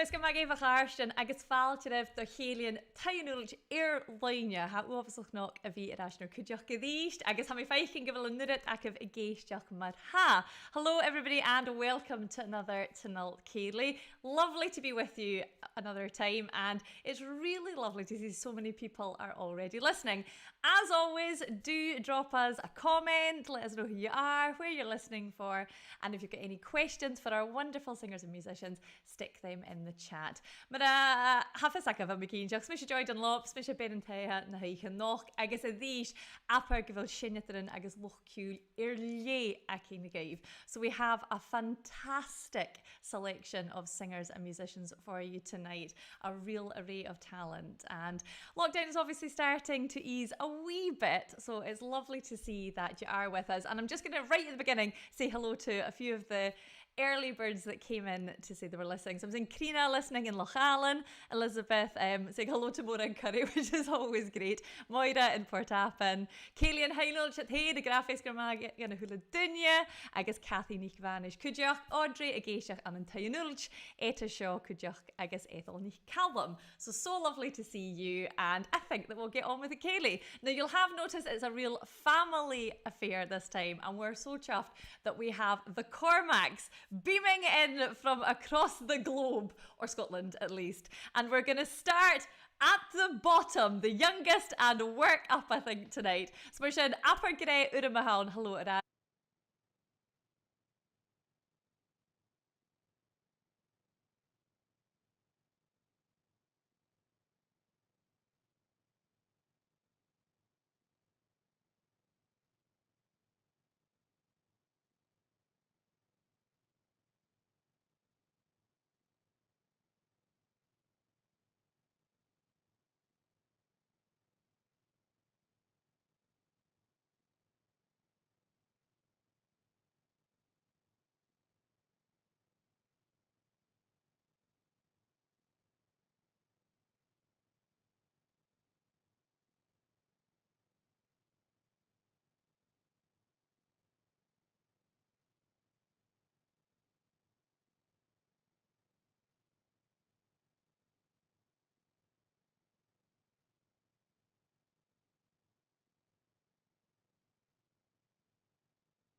Feasgar mag éfach arstan agus fáilte raibh do chéalainn Taynuilt láine ha uafasach nach a bhí arásnar cuideach go dhíist agus ha mé féicin go bhfuil an nuad ac a géisteach mar ha. Hello everybody and welcome to another Taynuilt Ceilidh. Lovely to be with you another time and it's really lovely to see so many people are already listening. As always, do drop us a comment, let us know who you are, where you're listening for, and if you've got any questions for our wonderful singers and musicians, stick them in the chat. Mara hafasach a bheith cín deach smis Joy Dunlop, smis ben an taithe na haichan noch agus a dhís apar go bhfuil sinnetain agus lochciúil lé a cína gaibh. So we have a fantastic selection of singers and musicians for you tonight, a real array of talent, and lockdown is obviously starting to ease a wee bit, so it's lovely to see that you are with us. And I'm just going to right at the beginning say hello to a few of the early birds that came in to say they were listening. So I'm seeing Crina listening in Lochalan, Elizabeth saying hello to Mora in Curry, which is always great, Moira in Portapan, Cailín Heinolch at Hay, the Graphics Grammag in a Hula Dunya, I guess Kathy Nich Vanish Kujach, Audrey Agashach and Taynuilt, Eta Shaw Kujach, I guess Ethel Nich Callum. So lovely to see you, and I think that we'll get on with the Ceilidh. Now you'll have noticed it's a real family affair this time, and we're so chuffed that we have the Cormacks beaming in from across the globe, or Scotland at least. And we're going to start at the bottom, the youngest, and work up, I think, tonight. So we're saying, Apar Gre Uramahan, hello, Ira.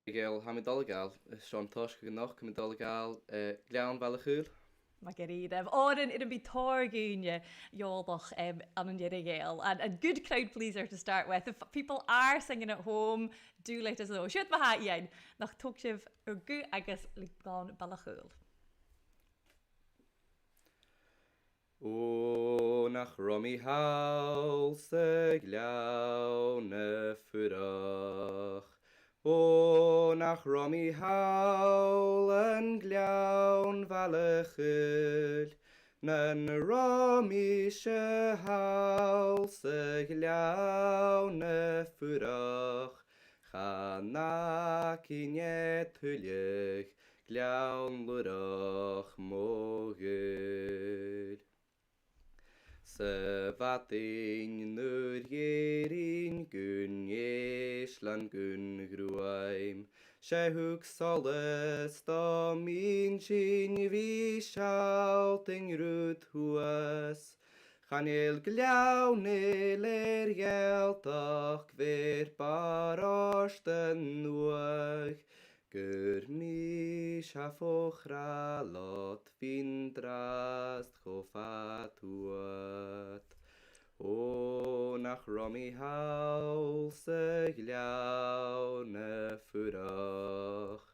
Gael hamidolgal, Sean Tosh genoch hamidolgal, Glean Valachul. Margarita, Oren, it'll be Torgunya, Yolbach, and Gael, and a good crowd pleaser to start with. If people are singing at home, do let us know. Shoot my hat, Iain. Nach Tokshiv, or good, I guess, Glean Balachul. O nach Romy House, Glean Furach. O nach Romy Howl en Glean Valachul, Nan Romy she Howl se Glean Furach, Chana Kinet Hulig, Glean Lurach Mogul. Se vating nur jerin gun jeslan gun gruaim, Shehuk soles da min chin vi shouting rut huas, Chanel glaunel geltach ver barashten nuach, Gur mi shafochra lot vindrast chofatuat. O nach Romy Howl se glaune furach.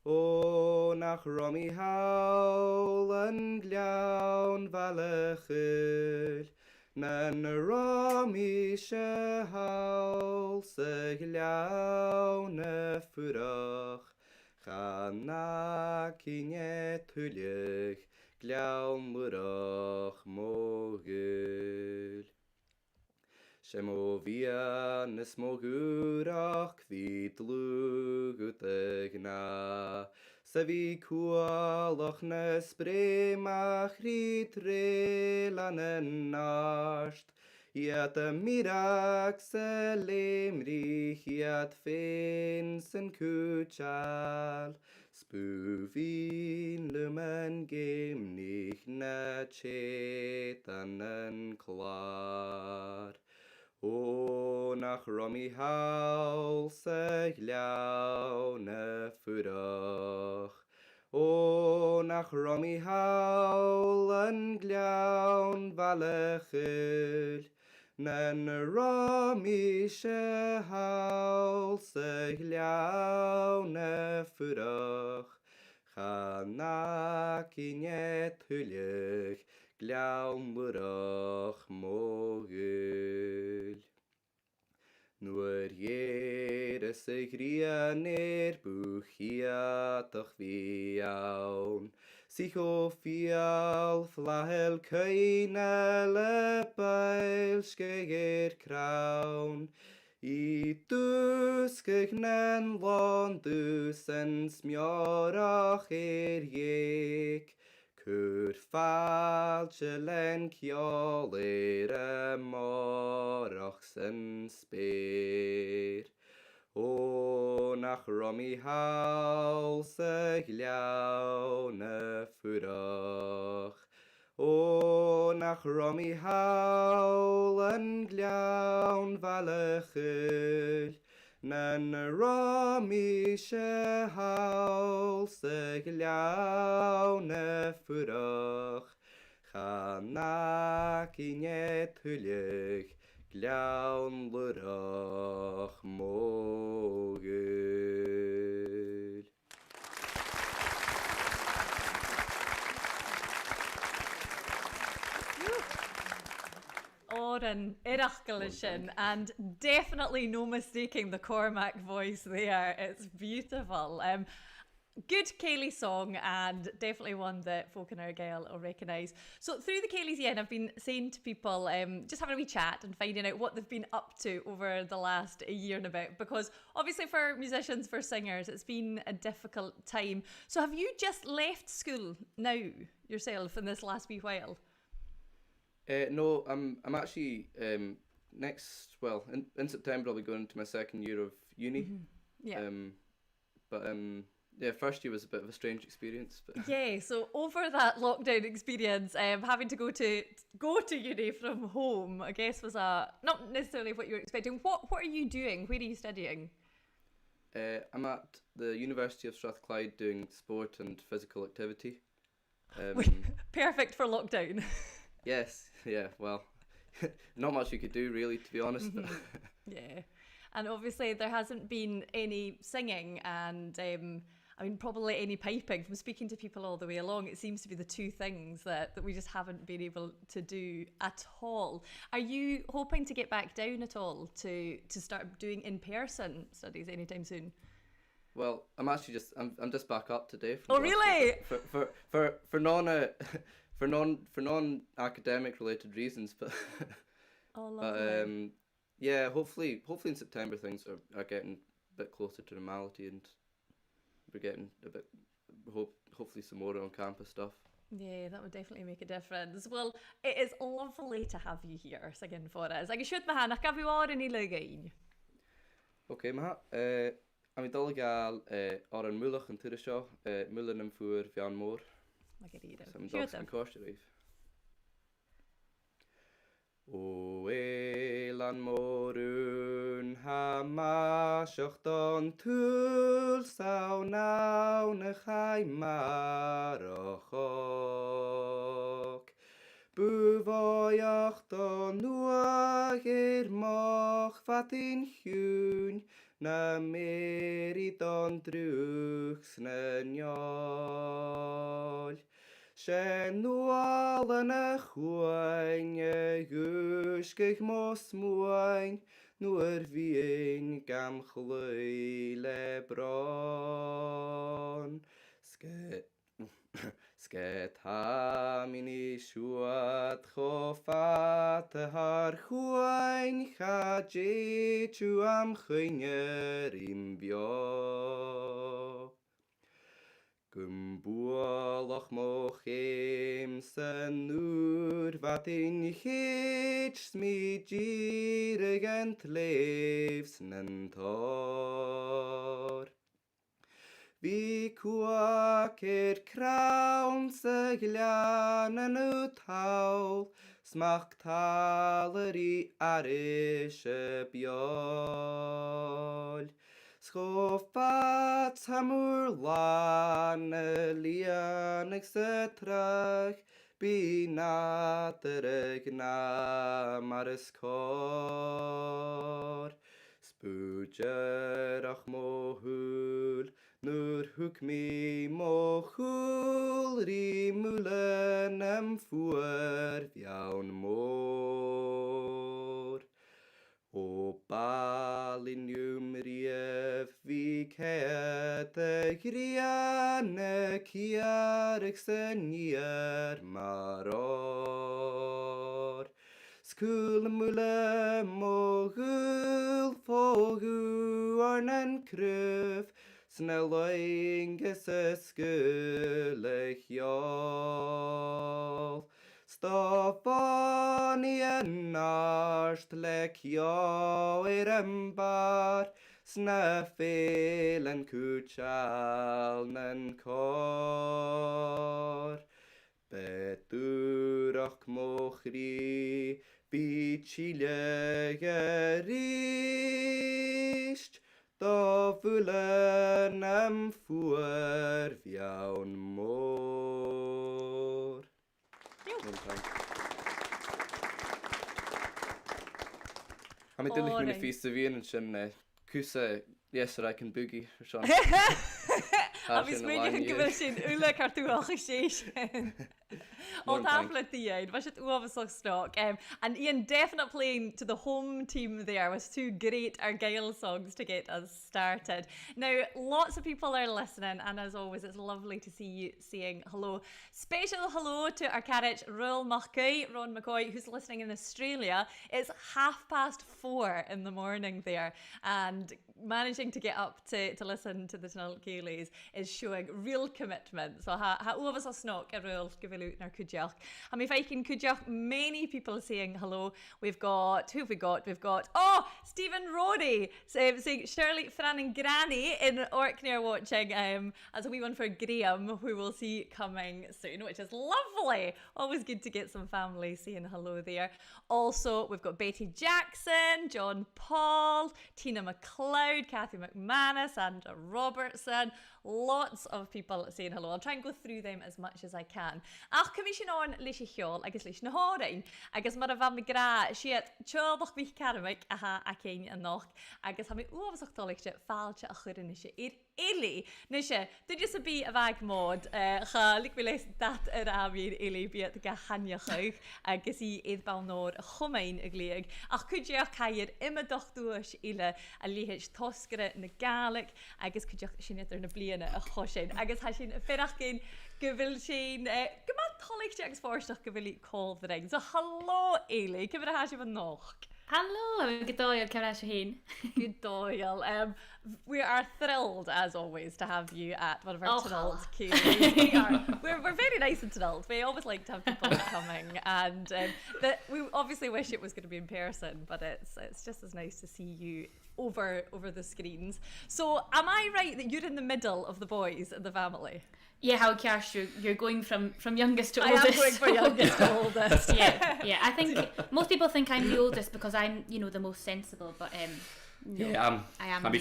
O nach Romy Howl en glaun valachul. Nan Romy she Howl se glaune furach. Chana kinet hulig, Glean Lurach mogul. Shemovia nesmogurach kvit lugutegna. Sevi kualach nespremach ritre lanen nasht. Iat mirak selim rich iat finsen kuchal. Spúfín lumen gymnich na chetan yn clar. O nach romi hawl sy gliawn y ffwrach. O nach romi hawl yn gliawn falechyll. Na'n romi se hawl sy gliawn y ffwrach. Chanak inet hwylych gliawn mwrach mogyl. Nwyr ieres y grian bwchiatach fi iawn. Sich o fial flahel cynel y bail sgeir crawn. I dwsg ygnen lon dws yn smiorach ieg. Cwr ffal chylen ciolir y morach sy'n spyr. O nach romi hawl sy gliawn y ffwrach. O nach romi hawl yn gliawn falechyll. Na'n romi se hawl sy gliawn y ffwrach. Chanak inet hwylych gliawn lwrach mogyl. Oren, Irachgalishin, and definitely no mistaking the Cormack voice there. It's beautiful. Good Ceilidh song, and definitely one that folk in Argyll will recognise. So through the Ceilidhs, Iain, I've been saying to people, just having a wee chat and finding out what they've been up to over the last year and a bit, because obviously for musicians, for singers, it's been a difficult time. So have you just left school now yourself in this last wee while? No, I'm actually in September I'll be going into my second year of uni. Mm-hmm. Yeah. Yeah, first year was a bit of a strange experience. But yeah, so over that lockdown experience, having to go to uni from home, I guess was not necessarily what you were expecting. What are you doing? Where are you studying? I'm at the University of Strathclyde doing sport and physical activity. Perfect for lockdown. Yes, yeah, well, not much you could do really, to be honest. Mm-hmm. Yeah, and obviously there hasn't been any singing and probably any piping. From speaking to people all the way along, it seems to be the two things that we just haven't been able to do at all. Are you hoping to get back down at all to start doing in-person studies anytime soon? Well, I'm just back up today. Oh, really? For non-academic related reasons, but oh, lovely. Yeah, hopefully in September things are getting a bit closer to normality, and we're getting a bit hopefully some more on campus stuff. Yeah, that would definitely make a difference. Well, it is lovely to have you here singing for us. Ag siwt ma hanach gaf i war yn I lygain. Okay, ma am I dal gael ar yn mwlach yn tyr sio, mwlach yn ffwr fian môr. Sam dal sy'n costio reif. O elan morwn ha masioch don tŵl saw nawn y chai marochog. Bwfoioch don nwag i'r moch fatyn hiwn na meri don drwchs na niol. Sien nwal yn y chwain y gwysgych mos mwain nw'r fi'n gam chlwy le bron. Sget ham I ni siwad choffat y har chwain cha jechu am chynyer I'm bio. Gymbuolach moch sy'n nŵr fat in chich smi jirig ent leifs nyn tor. Bí cuac crawn sa glian yn y tawl, smach taler I arish y biol. Schoffa tamwr lan y lian ag sytrach, bí nadrag na mar yscor. Spwjerach mo hwyl, Nur hwg mi mo hwyl, Ri mwlen am ffwr fiawn môr. O balin ymrief fi cead y grian y ciar ag syniad maror. Sgwl mwle mo hwyl ffogw arna'n cryf, Snelloing gys ysgwyl eich iol. Stofon I yn arst lecio i'r ymbar, Snyffil yn cwchal na'n cor. Bedwrach mochri, Bí chile gerist, Do fwlen am ffwr fiawn môr. A mi dilych mynd I ffys y fi'n sy'n cwsa yes I can boogie. A fi smydig yn gyfer sy'n ula cartwach I sy'n. All tablet Iain, was it overslag stock. And Iain definitely playing to the home team there was two great Argyle songs to get us started. Now, lots of people are listening, and as always, it's lovely to see you saying hello. Special hello to our carriage, Ruaraidh McCoy, Ron McCoy, who's listening in Australia. It's 4:30 in the morning there, and managing to get up to listen to the Taynuilt Ceilidh is showing real commitment. So ha overs a snock a real gyfilwt nar cwdiach. And if I can cwdiach, many people saying hello. We've got, who have we got? We've got, Stephen Rory saying Shirley, Fran and Granny in Orkney watching as a wee one for Graham, who we'll see coming soon, which is lovely. Always good to get some family saying hello there. Also, we've got Betty Jackson, John Paul, Tina McLeod, Kathy McManus, Sandra Robertson. Lots of people saying hello. I'll try and go through them as much as I can. Ach, commission on Lisha Hiol, I guess Lisha Horing. I guess Maravan McGrath, she had Childhood Becky Cormack, aha, a king and knock. I guess I'm always a tolik, falch a churinisha. Eilidh, Nisha, did you be a vag mod? Lik we les dat Arabian Eilidh be at the Gahanyachug. I guess he is Balnor, a Humain a gleag. Ach, could you kayer imma dochtuash Eilidh, a lihich toskere in the Gaelic. I guess could you shinit in a blian a hoshin. I guess hashin a ferachin. Gyfil sy'n gymaint tolig Jack's Forstach gyfil call the ring. So hello Eilidh, cyfer a hasio fy noch. Hello, I'm good doyle, cyfer a hasio hyn. Good doyle. We are thrilled as always to have you at one of our Taynuilt Ceilidh. We're very nice in Taynuilt. We always like to have people coming, and we obviously wish it was going to be in person, but it's just as nice to see you over the screens. So am I right that you're in the middle of the boys in the family? Yeah, how cash you're going from youngest to oldest. I am going from youngest to oldest. yeah. I think most people think I'm the oldest because I'm, the most sensible. But no, I am. I'm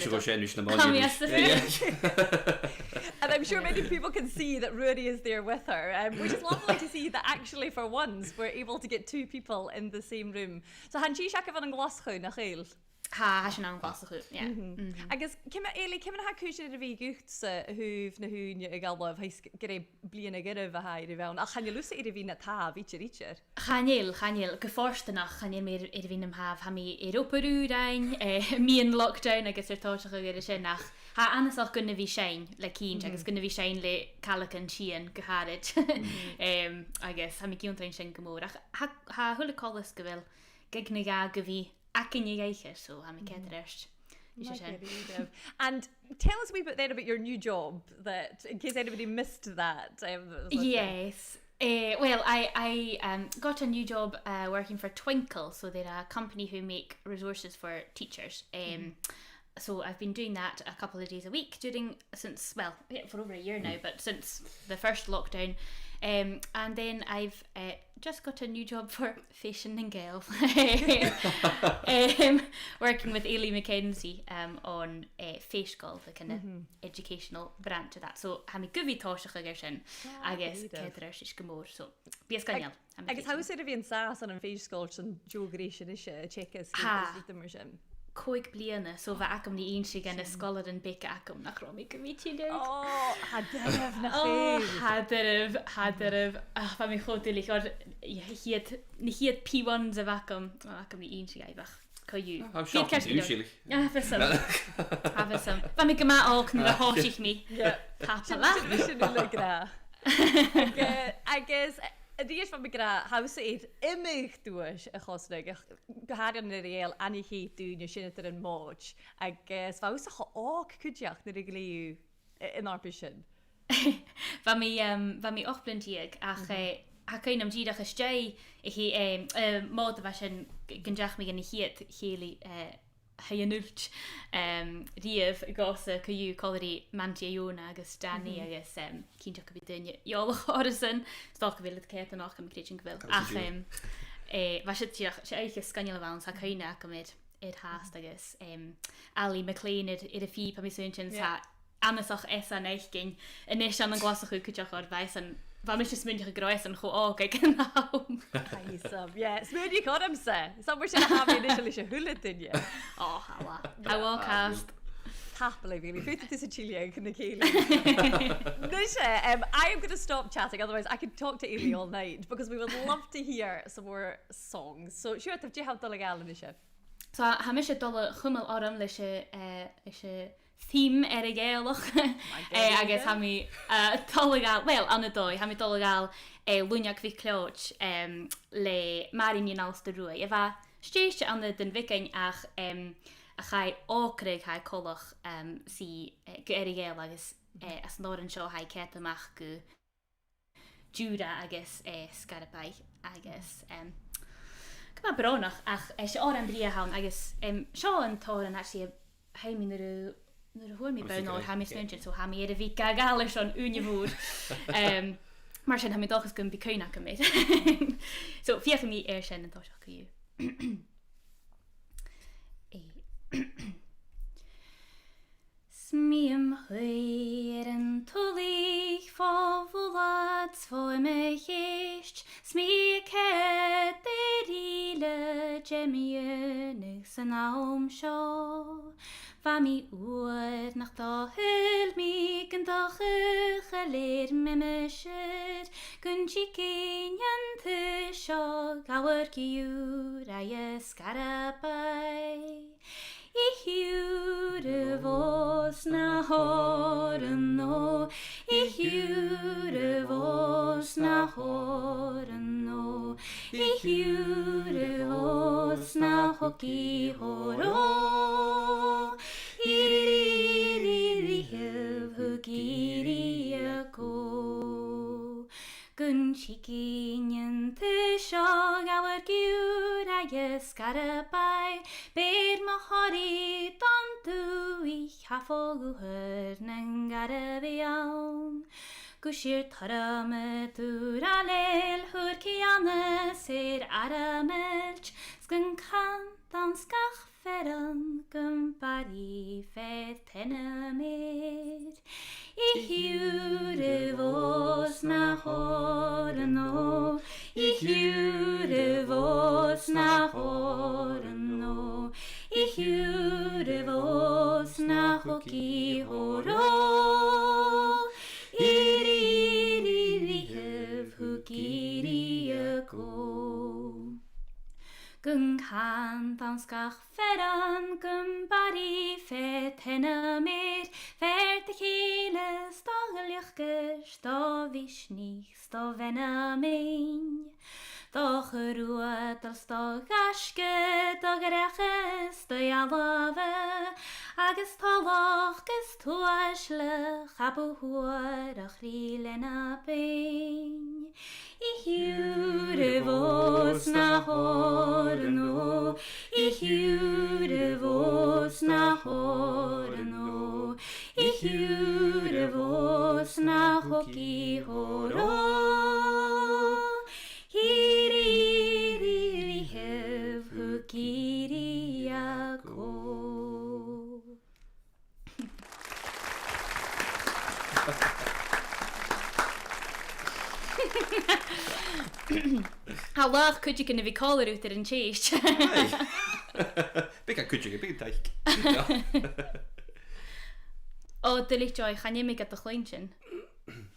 And I'm sure many people can see that Rory is there with her, which is lovely to see that actually for once we're able to get two people in the same room. So han chi siarad fan glasgow nach Eil? Ha sy'n am glas o yeah. I guess, Eilidh, cymryd ha cwysyn ar y fi gwcht sa hwf na hwn i galwaf hais gyda blian a gyrra fa hair I fewn. A chan i lwsa ar y fi na taf, each. Chanil, gyfforst yna, chanil meir ar y fi'n ymhaf, ha mi Europa rwydain, mi yn lockdown, agos yr torch o gyda sy'n nach. Ha anas gynna fi Shane, le cyn, agos gynna fi Shane le Callaghan Sheehan gyharid. Agos, ha mi giwn train sy'n gymwr. Ha hwyl y colis gyfil, gygna ga gyfi. Ac yn ei so I'm a kid And tell us a wee bit then about your new job, that in case anybody missed that. Yes. Well, I got a new job working for Twinkle, so they're a company who make resources for teachers. So I've been doing that a couple of days a week for over a year now, but since the first lockdown. And then I've just got a new job for Fashion and Gale, working with Eilidh Mackenzie on Feasgar, the kind of educational branch of that. So I'm a good táiseach agur sin, agus cedar is gomór, so bías ganneal. Agus how is it bhíon sás an Feasgar san geogration is checkers immer sin? Coig bliana, so bheit acam ní aonsaí gan na scolar an beic acam nach romí go mítí deg. Hadaribh na Hadaribh. Fa mi chodúlik, or ní hiad P1s a bhacam ní aonsaí aibach. Coiú. I'm shocked at you, Ceilidh. Hafisam. Fa mi gyma olc na hóisich mi. Tapala. Sin le gra. Agus Díos fan gra haus éid imig dúis a chosnig goharion na réal ani hí dúne sinna ar an móid agus fáus a ág chuideach na rigléú in arpa sin. Fa mi ochblintíag ach cain am díadach is stei i hí mód a bheit sin gyndeach mi gan i hiad chéli Taynuilt riamh gása coiú colarí Mantia Iona agus Danny agus cínteach go bhí duine eolach orasan stá go bhfuil céit an ach am crítin go bhfuil ach bheit sé eiche scanneal bhain sa caine go mid háast agus Alí McLean iad a fí pa mi súntin sa anasach an eichgin inis an glasach chu chuteach ar bheis an Fa mis smúnteach gráis an cho ág ag an nám. Smúdí chodam sa. Samar sin a hafi initially se hula dunne. Hawa cast. Happily, really. Food is a chili in the Ceilidh. I am going to stop chatting, otherwise I could talk to Eilidh all night because we would love to hear some more songs. So, sure, do you have Dola Gal in the show? So, ha mis Dola Chumal Aram leis theme a gaelach agus ha mi Dola well anna dói ha mi Dola Gal lúneach vi clóch le marin yn alsta rúi ef stéiste anna den viking ach a chai ócraig chai colach si go gael agus as nór an seo hai cet amach go Júda agus Scarabai agus Cuma bronach ach se á an bria haun agus seo an tór an actually haimi nu hwyr mi bewn o'r hamis nynjyn, so hami er y fi gagalus o'n unio fwr. Mar sy'n hami dochas gym bi cwyna gymryd. So, fiach mi sy'n yn tosach yw. Smiem hwyr yn tulig fofwlad svoi me hysg. Smie ceder ile jemienig sy'n aum sio. Fa mi oer nach da hyl mi gyntach leer me mysyd Gyn chikin yan tysio gawer giwr a ysgarabai I hiwr y fos na horen no I hiwr y fos na horen no I hiwr y fos na hogi horo Iri hugiri ako Gyn chikin yan tysio gawer giwr a ysgarabai Beir mahori don dwi hafol gwyr nang garabi iawn Gwsir tarame dŵr a lel hwyr cianna sy'r aramelch Sgyn cant an sgach feran gymbari fedd tenamir I hiwr y fos na horen o I hiwr y fos na horen o I hiwr y fos na hogi horo Iri hyf hwgiri y go Gyn cant an sgach feran gymbari fedd henamir Fer dy chile stogaliach gyr sto visnich sto venamin Doch rwyd al sto gasgyd o gereches sto alafe Agus toloch gys tuaslach a bwhwyr ach rilen a bein I hiwr y fos na horen o I hiwr y fos na horno I hure vos na hoki horo Hiri hev hukiri ako How lach could you gonna be caller out there in chase? Big could you big take. Oh, Dilly Joy, can you make it the chlinchin?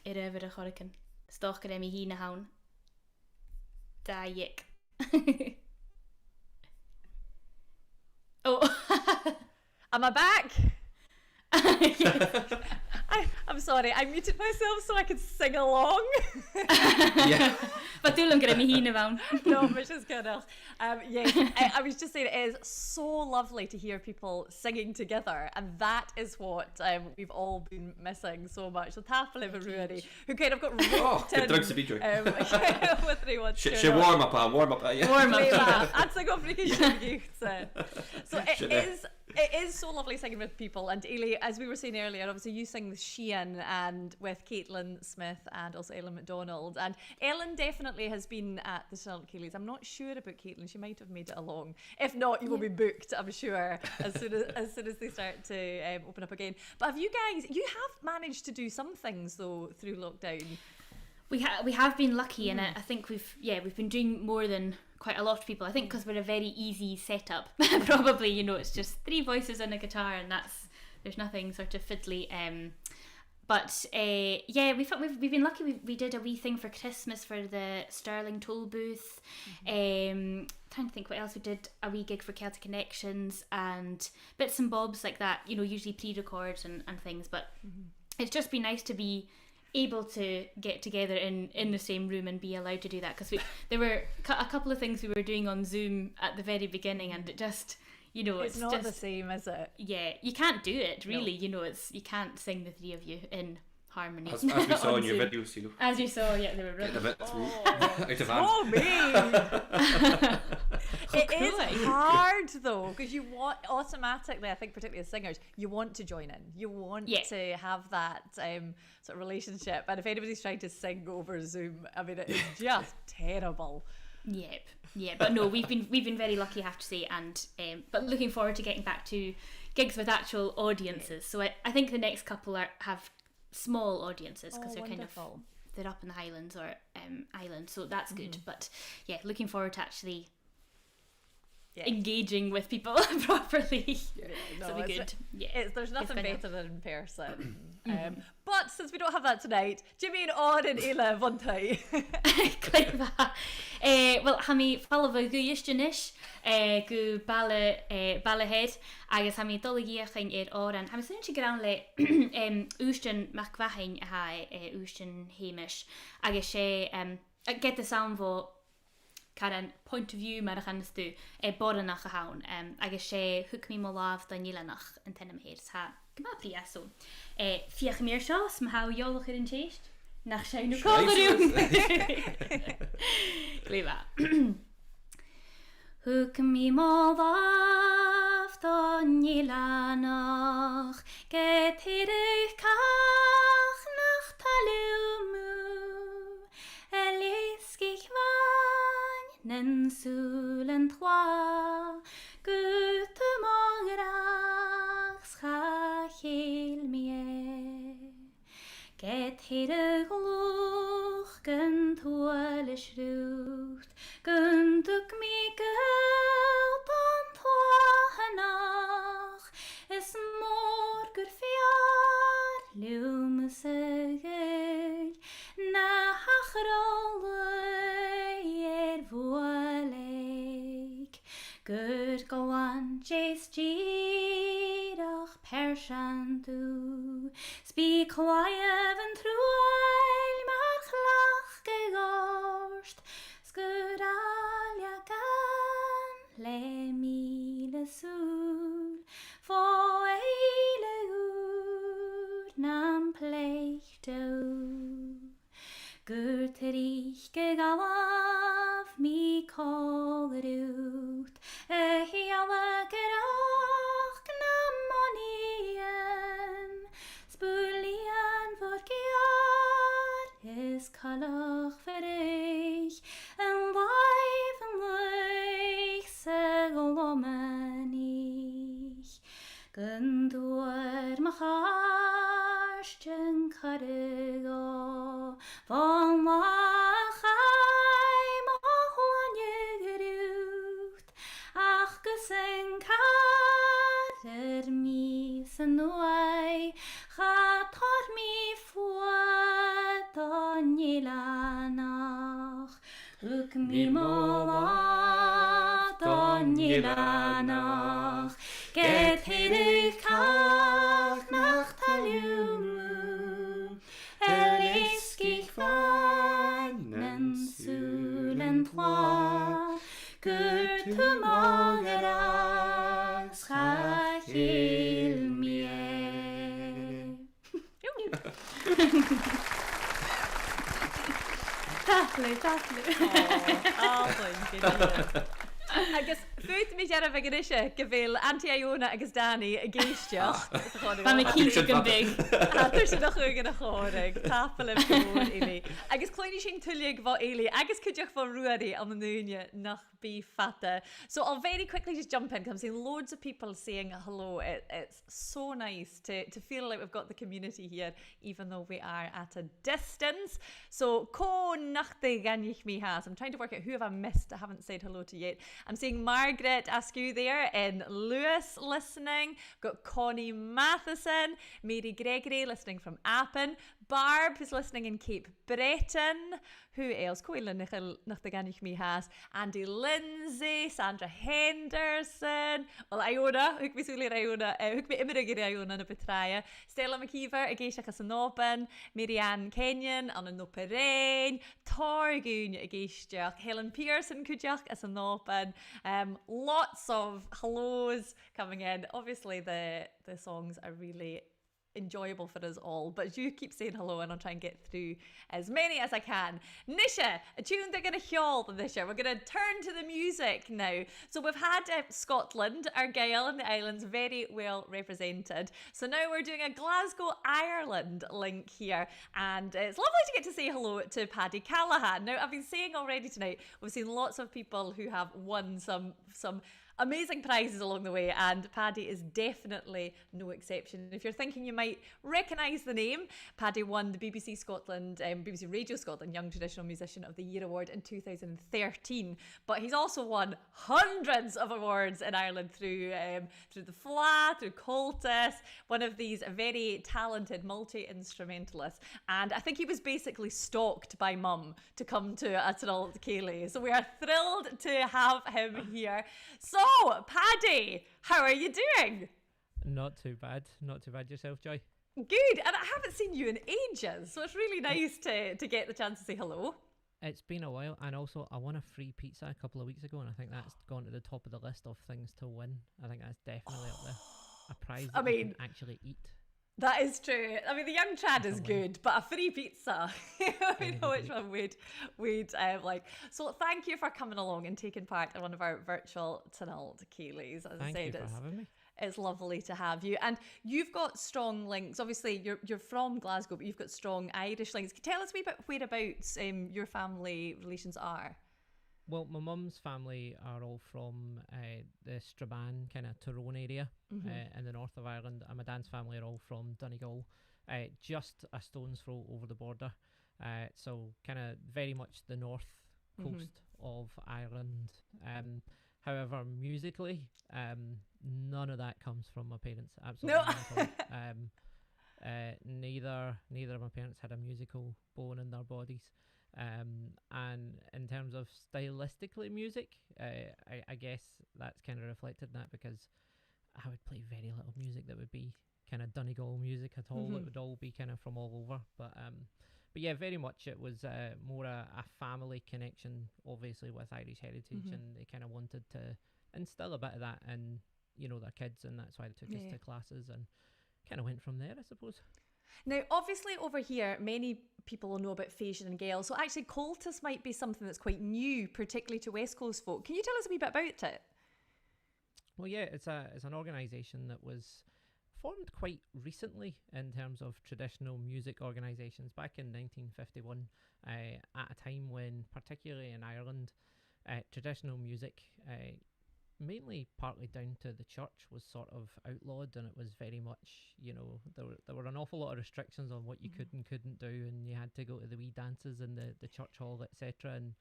Ever a hurricane. Stock at me heen a hound. Da yick. Oh, Am I back? I'm sorry, I muted myself so I could sing along. Yeah. But do look at me heen around. No, which is good. Yes, I was just saying it is so lovely to hear people singing together, and that is what we've all been missing so much. So Tafel of Ruaraidh, who kind of got roped in drugs to be true. with everyone. She warm up, yeah. Warm up. That's a good freaking So it is so lovely singing with people, and Eilidh, as we were saying earlier, obviously you sing with Sheehan and with Caitlin Smith and also Ellen McDonald, and Ellen definitely has been at the Ceilidh Ceilidhs. I'm not sure about Caitlin, she might have made it along. If not, you will be booked, I'm sure, as soon as they start to open up again. But have you guys, you have managed to do some things though through lockdown. We have been lucky, and I think we've been doing more than quite a lot of people. I think because we're a very easy setup. Probably, it's just 3 voices and a guitar, and there's nothing sort of fiddly. But we've been lucky. We did a wee thing for Christmas for the Stirling toll booth. Trying to think what else we did. A wee gig for Celtic Connections and bits and bobs like that. Usually pre-records and things. But it's just been nice to be able to get together in the same room and be allowed to do that, because there were a couple of things we were doing on Zoom at the very beginning, and it just it's not just the same, is it? Yeah, you can't do it really. You can't sing the 3 of you in harmony. As we saw in your videos, As you saw, yeah, they were getting a rubbish. bit out of hand. It is hard though, because you want automatically, I think particularly as singers, you want to join in. You want to have that sort of relationship. And if anybody's trying to sing over Zoom, I mean, it is just terrible. Yep. Yeah, but no, we've been very lucky, I have to say, and but looking forward to getting back to gigs with actual audiences. So I think the next couple have small audiences, because they're wonderful. kind of they're up in the Highlands or Islands, so that's good. But yeah, looking forward to actually engaging with people properly. So it'll be good. There's nothing better than in person. But since we don't have that tonight, Jimmy and On and Eilidh Vontai. Well, ha mi falfa gwyistinish gu balahead agus ha mi dolagiachin oran. Ha mi sy'n si grawn le ústin macfahin ha ústin hamish agus get the sound fo Karen point of view mar a chanstu boranach a hawn agus hook mi mo laf da nilanach yn tenem hers ha gyma pria so fiach mir sios ma ha jolach yn teist nach sian o colorwm Gleifa hook mi mo laf da nilanach get hirich kach nach talumu eliskich Nen sulen twa Gute morgens Schachel mir Get hede gluch Gen tuale schrucht Gen tuk mi gult An twahenach Es morger fiar Lumsegel Na hachrolle Vuoleik Good go on chase Girach Pershan tu Speak quiet and through Mach lach gegorst Skud alja gan Le mile sul Fo eile ud Nam plechtu Gurterich gegawaf mi kollerut Hiala gerach nam Gundwar Maharsten Karigo Von Machai Mahwanye Gerucht Ach Gesen Kader Mi Sanoi Gator Mi Fuat Onilanach Uk Mi Moa Onilanach Get Hidikach nach Talumu Eliskich Vanen Sulentwa Gurtu Mogerags Chachil Mie Taflu. Thank you. Agus fuit mi ar a bheith isise go bhfuil anti-Iona agus Danny a géisteach. Ba mi cíte go big. Tuair sin nach chuig an a chóraigh, tapal am gomór Eilidh. Agus cloiní sin tuileag bá Eilidh, agus cuideach bá Ruaraidh an núine nach bí fata. So I'll very quickly just jump in because I'm seeing loads of people saying hello. It's so nice to feel like we've got the community here, even though we are at a distance. So, ko nachta ganich mi has. I'm trying to work out who have I missed I haven't said hello to yet. I'm seeing Margaret Askew there in Lewis listening. Got Connie Matheson, Mary Gregory listening from Appin, Barb who's listening in Cape Breton. Who else? Coilen nachta ganich mi has. Andy Lindsay, Sandra Henderson. Well, Iona, hoek mi súlir Iona, hoek mi imrig Iona na betraia. Stella McKeever, a geisiach as an open. Marianne Kenyon, an an operain. Torgoon, a geisiach. Helen Pearson, kudiach as an open. Lots of hellos coming in. Obviously, the songs are really enjoyable for us all, but you keep saying hello and I'll try and get through as many as I can. Nisha, a tune they're going to heol this year. We're going to turn to the music now. So we've had Scotland, Argyll and the islands very well represented. So now we're doing a Glasgow, Ireland link here, and it's lovely to get to say hello to Paddy Callaghan. Now I've been saying already tonight, we've seen lots of people who have won some amazing prizes along the way, and Paddy is definitely no exception. If you're thinking you might recognise the name, Paddy won the BBC Scotland, BBC Radio Scotland Young Traditional Musician of the Year award in 2013, but he's also won hundreds of awards in Ireland through the Fla, through Cultus, one of these very talented multi-instrumentalists, and I think he was basically stalked by mum to come to Taynuilt Ceilidh, so we are thrilled to have him here. So, Paddy, how are you doing? Not too bad yourself, Joy. Good, and I haven't seen you in ages, so it's really nice to get the chance to say hello. It's been a while, and also I won a free pizza a couple of weeks ago, and I think that's gone to the top of the list of things to win. I think that's definitely up there. A prize that you can actually eat. That is true. I mean, the young trad is good, but a free pizza, we know which one we'd like. So thank you for coming along and taking part in one of our virtual Taynuilt Ceilidhs. As I said, you for having me. It's lovely to have you. And you've got strong links. Obviously, you're from Glasgow, but you've got strong Irish links. Can you tell us a wee bit whereabouts your family relations are? Well, my mum's family are all from the Strabane, kind of Tyrone area in the north of Ireland, and my dad's family are all from Donegal, just a stone's throw over the border. So kind of very much the north coast of Ireland. However, musically, none of that comes from my parents. Absolutely not at all. Neither of my parents had a musical bone in their bodies. And in terms of stylistically music, I guess that's kind of reflected in that, because I would play very little music that would be kind of Donegal music at all. It would all be kind of from all over. But yeah, very much it was more a family connection, obviously, with Irish heritage, and they kind of wanted to instill a bit of that in, their kids, and that's why they took us to classes and kind of went from there, I suppose. Now, obviously over here, many people will know about Feasgar and Gael, so actually Cultus might be something that's quite new, particularly to West Coast folk. Can you tell us a wee bit about it? Well, yeah, it's an organisation that was formed quite recently in terms of traditional music organisations, back in 1951, at a time when, particularly in Ireland, traditional music mainly partly down to the church was sort of outlawed, and it was very much, you know, there were an awful lot of restrictions on what you could and couldn't do, and you had to go to the wee dances in the church hall, etc. And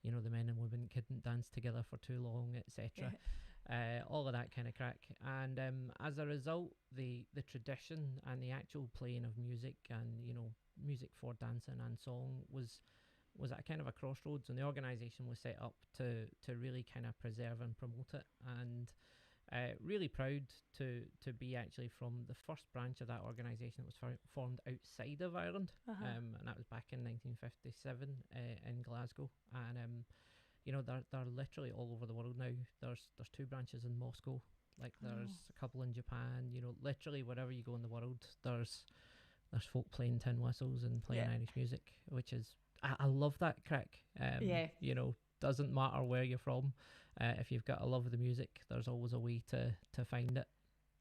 you know, the men and women couldn't dance together for too long, etc. All of that kind of crack. And as a result, the tradition and the actual playing of music, and you know, music for dancing and song was at a kind of a crossroads, and the organisation was set up to really kind of preserve and promote it. And really proud to be actually from the first branch of that organisation that was formed outside of Ireland, and that was back in 1957 in Glasgow. And you know, they're literally all over the world now. There's 2 branches in Moscow, like there's a couple in Japan. You know, literally wherever you go in the world, there's folk playing tin whistles and playing Irish music, which is I love that crack. You know, doesn't matter where you're from, if you've got a love of the music, there's always a way to find it.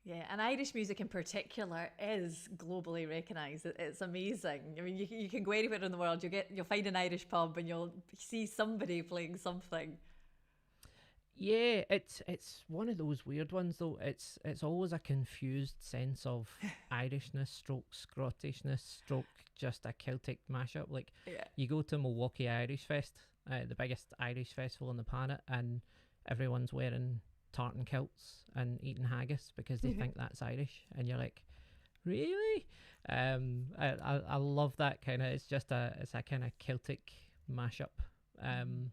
Yeah, and Irish music in particular is globally recognised. It's amazing. I mean, you can go anywhere in the world, you'll find an Irish pub and you'll see somebody playing something. Yeah, it's one of those weird ones though. It's always a confused sense of Irishness stroke Scottishness stroke just a Celtic mashup. Like you go to Milwaukee Irish Fest, the biggest Irish festival on the planet, and everyone's wearing tartan kilts and eating haggis because they think that's Irish, and you're like, really? I love that kind of. It's a kind of Celtic mashup. And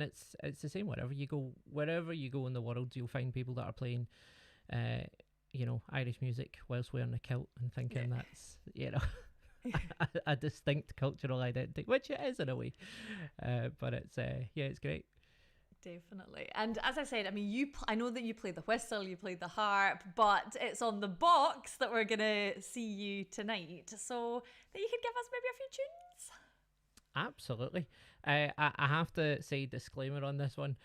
it's the same wherever you go in the world, you'll find people that are playing you know, Irish music whilst wearing a kilt and thinking that's, you know, a distinct cultural identity, which it is in a way. But it's it's great. Definitely. And as I said, I mean, I know that you play the whistle, you play the harp, but it's on the box that we're going to see you tonight. So that you could give us maybe a few tunes. Absolutely. I have to say disclaimer on this one.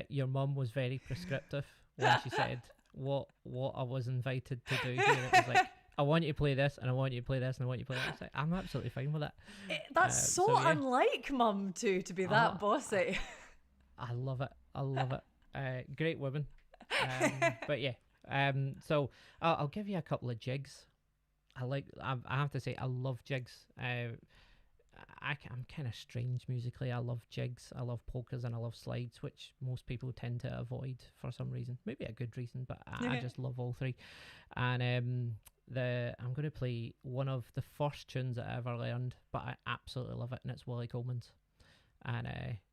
Your mum was very prescriptive when she said what I was invited to do here. It was like, I want you to play this, and I want you to play this, and I want you to play that. Like, I'm absolutely fine with that. That's so unlike mum to be that bossy. I love it. Great woman. But yeah. So I'll give you a couple of jigs. I have to say, I love jigs. I'm kind of strange musically. I love jigs, I love polkas, and I love slides, which most people tend to avoid for some reason. Maybe a good reason, but I just love all three. And I'm going to play one of the first tunes that I ever learned, but I absolutely love it, and it's Willie Coleman's. And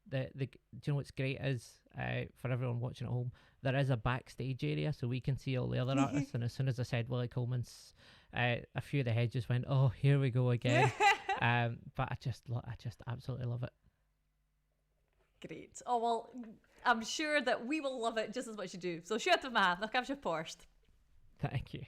do you know what's great is, for everyone watching at home, there is a backstage area so we can see all the other artists. And as soon as I said Willie Coleman's, a few of the heads just went, oh, here we go again. But I just absolutely love it. Great. Oh, well, I'm sure that we will love it just as much as you do. So shoot them out. I'll catch you first. Thank you.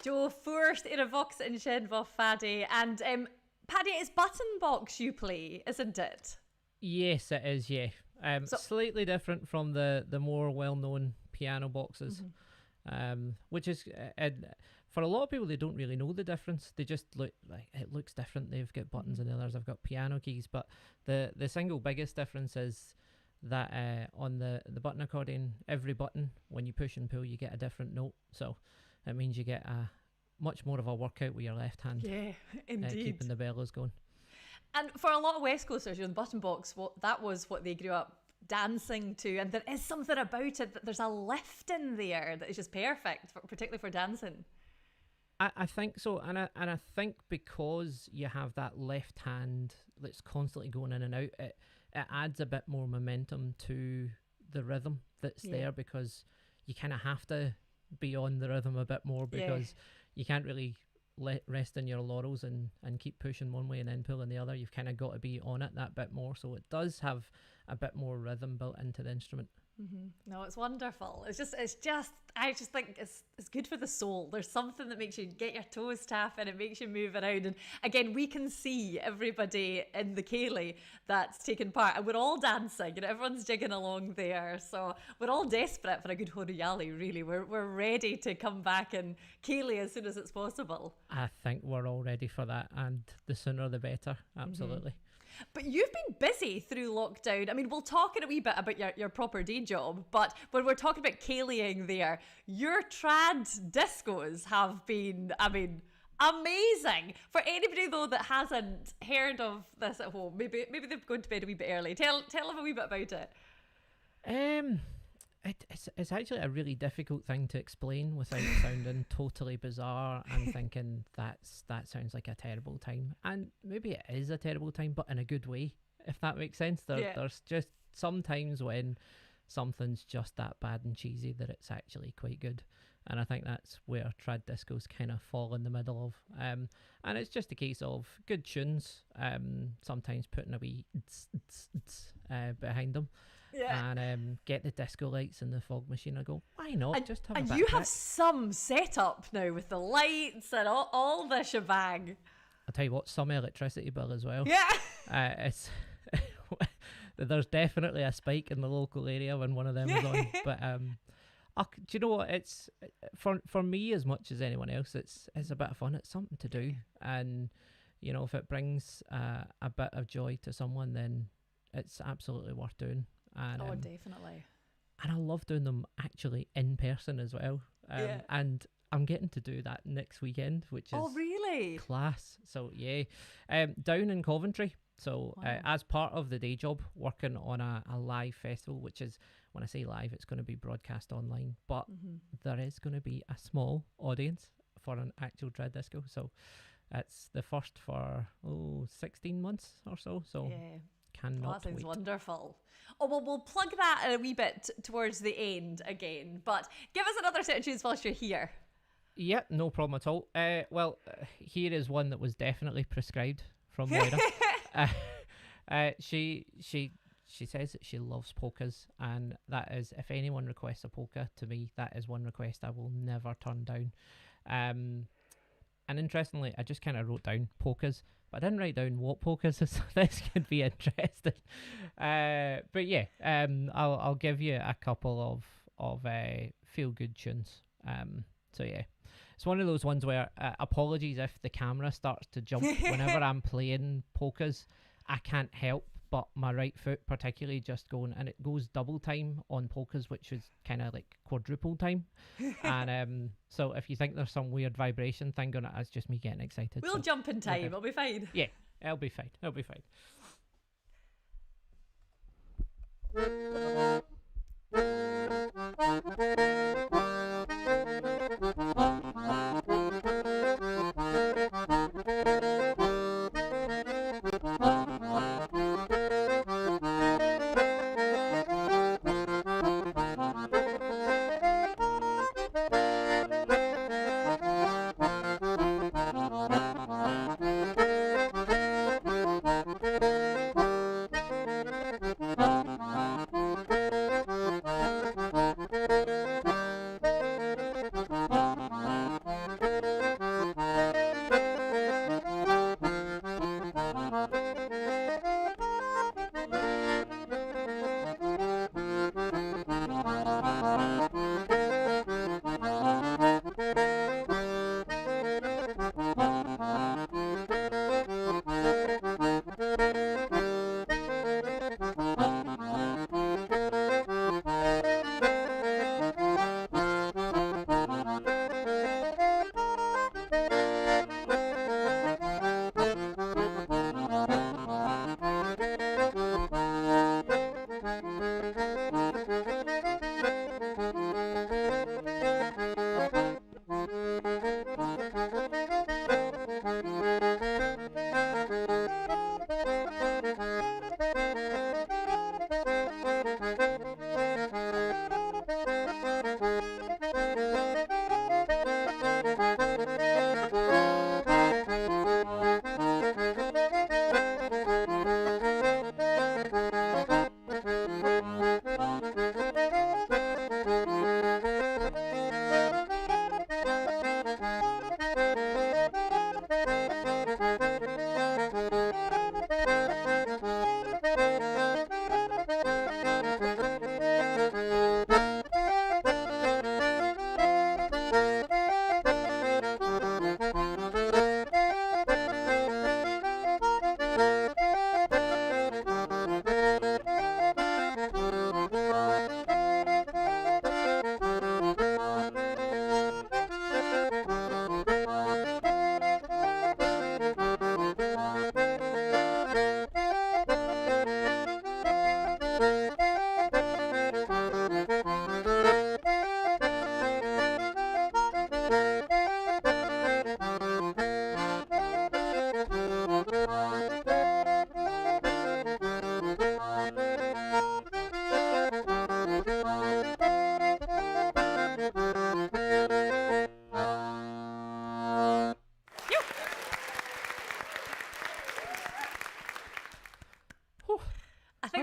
Joe, first in a box in Shed for Paddy. And Paddy, it's Button Box you play, isn't it? Yes, it is, yeah. Slightly different from the more well-known piano boxes, which is, for a lot of people, they don't really know the difference. They just look like, it looks different. They've got buttons and the others have got piano keys. But the single biggest difference is that on the button accordion, every button, when you push and pull, you get a different note. So it means you get a much more of a workout with your left hand. Yeah, indeed. Keeping the bellows going. And for a lot of West Coasters, the button box, that was what they grew up dancing to. And there is something about it that there's a lift in there that is just perfect, particularly for dancing. I think so, and I think because you have that left hand that's constantly going in and out, it adds a bit more momentum to the rhythm that's there, because you kind of have to be on the rhythm a bit more, because you can't really rest in your laurels and keep pushing one way and then pulling the other. You've kind of got to be on it that bit more, so it does have a bit more rhythm built into the instrument. No, it's wonderful. It's just I just think it's good for the soul. There's something that makes you get your toes tapping, it makes you move around. And again, we can see everybody in the Ceilidh that's taken part, and we're all dancing and everyone's jigging along there. So we're all desperate for a good Horyali, really. We're ready to come back in Ceilidh as soon as it's possible. I think we're all ready for that, and the sooner the better, absolutely. But you've been busy through lockdown. I mean, we'll talk in a wee bit about your proper day job, but when we're talking about Ceilidhing there, your trad discos have been, I mean, amazing. For anybody, though, that hasn't heard of this at home, maybe they've gone to bed a wee bit early. Tell them a wee bit about it. It's actually a really difficult thing to explain without sounding totally bizarre and thinking that sounds like a terrible time. And maybe it is a terrible time, but in a good way, if that makes sense. There's just sometimes when something's just that bad and cheesy that it's actually quite good. And I think that's where trad discos kind of fall in the middle of. And it's just a case of good tunes, sometimes putting a wee behind them. Yeah. And get the disco lights and the fog machine. I go, why not? Just have a bit. And you have some setup now with the lights and all the shebang. I'll tell you what, some electricity bill as well. Yeah. It's there's definitely a spike in the local area when one of them is on. But do you know what? It's for me as much as anyone else. It's a bit of fun. It's something to do, and you know, if it brings a bit of joy to someone, then it's absolutely worth doing. And, definitely. And I love doing them actually in person as well. And I'm getting to do that next weekend, which is really class. So yeah, down in Coventry, So as part of the day job, working on a live festival, which is, when I say live, it's going to be broadcast online, but there is going to be a small audience for an actual Dread Disco. So it's the first for 16 months or so. So cannot that sounds wait. Wonderful. Oh, well, we'll plug that a wee bit towards the end again, but give us another set of tunes whilst you're here. Yeah, no problem at all. Here is one that was definitely prescribed from Moira. She says that she loves polkas, and that is, if anyone requests a polka to me, that is one request I will never turn down. And interestingly, I just kind of wrote down polkas, but I didn't write down what polkas, so this could be interesting. But yeah, I'll give you a couple of feel good tunes. So yeah, it's one of those ones where apologies if the camera starts to jump whenever I'm playing polkas. I can't help but my right foot particularly just going, and it goes double time on polkas, which is kind of like quadruple time. And so if you think there's some weird vibration thing on it, it's just me getting excited. We'll jump in time. It'll be fine. Yeah, it'll be fine. It'll be fine.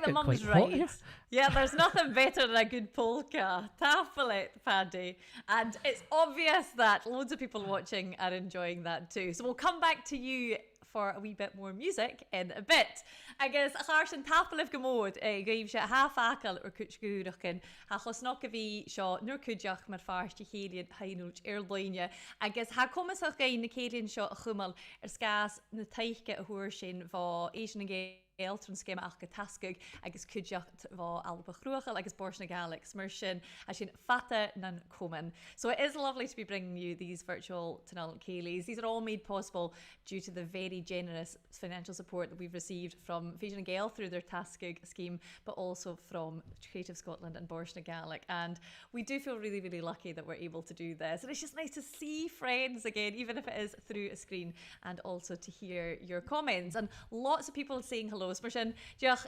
The mum's right. Yeah, there's nothing better than a good polka. Taffle it, Paddy. And it's obvious that loads of people watching are enjoying that too. So we'll come back to you for a wee bit more music in a bit. Agus a charsin taffalif gomod gaib se half acal or kuchgurachin ha chosnock a bhí seo nur cúideach mar farste chélian Taynuilt Loine. Agus ha comas a gain na chélian seo a chumal scas na taiche a huair sin fá Asian again Eltron scéim ach go tascaig agus cuideocht bhá alba chruachal agus Borsna Gaelic smursin a sin fata nan cuman. So it is lovely to be bringing you these virtual Taynuilt Ceilidhs. These are all made possible due to the very generous financial support that we've received from Feasgar Gael through their tascaig scheme, but also from Creative Scotland and Borsna Gaelic. And we do feel really, really lucky that we're able to do this. And it's just nice to see friends again, even if it is through a screen, and also to hear your comments. And lots of people saying hello. Smursin, diolch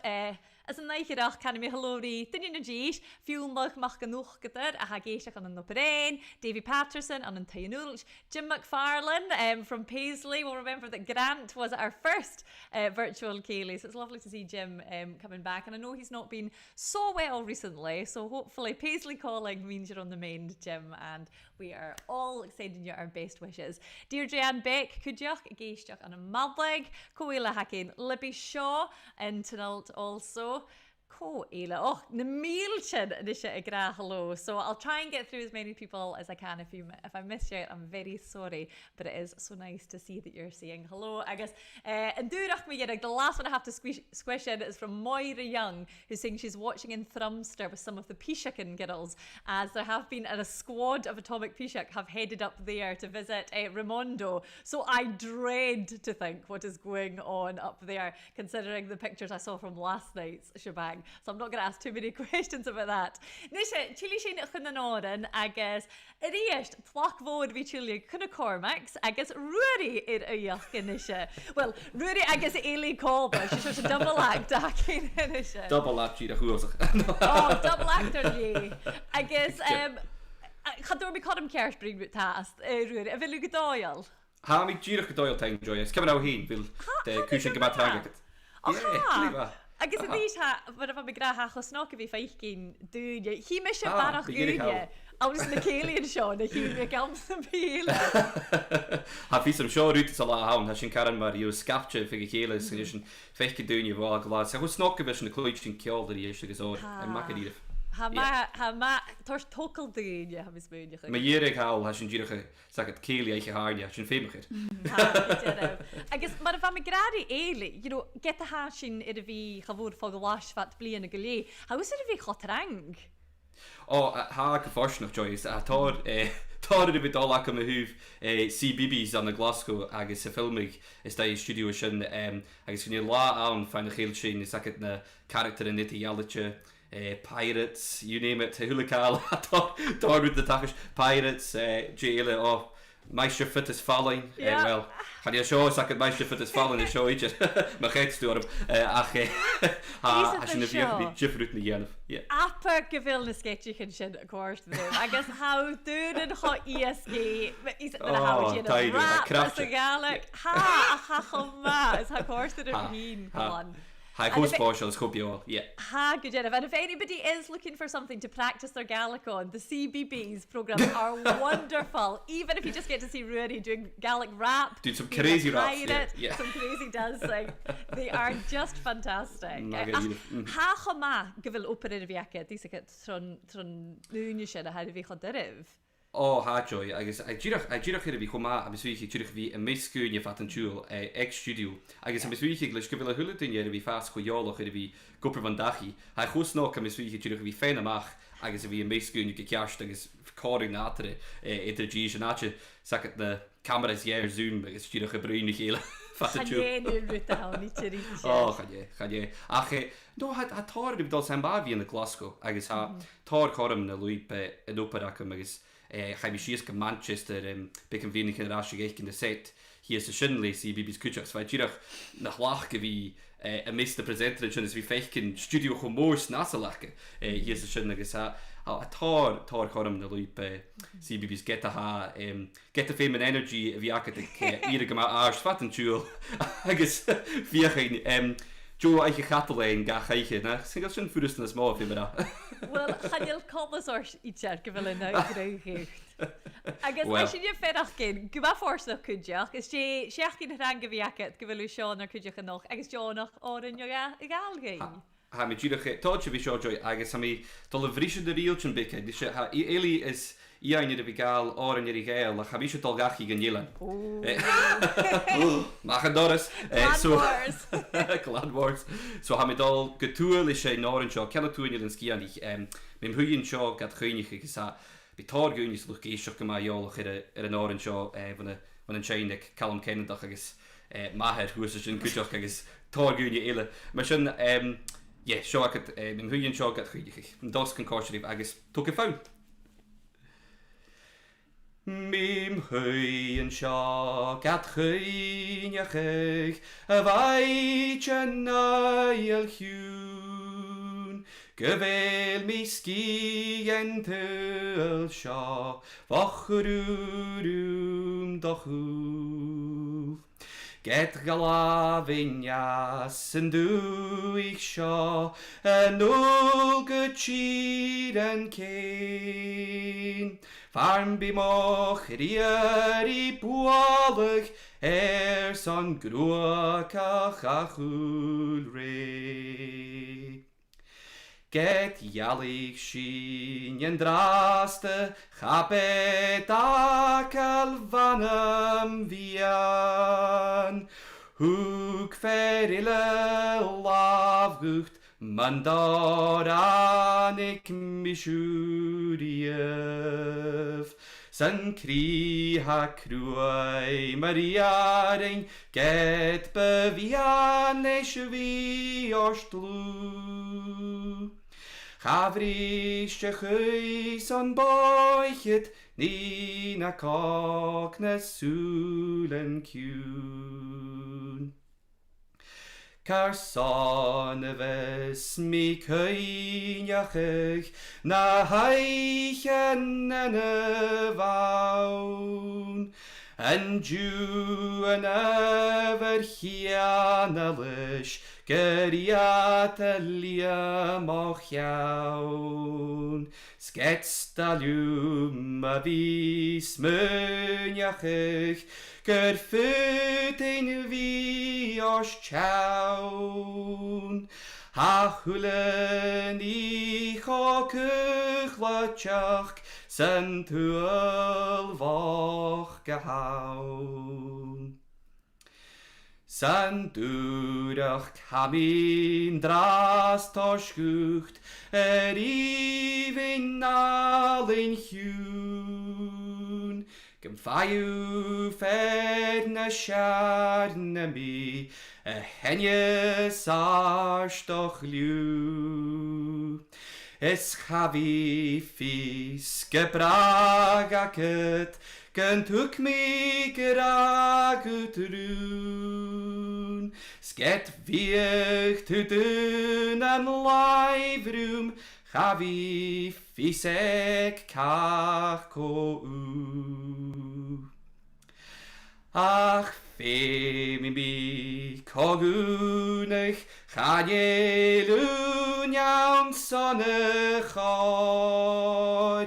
as yn naichydach can I mi hello ri dyn yn gys, fiwlmach mach ganwch gyda'r a ha geisiach an yn Operain, Davy Patterson an yn Taynuilt, Jim McFarlane from Paisley. We'll remember that Grant was our first virtual Ceilidh, so it's lovely to see Jim coming back, and I know he's not been so well recently, so hopefully Paisley calling means you're on the mend, Jim, and we are all sending you our best wishes. Deirdre Ann Beck, Cúideach, Géisteach an yn Madlig, Coela Hacking, Libby Shaw, and Taynuilt also. Eilidh, oh, na mílchin a gra hello. So I'll try and get through as many people as I can. If I miss you out, I'm very sorry, but it is so nice to see that you're saying hello. I guess, and dúrach me the last one I have to squish in is from Moira Young, who's saying she's watching in Thrumster with some of the Pishakin girls, as there have been a squad of Atomic Pishak have headed up there to visit Raimondo. So I dread to think what is going on up there, considering the pictures I saw from last night's shebang. So I'm not going to ask too many questions about that. Nisha, Chile sin chun an áran agus ríist tlach fód vi Chile chun Cormacks agus Rory iach nisha. Well, Rory agus Eilidh Cormack, she's such a double act acting nisha. Double act she's a chuasach. Oh, double actor ye. Agus chador mi codum ceart bring with tas Rory. A vilu godáil. Ha mi ddíireach godáil tein Joy. It's coming out here. Vil the cúsin gyma tragag. Aha. Agus a bhís bud a bh grath chus ná a bhí feichcin dúine. Hí me se barach gúine. Agus na Ceilidh seo na hí me gam san bhíle. Ha fi some seo rúta sa lá hawn, ha sin caran mar yw scapte fi Ceilidh sy'n ysyn feichcin dúine bhá glad. Sa chus nóg a bhys na clúid sin ceol ar eist agus o'r yn mac a díirih. Ha ma tór tócal dúine ha mis búine. Ma dhéirigh hawl ha sin díirich sagad Ceilidh eiche háine, sin féimachir. Agus mar a bh me gradi Eilidh, you know, get a ha sin a bhí chavúr fág láis fat blian a golé. Ha was a bhí chotrang? Oh, ha go forsnach Joyce, a tór a bit dólach am a húf CBBS an na Glasgow agus a filmig is da studio sin agus gynnu lá an fein a chéil sin is sagad na character in niti yalliche Pirates, you name it, Hulical, tór with the takish Pirates, Jail, oh, Meister fit is falling. Well, had you show us I could Meister fit is falling and show each my head's to him. Ach, I shouldn't have been jifferut in the end. Yeah. Apper gevil na sketchy can shin of course then. I guess how dude and hot ESG is it how you know rap as a Gaelic. Ha choma is how course that have been on. Hi, goes partial, let's hope you all. Yeah. Ha, good enough. And if anybody is looking for something to practice their Gaelic on, the CBBS programs are wonderful. Even if you just get to see Rory doing Gaelic rap, do some crazy rap, some crazy dancing. They are just fantastic. Ha choma gyfil opera y fiacad, dis ag tron lúne sin a haid fi chodirif. Oh, ha Joy, I ddíirech ar a bhí chomá a bisúich ddíirech bhí a miscúine fat an túl ex-studio. Agus a bisúich leis go bhfuil a thuúlatain ar a bhí fás chuiolach ar a bhí gopur van dachi. Ha chus nó a bisúich ddíirech bhí féin amach agus a bhí a miscúine go ceast agus córing na atare idir dí sin áte sagad na cameras iar zoom agus ddíirech a brúine chéile. Chanéir ruta há ní tirí. Oh, chadé. Ach, no, ha tór a bhí dal san bá bhí in na Glasgow agus ha tór chorm na luip in operacum agus Chaimi sias go Manchester becyn fi'n yn rasig eich yn y set hi is a sinle CBBS cúteach so ddíirech na chlach go bhí a mista presenter sin is bhí feichcin studio go mórs nasalach hi is a sin agus a tór chorm na luip CBBS get a fémin energy a bhí acad ag go má ars fat an túl agus fiachin Joe eiche chatalain ga chaiche na sin gal sin fúris na smá fi mara. Well, chanil comas o'r eisiau gyfel yn o'r greucht. Agus mae sy'n yw'n fferach gyn, gyma ffors o'ch cwdiach, ys siach gyn rhan gyfiacet gyfel yw Sean o'r cwdiach yn och, agus John o'r yn yw gael gyn. Ha, mi ddíirech, táid se bhí seo Joy, agus ha mi dul a bhríise de rialtin bice, Eilidh is Iain i'r gael o'r i'r gael, a cha mi eisiau dolgach i gynnylan. Mach yn doris. Glad Wars. So ha mi dol gytwyl eisiau nôr yn sio, cael o twy'n i'r yn sgian i. Mi'n hwy'n sio gad chwynig i gysa, bi tor gwyn i slwch geisiwch gyma iolwch i'r nôr yn sio, fan yn siainig, calom cenedach agos maher hwys ysyn cwydioch agos tor gwyn i eile. Mae sy'n, sio ac mi'n hwy'n sio gad chwynig i. Yn dos gan corsirif agos tog y ffawn. Mim hwy'n sio gad chwynig eich, y faid yn ail hiwn. Gyfel mi sgien tyl sio, foch rwrwm dochwf. Get galafinias yn dwy'ch sio, yn ôl gytsid yn cein. Farm bi moch rier i bwalach, son grwacach a chwlre. Get jalig sin yn draste, chabed ac alfanam fian. Hwg ferile lafgwcht, mandor anig misiwrief. San cri ha crwy mariarein, get befian eis fi o'r dlw. Chafris y chwys o'n boichet, ni na coc na sŵl yn cwn. Car son y fes mi cynach eich, na haich yn y fawn. Yn jw yn yfyr hianalish, gyriad y liam o'ch iawn. Sgetstaliwm a fi smyniach eich, gyrffyd ein fi o's chawn. Ha hwlen i'ch o cychlatach, sy'n twyl foch gahawn. San dŵrach camin dras torsgucht, ifin alin hiwn. Gymfaiw fed na siarna mi, henye sarstoch liw. Es chafi fys gebrag ac yd, gyntuk mi gerag utrwn. Sget fiech tydyn am laifrwm, chafi fyseg cach o w. Ach fe mi cogwnech, chanelwn iawn son y chor.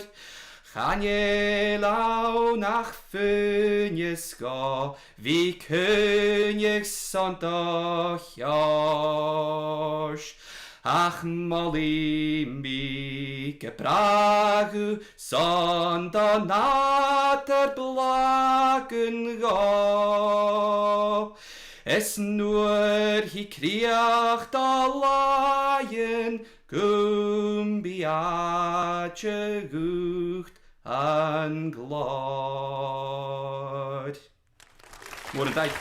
Chanelawn ach ffynysgo, fi cynnig son doch iors. Ach moli mi gebragw, son do nad blag yn go. Es nŵr hi criach do laien, gymbiadje gwcht an glod. More than that.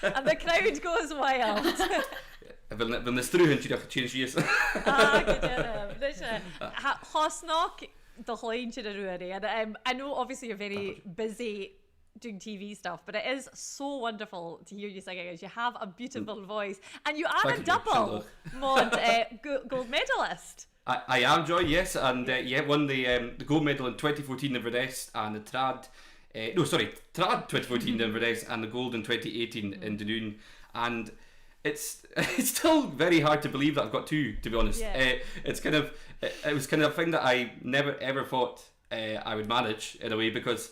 And the crowd goes wild. Wil na struhen ti doch change yes. Hosnock the line to the Ruaraidh, and I know obviously you're very busy doing TV stuff, but it is so wonderful to hear you singing, as you have a beautiful voice, and you are a double Maud gold medalist. I am, Joy, yes, and won the gold medal in 2014 in Inverness, and the trad 2014 in Inverness, and the gold in 2018 in Dunoon, and it's still very hard to believe that I've got two, to be honest. Yeah. It was kind of a thing that I never ever thought I would manage in a way, because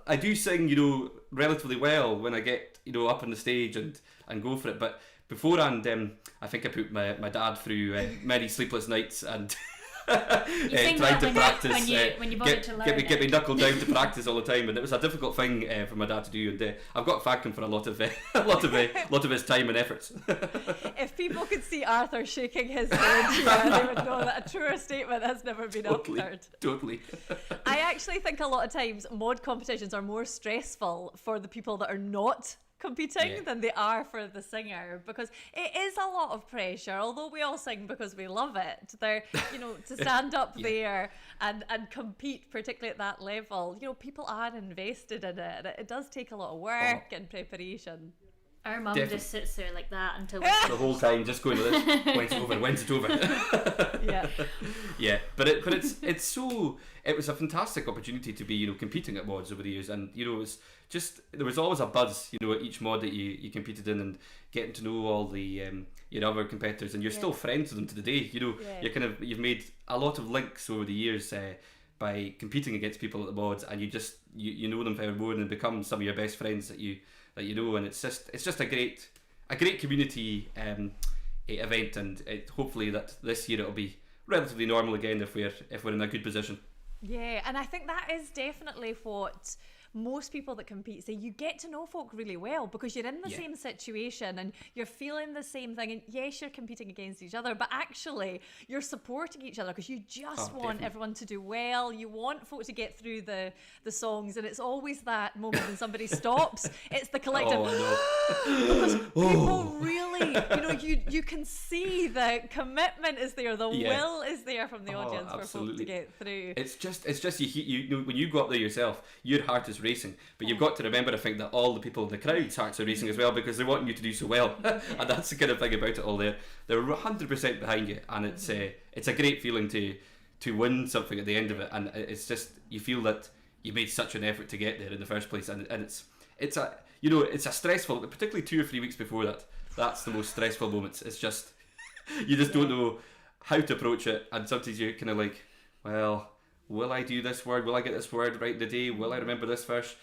I do sing, you know, relatively well when I get, you know, up on the stage and go for it. But beforehand, I think I put my dad through many sleepless nights and trying to practice. When you wanted to learn get me knuckled down to practice all the time, and it was a difficult thing for my dad to do. And I've got to thank him for a lot of his time and efforts. If people could see Arthur shaking his head here, they would know that a truer statement has never been uttered. Totally. I actually think a lot of times mod competitions are more stressful for the people that are not competing than they are for the singer, because it is a lot of pressure, although we all sing because we love it. They're, you know, to stand up there and compete, particularly at that level, you know, people are invested in it. It does take a lot of work and preparation. Our mum just sits there like that until the whole time, just going to this. When's it over? Yeah, but it's so. It was a fantastic opportunity to be, you know, competing at mods over the years, and you know, it was just, there was always a buzz, you know, at each mod that you competed in, and getting to know all the your other competitors, and you're still friends with them to the day. You know, you've made a lot of links over the years by competing against people at the mods, and you know them very well and become some of your best friends that you know, and it's just a great community event, and hopefully that this year it'll be relatively normal again if we're in a good position. Yeah, and I think that is definitely what most people that compete say. You get to know folk really well because you're in the same situation and you're feeling the same thing, and yes, you're competing against each other, but actually you're supporting each other because you just want everyone to do well. You want folk to get through the songs, and it's always that moment when somebody stops. It's the collective because people really, you know, you can see the commitment is there, the will is there from the audience for folk to get through. It's just you know, when you go up there yourself, your heart is racing, but you've got to remember, I think, that all the people in the crowd's hearts are racing as well, because they're wanting you to do so well. And that's the kind of thing about it all. They're 100% behind you, and it's a great feeling to win something at the end of it, and it's just, you feel that you made such an effort to get there in the first place, and it's a, you know, it's a stressful, particularly 2 or 3 weeks before that's the most stressful moments. It's just, you just don't know how to approach it, and sometimes you're kind of like, well, will I do this word? Will I get this word right in the day? Will I remember this verse?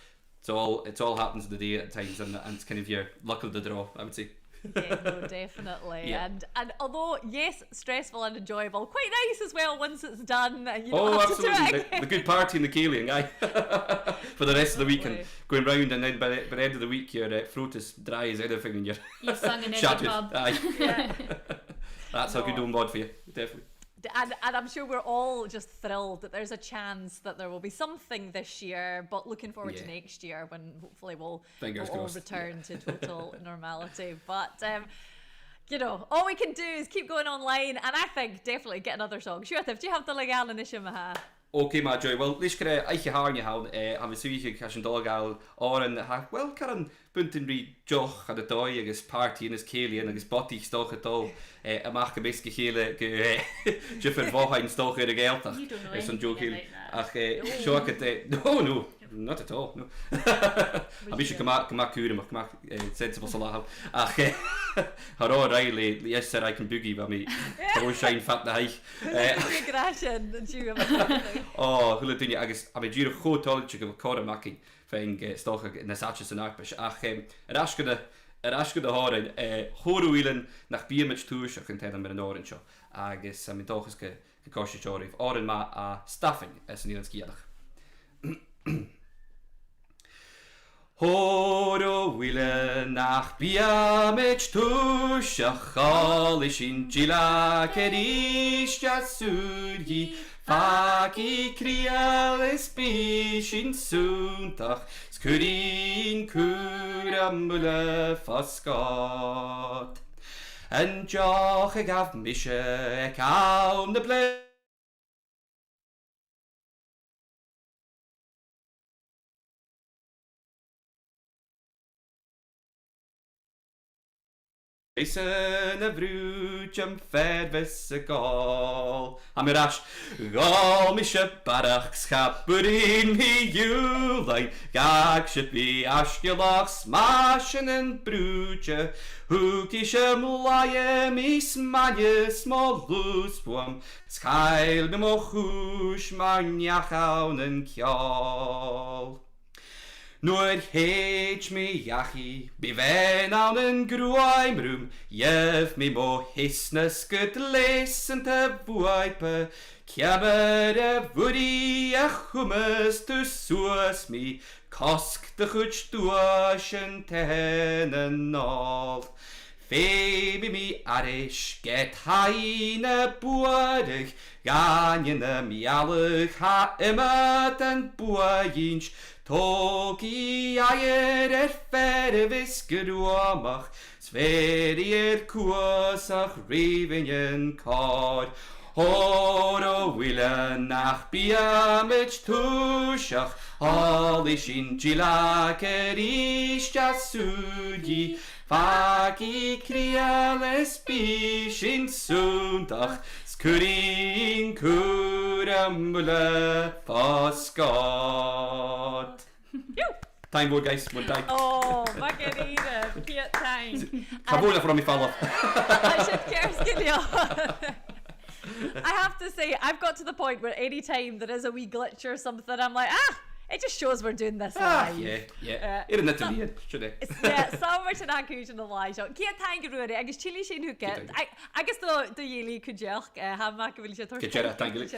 It all happens in the day at times, and it's kind of your luck of the draw, I would say. Yeah, no, definitely. Yeah. And although, yes, stressful and enjoyable, quite nice as well once it's done. And you don't have absolutely. To do it the good party in the Ceilidh, aye. For the rest of the week, and going round, and then by the end of the week, your throat is dry as anything, and you've sung in every shattered. pub. Aye. Yeah. That's a good old mod for you, definitely. And I'm sure we're all just thrilled that there's a chance that there will be something this year, but looking forward to next year when hopefully we'll all return to total normality. But you know, all we can do is keep going online, and I think definitely get another song. Siúrtaibh, do you have the legal initiative? Okay, ma Joy. Well, leis gyda eiche haar ni hawn, am yswyd cash yn dolygal o'r yn ha, wel, caran bunt yn rhi joch ar y doi agos party yn ys Ceilidh agos boti stoch at all, amach gymys gychile gyfer fohain stoch ar y geltach. You don't know anything like that. Ach, sio ac no, not at all, no. Am eisiau gyma cwr yma, gyma sensible salahab. Ach, har o'r Riley, yes sir, I can boogie, but me, o'r shine fat na haich. Gratian, yn siw hwle dyn ni, agos, am ei gyr chod tolig gyda Cormack fe'n stoch yn ysachus yn arbys. Ach, yr asgwyd o horin, hwrw wylen nach biamach tŵs ac yn tedan mewn orin sio. Agos, am ei dochus gykosio siorif, orin ma a staffing ys yn i'n sgiadach. Hwrw wylen nach biamach tŵs a cholish in gila ceristia sŵrgi Fagi crial esbys in súntach Scurin cwr am mwyla ffasgot Yn joch ag af misio ec awn y ble Yn y frwj am fferfys y gol Am yr as Gol mi sy barach Schapur un mi ywlain Gag sy bi asgiolach Smasyn yn brwj Hwg isio mlaie mi smaie Smol lws bwam Sgael mi mo chwys Maniach awn yn ciol Nuair héit mi iachi, bi fen an yn grwaim rwm, yf mi mo hisnas gyd les yn te fwaipa, ciamer y fwri a chwmys dy sŵas mi, cosg dy chwch dwas yn ten yn nol. Fe mi arish get hain y bwydych, gan yn y mialych ha ymad yn bwydynch, Togi air fervis gedwamach, Sverier kuasach rivingen kard. Horo wille nach biamich tushach, Alish in gilaker isja sugi, Fagi kriales bishin sundach, Skurin kuramule Feasgar. Time board, guys. One time. Oh, Margarita, cute time. Carbona from me fella. I should care skilio. I have to say, I've got to the point where any time there is a wee glitch or something, I'm like, it just shows we're doing this live. Yeah. I'r net yn un, should I? Samar sy'n agwyd yn y live show. Cia ta'n gyrwyr, agos chili sy'n hwgyd. Agos do Ieli cwdiach, ham ac yn fylg sy'n Cydera, ta'n gilydd.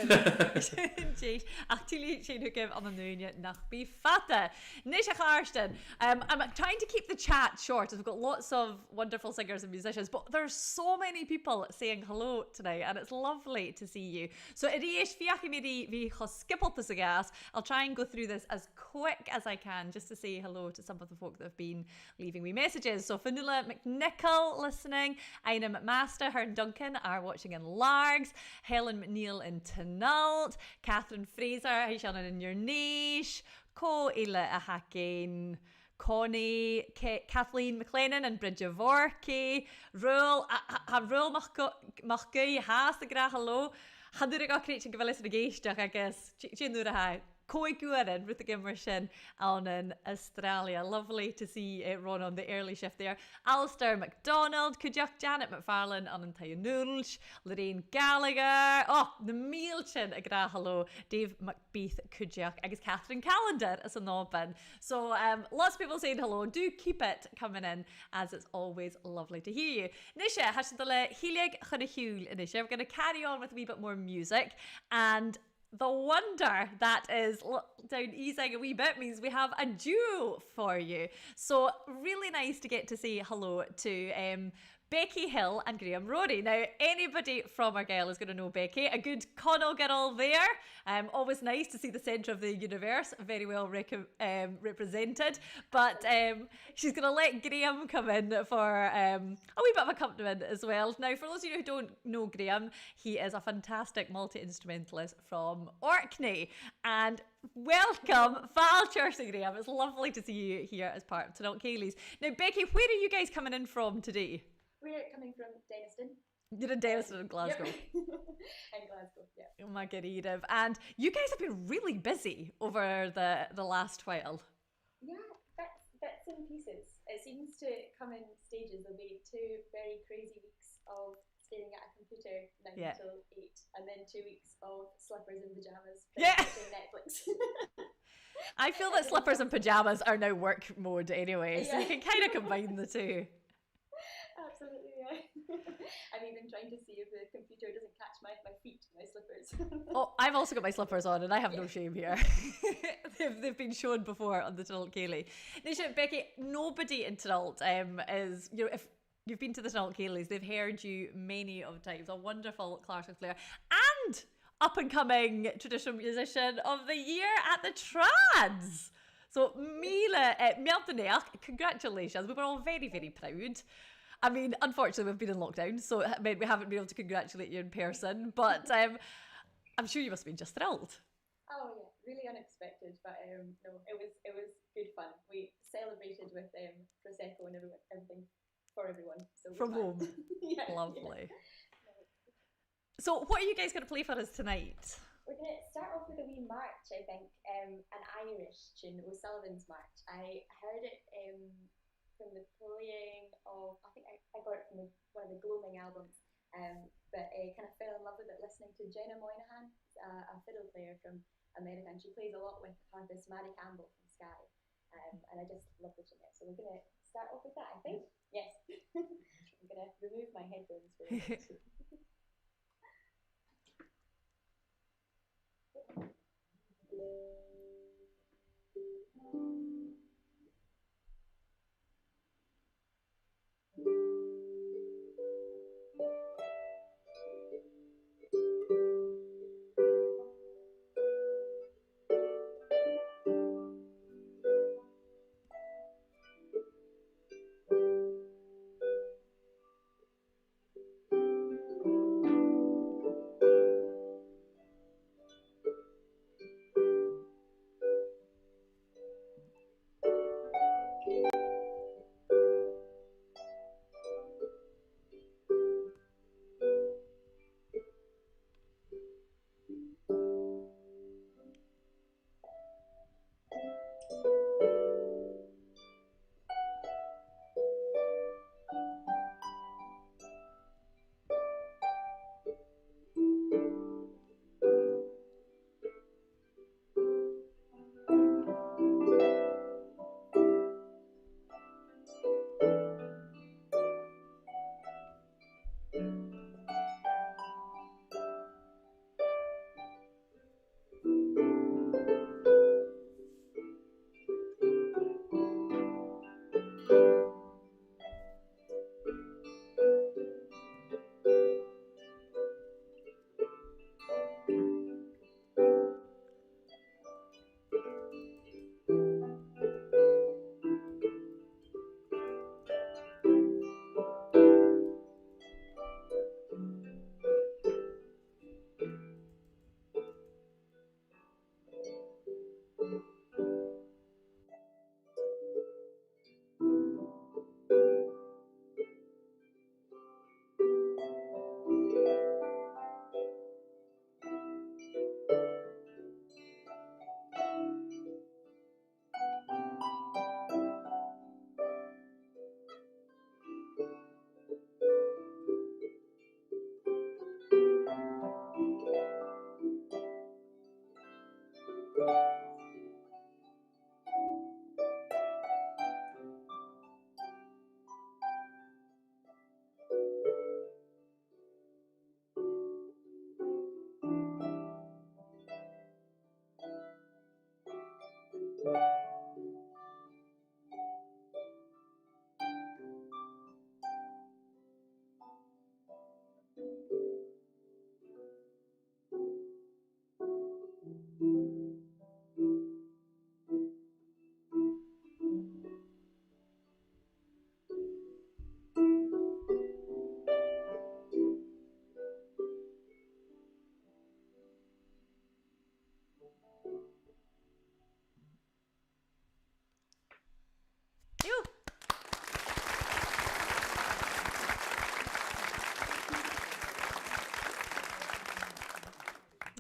Ach chili sy'n hwgyd am y nŵn nach bi fata. Nish ach Arston. I'm trying to keep the chat short as we've got lots of wonderful singers and musicians, but there's so many people saying hello tonight and it's lovely to see you. So Irish fiach imiri vi skippelt this gas. I'll try and go through this as quick as I can just to say hello to some of the folk that have been leaving me messages. So Fanula McNichol listening, Aina McMaster, her and Duncan are watching in Largs, Helen McNeil in Taynuilt, Catherine Fraser, hi Shannon in your niche, Co Eilidh Cormack, Connie, Kathleen McLennan and Bridget Vorkey, Rule Machgui Haas the gra hello. Hadúra ga creating gyfelis yn y geisdiach agos. Ti'n dŵr a ha. Coi Gwyrin, Ruth Gimmerson, out in Australia. Lovely to see Ron on the early shift there. Alistair MacDonald, Kujak Janet McFarlane, on Taynuilt, Lorraine Gallagher. Oh, the Mealchin, a gra hello. Dave McBeath, Kujak, I guess Catherine Callaghan as a nobbin. So lots of people saying hello. Do keep it coming in, as it's always lovely to hear you. Nisha, hashtag Eilidh Cormack, Nisha. We're going to carry on with a wee bit more music, and the wonder that is down easing a wee bit means we have a duo for you. So really nice to get to say hello to Becky Hill and Graham Rory. Now, anybody from Argyll is going to know Becky. A good Connell girl there. Always nice to see the centre of the universe. Very well represented. But she's going to let Graham come in for a wee bit of accompaniment as well. Now, for those of you who don't know Graham, he is a fantastic multi-instrumentalist from Orkney. And welcome, Val Church Graham. It's lovely to see you here as part of Taynuilt Ceilidh. Now, Becky, where are you guys coming in from today? We're coming from Denniston. You're in Denniston in Glasgow. Yep. In Glasgow, yeah. Oh my god, Edith. And you guys have been really busy over the last while. Yeah, bits and pieces. It seems to come in stages. There'll be 2 very crazy weeks of staring at a computer 9 until 8, and then 2 weeks of slippers and pyjamas watching Netflix. I feel that slippers and pyjamas are now work mode anyway, so you can kind of combine the two. Absolutely, yeah. I'm even trying to see if the computer doesn't catch my feet, my slippers. Oh, I've also got my slippers on and I have no shame here. they've been shown before on the Taynuilt Ceilidh. Now, Becky, nobody in Taynuilt is, if you've been to the Taynuilt Ceilidh, they've heard you many of times. A wonderful clarinet player and up-and-coming traditional musician of the year at the Trads. So, Mila, congratulations. We were all very, very proud. I mean, unfortunately, we've been in lockdown, so it meant we haven't been able to congratulate you in person, but I'm sure you must have been just thrilled. Oh, yeah, really unexpected, but no, it was good fun. We celebrated with Prosecco and everything for everyone. So from home. Yeah, lovely. Yeah. So what are you guys going to play for us tonight? We're going to start off with a wee march, I think, an Irish tune, O'Sullivan's March. I heard it from the playing of, I think I got it from one of the Gloaming albums, but I kind of fell in love with it listening to Jenna Moynihan, a fiddle player from America, and she plays a lot with harpist Mary Campbell from Skye. and I just love the it. So we're going to start off with that, I think. Yes. I'm going to remove my headphones for a minute.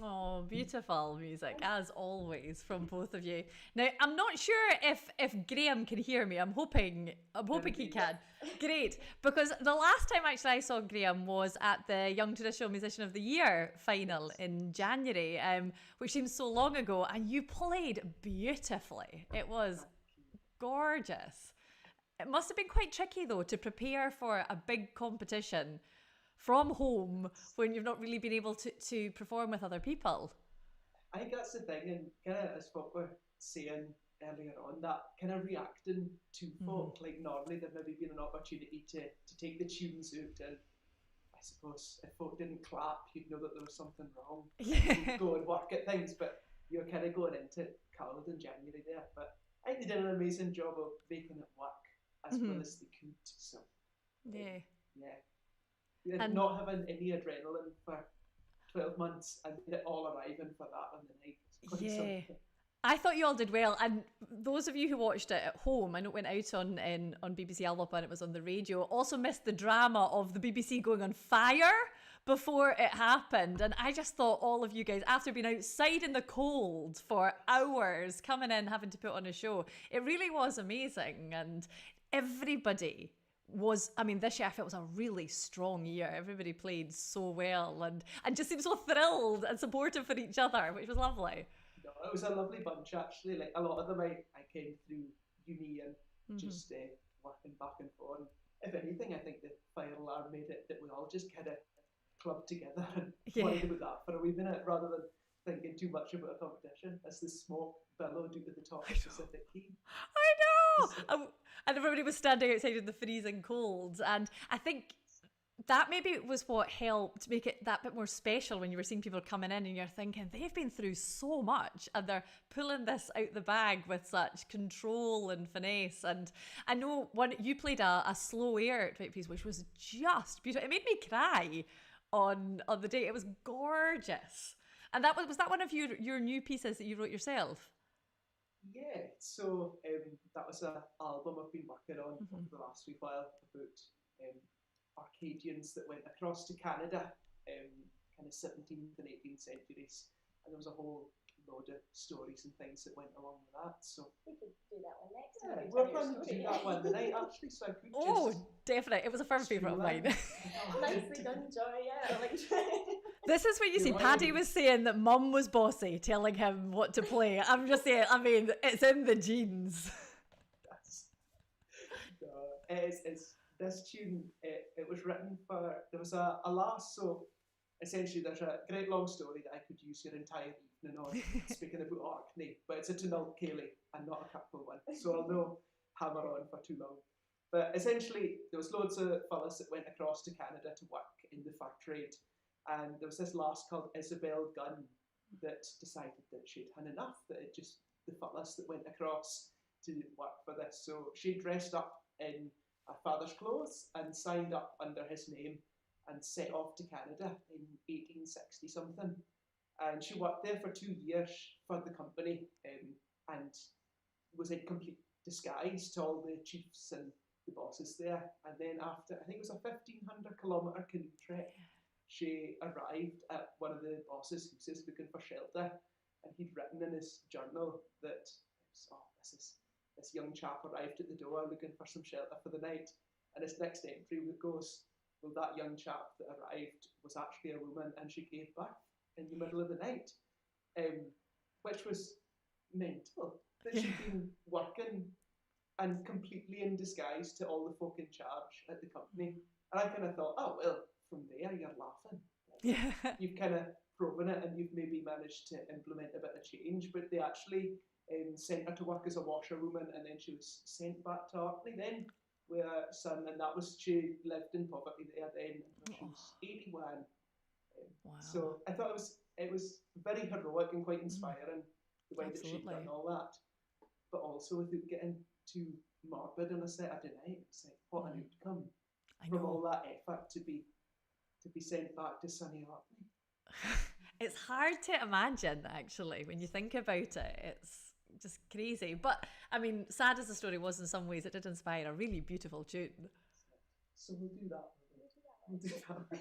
Oh, beautiful music, as always, from both of you. Now, I'm not sure if Graham can hear me. I'm hoping he can. Great, because the last time actually I saw Graham was at the Young Traditional Musician of the Year final in January, which seems so long ago, and you played beautifully. It was gorgeous. It must have been quite tricky, though, to prepare for a big competition from home when you've not really been able to perform with other people. I think that's the thing, and kind of as what we're saying earlier on, that kind of reacting to folk, like normally there'd maybe been an opportunity to take the tunes out, and I suppose if folk didn't clap, you'd know that there was something wrong. You'd go and work at things, but you're kind of going into Ceilidh in January there. But I think they did an amazing job of making it work as well as they could. So yeah. And not having any adrenaline for 12 months and it all arriving for that on the night. Yeah. I thought you all did well, and those of you who watched it at home, I know it went out on BBC Alba and it was on the radio, also missed the drama of the BBC going on fire before it happened. And I just thought all of you guys, after being outside in the cold for hours, coming in, having to put on a show, it really was amazing. And everybody was, I mean, this year I felt was a really strong year. Everybody played so well and just seemed so thrilled and supportive for each other, which was lovely. No, it was a lovely bunch actually. Like a lot of them I came through uni and just working back and forth. If anything, I think the fire alarm made it that we all just kind of clubbed together and worried about that for a wee minute rather than thinking too much about a competition as the smoke billowed out of the top of Pacific Key. I know! And everybody was standing outside in the freezing cold. And I think that maybe was what helped make it that bit more special when you were seeing people coming in and you're thinking, they've been through so much and they're pulling this out the bag with such control and finesse. And I know you played a slow air piece, which was just beautiful. It made me cry on the day. It was gorgeous. And was that one of your new pieces that you wrote yourself? Yeah, so that was an album I've been working on for the last wee while about Arcadians that went across to Canada, kind of 17th and 18th centuries, and there was a whole load of stories and things that went along with that. So we could do that one next. Yeah, we're planning to do that one tonight, actually. So I could definitely! It was a firm favourite of mine. Nicely done, Joy. Yeah, This is when you see Paddy was saying that Mum was bossy, telling him what to play. I'm just saying. I mean, it's in the genes. It's this tune. It was written for. There was a lass. So essentially, there's a great long story that I could use your entire evening on speaking about Orkney, but it's a Taynuilt Ceilidh and not a capital one, so I'll no hammer on for too long. But essentially, there was loads of fellas that went across to Canada to work in the fur trade, and there was this lass called Isabel Gunn that decided that she'd had enough, that it just the fellas that went across to work for this. So she dressed up in her father's clothes and signed up under his name and set off to Canada in 1860 something. And she worked there for 2 years for the company and was in complete disguise to all the chiefs and the bosses there. And then after, I think it was a 1,500 kilometre canoe trek, she arrived at one of the bosses' houses looking for shelter. And he'd written in his journal that, this young chap arrived at the door looking for some shelter for the night. And his next entry goes, well, that young chap that arrived was actually a woman and she gave birth in the middle of the night, which was mental. That she'd been working and completely in disguise to all the folk in charge at the company. And I kind of thought, oh, well, from there you're laughing. Yeah. You've kind of proven it and you've maybe managed to implement a bit of change, but they actually sent her to work as a washerwoman and then she was sent back to Orkney then with her son, and that was, she lived in poverty there then until she was 81. Wow. So I thought it was very heroic and quite inspiring, the way that she'd done all that, but also without getting too morbid on a Saturday night. It's like, what an outcome from all that effort to be sent back to sunny Orkney. It's hard to imagine, actually, when you think about it. It's just crazy. But, I mean, sad as the story was in some ways, it did inspire a really beautiful tune. So we'll do that. We'll do that.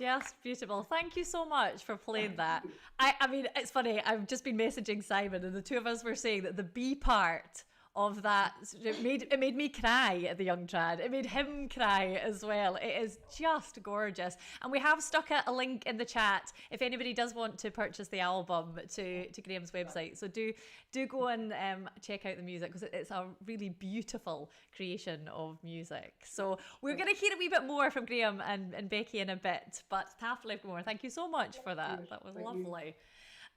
Just beautiful. Thank you so much for playing that. I mean, it's funny. I've just been messaging Simon, and the two of us were saying that the B part of that, it made me cry at the Young Trad. It made him cry as well. It is just gorgeous. And we have stuck a link in the chat if anybody does want to purchase the album to Graham's website. So do go and check out the music, because it's a really beautiful creation of music. So we're going to hear a wee bit more from Graham and Becky in a bit, but Taffliff more. Thank you so much for that. That was lovely.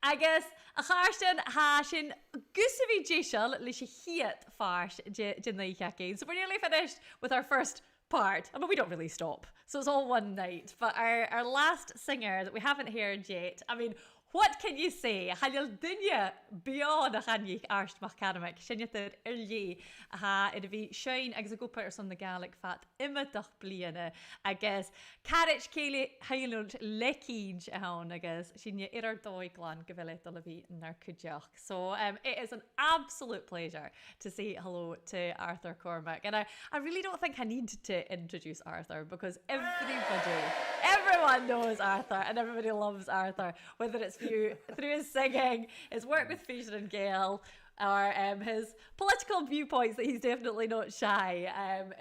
Agus a cháirstean hásin gusaví jísal leis hiat fars jinna chacin. So we're nearly finished with our first part. I mean, we don't really stop, so it's all one night. But our last singer that we haven't heard yet, I mean, what can you say? Halil dunya beyond a chanich arst mach Cormack. Sinneter Eilidh ha in vi shine agus a go person the Gaelic fat imitach bliana. I guess carriage Ceilidh Taynuilt lekij ahon I guess sinne irar doiglan gevelet olavi narkujach. So it is an absolute pleasure to say hello to Arthur Cormack, and I really don't think I need to introduce Arthur, because everyone knows Arthur and everybody loves Arthur, whether it's through his singing, his work with Feasgar and Gael, or his political viewpoints that he's definitely not shy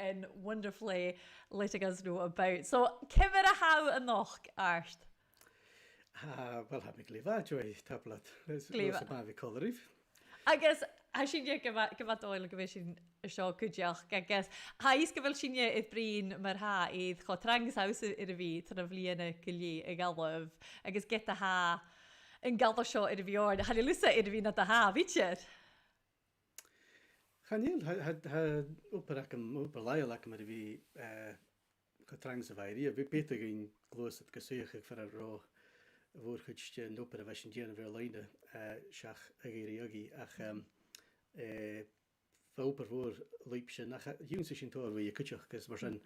in wonderfully letting us know about. So, Kimmer a how a noch, Arst? Well, have me glíomh Joy tablet. Glíomh. It's a I guess I should gyfad oil gyfeisiwn y sio cwdiach, I guess. Ha is gyfel sinne idd brin mae'r ha idd cho trangs haws i'r fi tan o flian y gili y galwaf. I guess get the ha yn galw sio i'r fi o'r. Ha ni lwysa i'r fi na da ha, fitcher? Chanil, ha oper lael ac yma i'r fi cho trangs y fairi. Fi beth ag ein glwys at gysuach ag ffer ar ro fwr chwyd yn oper a fasyn dian fyr leina siach ag eiri ogi. Ach fa oper fwr leipsyn. Ach yw'n sy'n tor fi y cwdiach, gys mar sy'n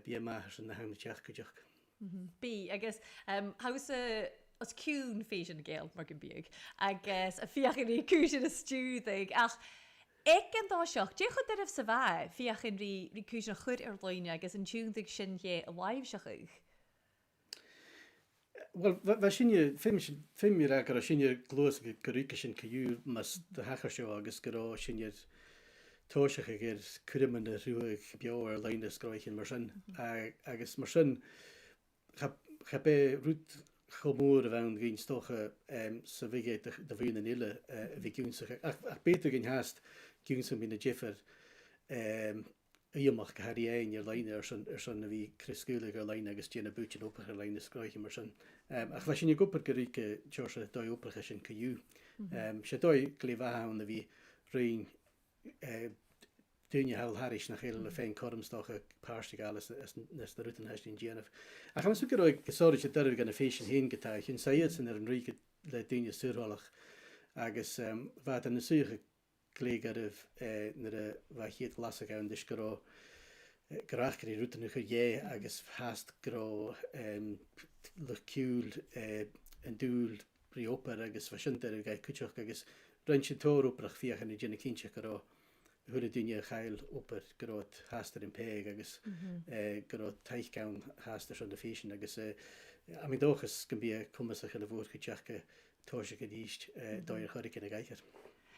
bi yma sy'n na hawn y tiach cwdiach. B, I guess, how's as cwn Feasgar Gael, mar gyn biag. I guess, a fiach yn rhi cwys yn y stwddig. Ach, ec yn da sioch, diolch o dyrf sa fa, fiach yn rhi cwys yn chwr i'r loenia, ag as yn tŵndig sy'n ie y laif sioch ych. Wel, fa sinne, ffim i'r ag ar o sinne glwys gyrwyc sy'n cyw mas dy hachar sio agos gyro sinne tosiach ag i'r cwrymyn y rhywig bio ar lein ysgroich yn mar sy'n. Agos mar sy'n, cha be rwyd chomwr y fewn gyn stocha sa fige dy fwy'n yn ila fi gwynsach. Ac beth ag yn hast gwynsach mi'n y jiffer Iamach gahari ein i'r lein ar sy'n na fi crisgwlig ar lein agos dian y bwt yn opach ar lein ysgroich yn mar sy'n. Ach fa sy'n i gwybod gyrwyc tiorsa doi opach sy'n cyw. Se doi glefa hawn na fi rhain Dúine hawl haris na chéile le féin cormstoch a páirste galas nes na rutan heistin Gianaf. Ach am sucr o'i gysorri se dyrwyg gan y féisin hyn gyda, chyn said sy'n ar yn rhywg le dúine syrholach agos fad yn y sych y gleg arif nyr y fa hyd glasag awn dys gyro grach gyda rutan ychyr ie agos hast gyro lyciwl yn dŵl bri oper agos fasynter y gael cwtioch agos rhaid sy'n tor operach fiach yn y gyn y cyntiach gyro hwyr y dúine chael oper gyrod haster yn peg agos gyrod teichgawn haster sy'n y ffeisyn agos a mi dochas gyn bi cwmysach yn y fwr chytiach tosig yn eist doi'r chorig yn y gaicher.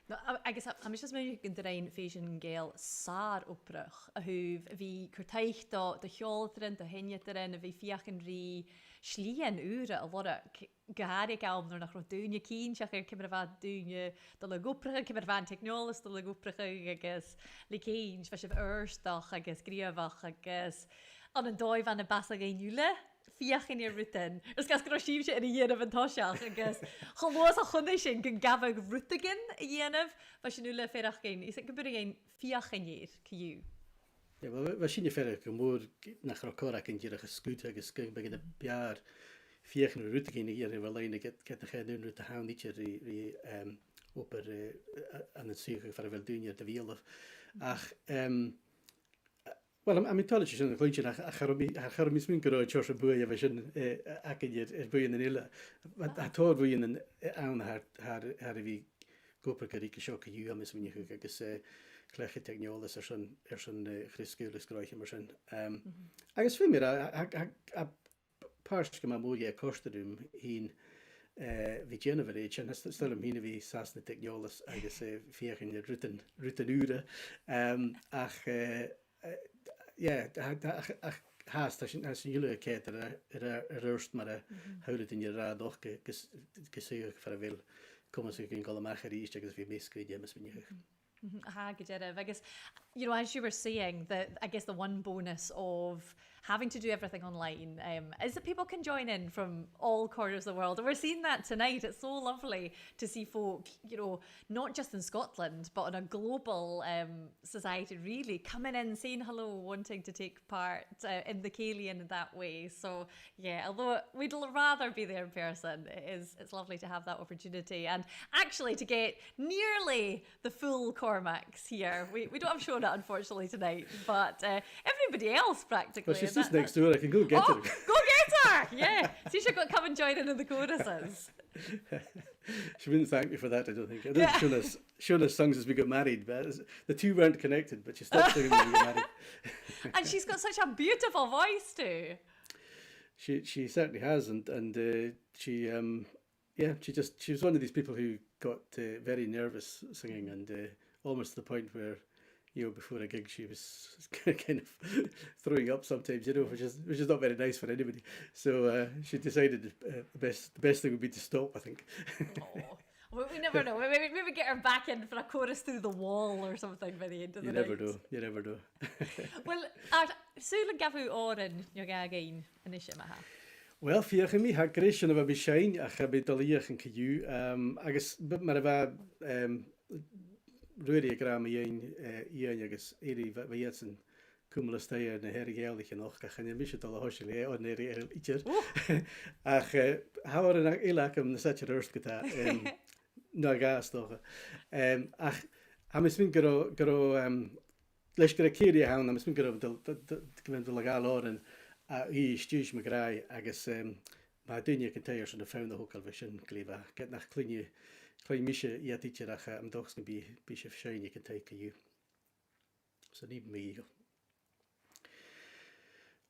No, I guess I'm just mewn gyda ein Feasgar Gael sar oprach a hwf fi cwrtaich do chioltrin, do heniatrin, a fi fiach yn rhi slien ure a lora gaharig awm nôr nach ro dúine cyn siach cymryd fad dúine do le goprach cymryd fan technolas do le goprach agos le cyn fasif urstach agos griafach agos an yn doi fan y basag ein iwle fiach yn i'r rwtyn. Ys gas gyda sif sy'n yn ianaf yn tosiach agos cholwas a chwnnau sy'n gyn gafag rwtygyn i ianaf fa sy'n iwle fferach gyn. Is it gybwyr ein fiach yn i'r cyw? Ja, fa sy'n i fferach gymwyr nach ro corac yn gyrach ysgwyd agos gyn bagyd y biar fiach yn rwtygyn i ianaf fel ein get na chyd yn rwt a hawn eich i oper an y sych ag fel dúine dy fiolaf. Ach, wel, am mythology sy'n glwydyn a charo mis mwyn gyro tiors y bwy a fe sy'n ac yn i'r bwy yn ila. A tor bwy yn awn har i fi gwybod gyrig y sioc y yw am ysmyn i'ch agos clech y technolas ar sy'n chrysgwyl ysgroich am ar sy'n. Agos ffym i'r a páirc go móí a costadúm hín bhí déanamh éid an stom hína bhí sasna techneolalas agus fiochan rutan úra ach háas tá sin dúla céit ar rst mar a thuúla in rádoch goúach far a bhfuil cumas gin go amach a ríist agus bhí mécrí démas bhíine. I guess, you know, as you were saying, I guess the one bonus of having to do everything online is that people can join in from all corners of the world. And we're seeing that tonight. It's so lovely to see folk, you know, not just in Scotland, but on a global society, really coming in, saying hello, wanting to take part in the Ceilidh in that way. So, yeah, although we'd rather be there in person, it's lovely to have that opportunity. And actually to get nearly the full Cormacks here. We don't have Shona, unfortunately, tonight, but everybody else practically. Well, she's just next door. I can go get her. Go get her! Yeah. So she could come and join in the choruses. She wouldn't thank me for that, I don't think. I think Shona's songs as we got married, but the two weren't connected, but she stopped singing when we got married. And she's got such a beautiful voice too. She certainly has, and she was one of these people who got very nervous singing, and almost to the point where, you know, before a gig she was kind of throwing up sometimes, you know, which is not very nice for anybody. So she decided the best thing would be to stop, I think. Oh, we never know. Maybe get her back in for a chorus through the wall or something by the end of the night. You never know. Well, Ceilidh gafu oren your gagain initiative. Well, fiochan mi ha grishan of a bishain a chabe daliach and cayu agus mar a Ruaraidh Graham Iain agus Eilidh Cormack cumulastaya na her gealich and och chan misha dal hoshil on eri icher ach how are an ilakam na such a rust gata no gas doch ach hamis gro leis go céirí a hán, agus min go bhfuil legáil áran í stúis me grai agus má duine an tair san na fána hócail bheith sin gléomh get nach cluine mise iadíteach am dochs na bí sé fseine an tair go dú. So ní mí go.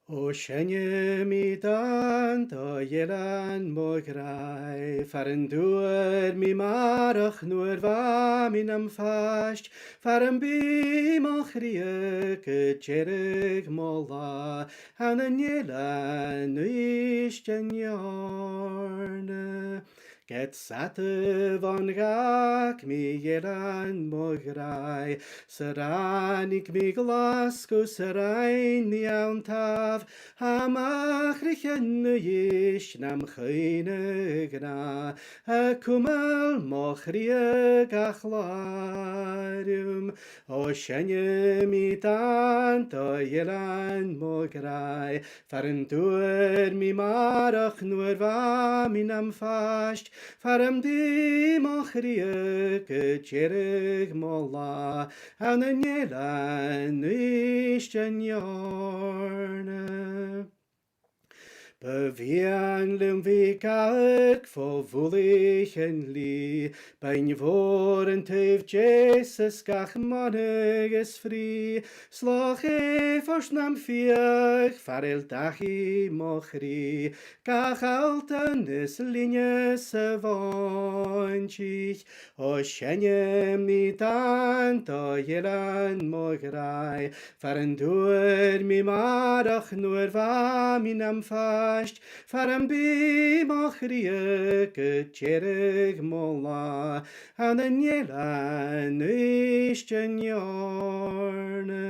O sienne mi dan da jelan mo grai faren duer mi marach nur va min am fast faren bi mach rie ke jerig mola an jelan isten jarne get satte van gak mi jelan mo grai seranik mi glasgo serain mi antaf hamach richen ish nam chine gna a kumal moch rie gachlarium o shenye mi dan to jelan mo grai faren duer mi marach nur va mi nam fast Farm di mochrie ke cherig molla an jelan isten jarne. Bevian lum vi kalk for volig en li Bein voren tev Jesus gach manneges fri Slag fors nam fiach farel dachi mochri Gach alten is linje se vanchich O shenje mi dan to jelan mograi Faren duer mi marach nur va mi nam fast Farm bi mach rie ke cherig molla an jelan isten jarne.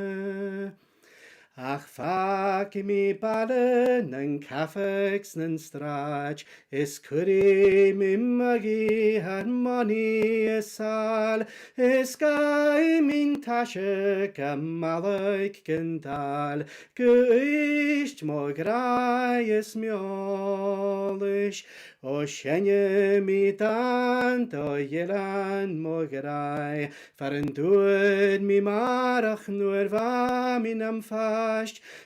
Ach fak mi ballen en kaffeks en strach is kuri mi magi harmonie sal is gai min tasche kamalik kental geist mo grai is mjolish o shenje mi dan to jelan mo grai faren duer mi marach nur va min am fast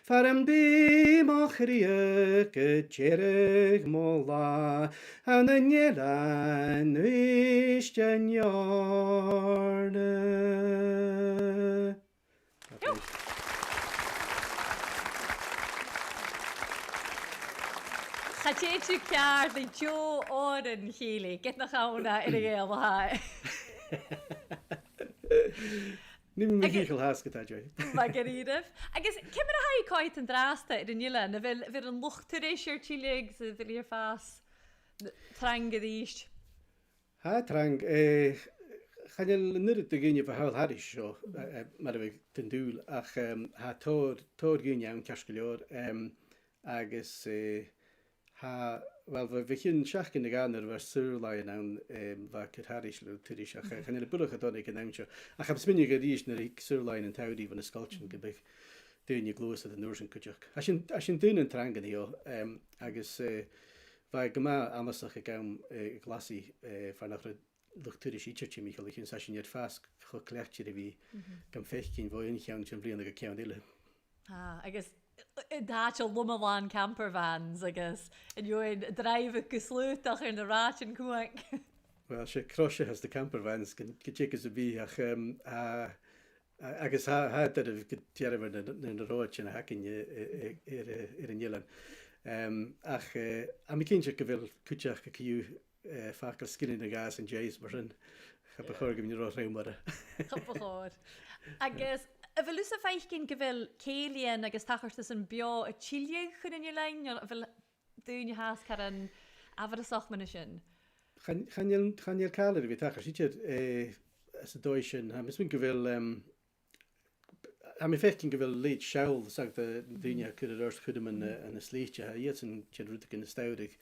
farm bi mach rie ke cherig molla an jelan isten jarne. Chate tú cear the Joe Oren Healy. Get nach ána in a gael ha. Nim mi gíchel hasket a Joy. Ma gerídef. Agus, cymmer a hai coit yn drasta i'r nila, na fel yn luchtar eisiau tilig, sydd fel i'r ffas, trang ydych. Ha trang, chanel nyryd y gynnu fy hawl haris sio, mar efo dyn dŵl, ach ha tor gynnu iawn casgolior, agus ha, wel, fe chyn siach yn y ganner fe syrlaen awn fa cyr haris lw tyris, ach chanel y bwlwch a donig yn awn sio. Ach am sminig a rys nyr i syrlaen yn tawdi fan y sgolchen gybych dyn i glwys ad y nwrs yn cwtioch. Asyn dyn yn trang yn hi o, agus fa gyma amasach y gawn glasi fan ochr luchturish ichirchi Michael ich in sashin yet fast cho klechtje de vi kan fechkin vo in gaan chen vriende ge kan dille. I guess dat al lummelan camper vans I guess and you in drive gesleutach in the rat and kwak. Well, she crushe has the camper vans can check as a vi ach I guess ha dat of getjerver in the road and hacking in Jelan. Ach am kindje gevel kutjach ke fakel skin in the gas and jays maar in heb gehoor gem nie roemare. Gehoor. I guess if a lusa feichin gevel Ceilidh agus tachart yn bio a chilje chun in je lein of doen je haas karan averasach manishin. Gaan je kaler vi tachart sit as a doishin ha mis min gevel am fechtin gevel leed shawl sagt de dinja kude eerst goede men en a sleetje ha jetzt en chedrutik in de stoudig.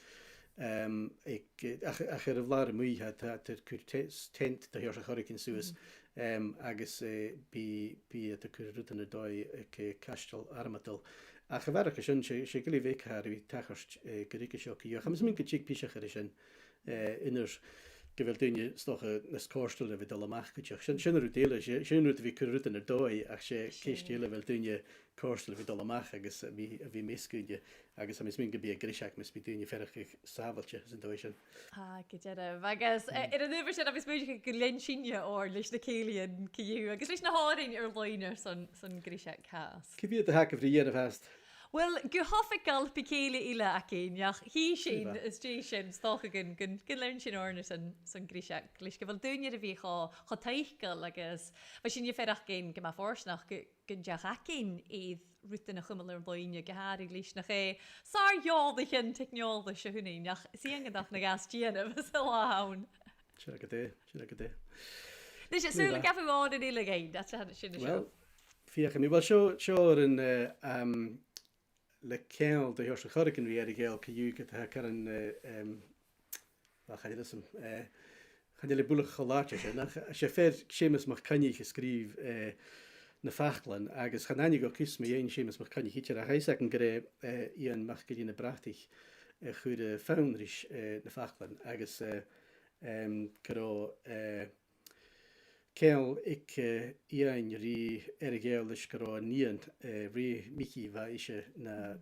Ach er vlare mui had tent de heerse chorik in Suez agus bi at de kurruten doi ke kastel armatel a gewerke sin se geli week haar vi tachast gerike sjokki jo hams min ke pische gerisen inners gewel dinge stoche na skorstel vi alle machketjoch sin rutele sin vi kurruten doi ach se kistele wel dinge korstel vi alle mach agus vi miskunje agus am min gebi grishak mis bi dinge ferch saveltje sin doisen Gejere agus an nuver sé a spe gelensinje or leis de Ceilidh kiú agus leis na háing loiner son grishak has. Ki vi de hak of the fast. Well, go hoffigal pe Ceilidh ile acéineach hí sin is dé sin stochagan gun learn sin orna san grishak leis go bhfuil dúine a bhí cho taichgal agus fa sin ferach gin go má fórsnach gun deach acéin iad ruúta na chumil ar bloine go háir leis nach sár jódachin techneolda se hunnaíach síangadach na gas díanamh is láhain. Sin go dé. Leis sé súla gafháin in ile géin, dat sin seo. Well, fiach mi wel seo an le ceol de heorsa choricin vi géal ciú go karan chan le búlach choláte sé fér sémas mar canní skrif na fachlan agus chanánig go kus me éon sémas mar canní hitir a heisacin gré íon mar go dtína brachtich chuúde foundris na fachlan agus go Ceil ik Iain rí géal leis go níon rí mici bha ise na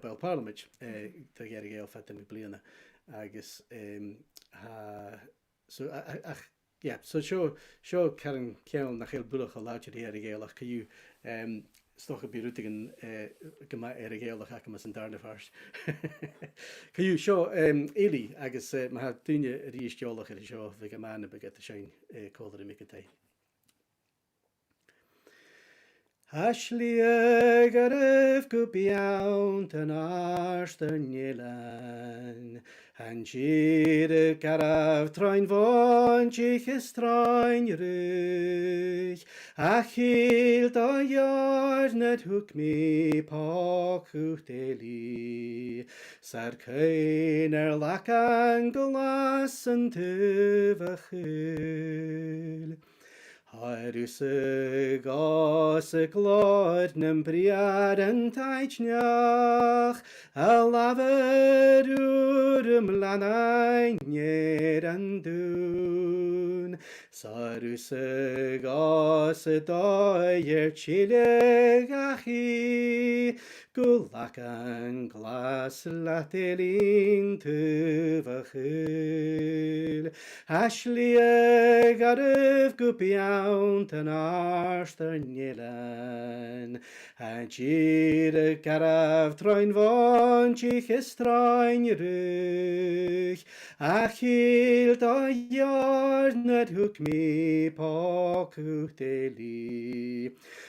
Bell Parliament tá géal fet mi bliana agus so seo cean ceann nach chéil bulach a láidir géalach chuú stocha bíútigan go géalach achamas an darna fars. Chuú seo Eilidh agus ha duine a ríisteolach ar seo bheit go mána be get a sein cólar i micatá. Ashley garif go biaunt an arster nielan and jede garaf troin von chich is troin ruch achil da jar net hook me pak Eilidh sar keiner lakan glas en tuvachil Harus gas glad nem briar en taitnach a laver lanain nyer an dun Sarus gas dair chile gachi Gulacan glas latelin tyfachil. Ashlia garif gupiaunt an arster nilan. And jir garaf troin von chich estroin ruch. Achil da jarnet huk mi pokuteli.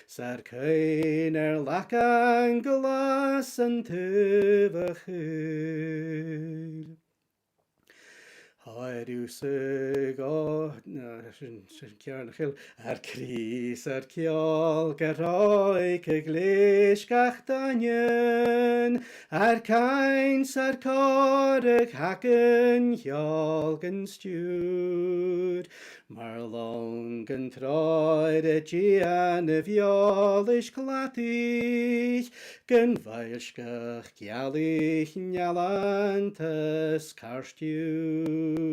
Sarkein lacan glas an tyfachil. Hairúsig cearnachil Cris ceol garáig glés gachtainen cains córig hacan cheolgan stúd mar longan troid gian bheolis clatich gan bhailsgach gealich nealantas carstúl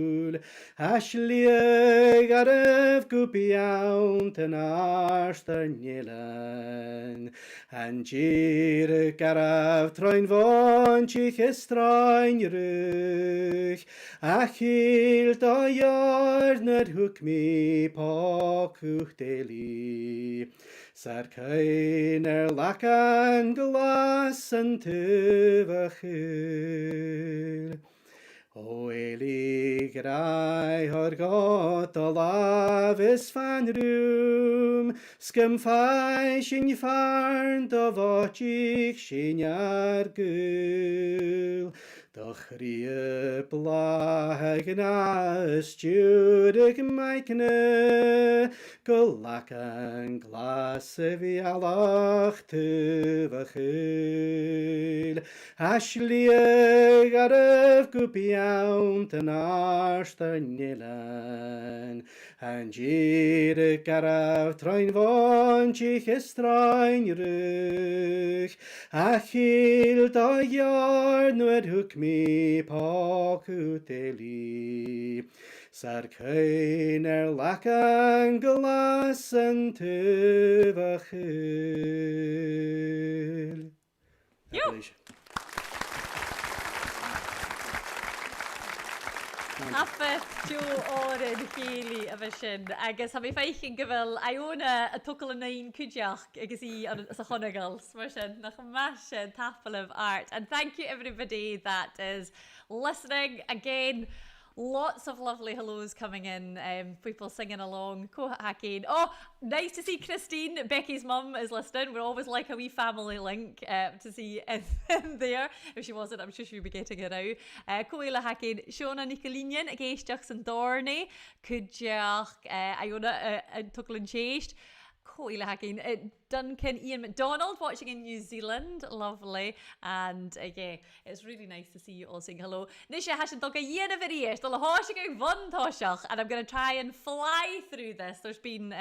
Ashlia garif gupiaunt an arster nilan and jir garaf troin von chich estroin ruch achil da jarnet huk mi pokuteli Sarkein lacan glas an tyfachil. O Eilidh grai har got a lavis fan room, scum fai sin farn da vachich sin ar gul. Doch rie blagna studig maikne, gulacan glas vialach tyvachil. Ashlia garif gupiaunt an arster nilan, and jir garaf troin von chich estroin ruch, achil da jarnued huk mi pokuteli. Sarkein lacan glas an tyfachil. Haffa Jo oren Ceilidh a bheith sin agus ha mi feichin gyfel Iona a tucal a nain cúdeach agus I sa chonagals mar sin nach masin tapal of art. And thank you everybody that is listening again. Lots of lovely hellos coming in, people singing along, co-hacking. Oh, nice to see Christine, Becky's mum is listening. We're always like a wee family link to see in there. If she wasn't, I'm sure she'll be getting it out. Coila hacking, Shona Nicolinian, Ageisteach and Dorney, Cúdeach, Iona and Tucklin Chased. Coila hacking, Duncan Ian McDonald watching in New Zealand, lovely, and yeah, it's really nice to see you all saying hello. Nisha hasn't dog a year of it here, still a hoshing one toshach, and I'm going to try and fly through this. There's been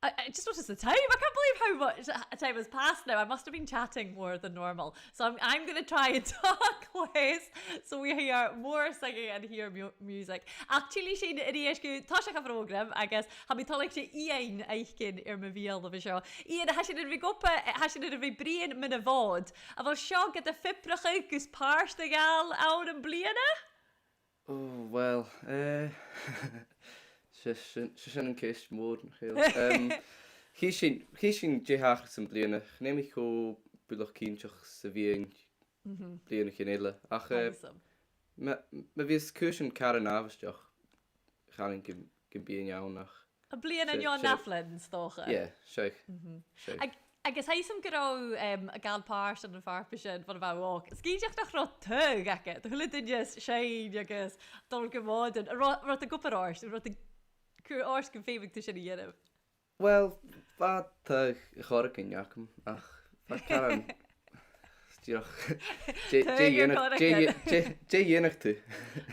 I just noticed the time. I can't believe how much time has passed now. I must have been chatting more than normal. So I'm going to try and talk less so we hear more singing and hear music. Actually, Shane, Iriashku, Tasha program, I guess, have been talking to Iain Eichkin my veal of a show. Iain, has she did a brain min a vod? I will show get the fibrach gus pars the gal out and bliana? Oh, well, She sin céist mór an chéil. Hí sin déthachar san bliana. Neim ich go builach cínteach sa bhíon bliana chéile. Ach, ma bhís cúsin car an ábhasteach chanin gin bíon jaunach. A bliana an Jon Naflin, stocha? Yeah, sheich. Agus haid som gorá a gal párs an farpa sin fan a bh walk. Scíideach nach rá tug aige. Tá chula duine séid agus dul go bháin. Rá a gopar árs, rá a cúr árs go féimig tu sin a dhéanamh. Well, bad tug a chorach in jacum. Ach, bad caran. Stírach. Dé dhéanach tú.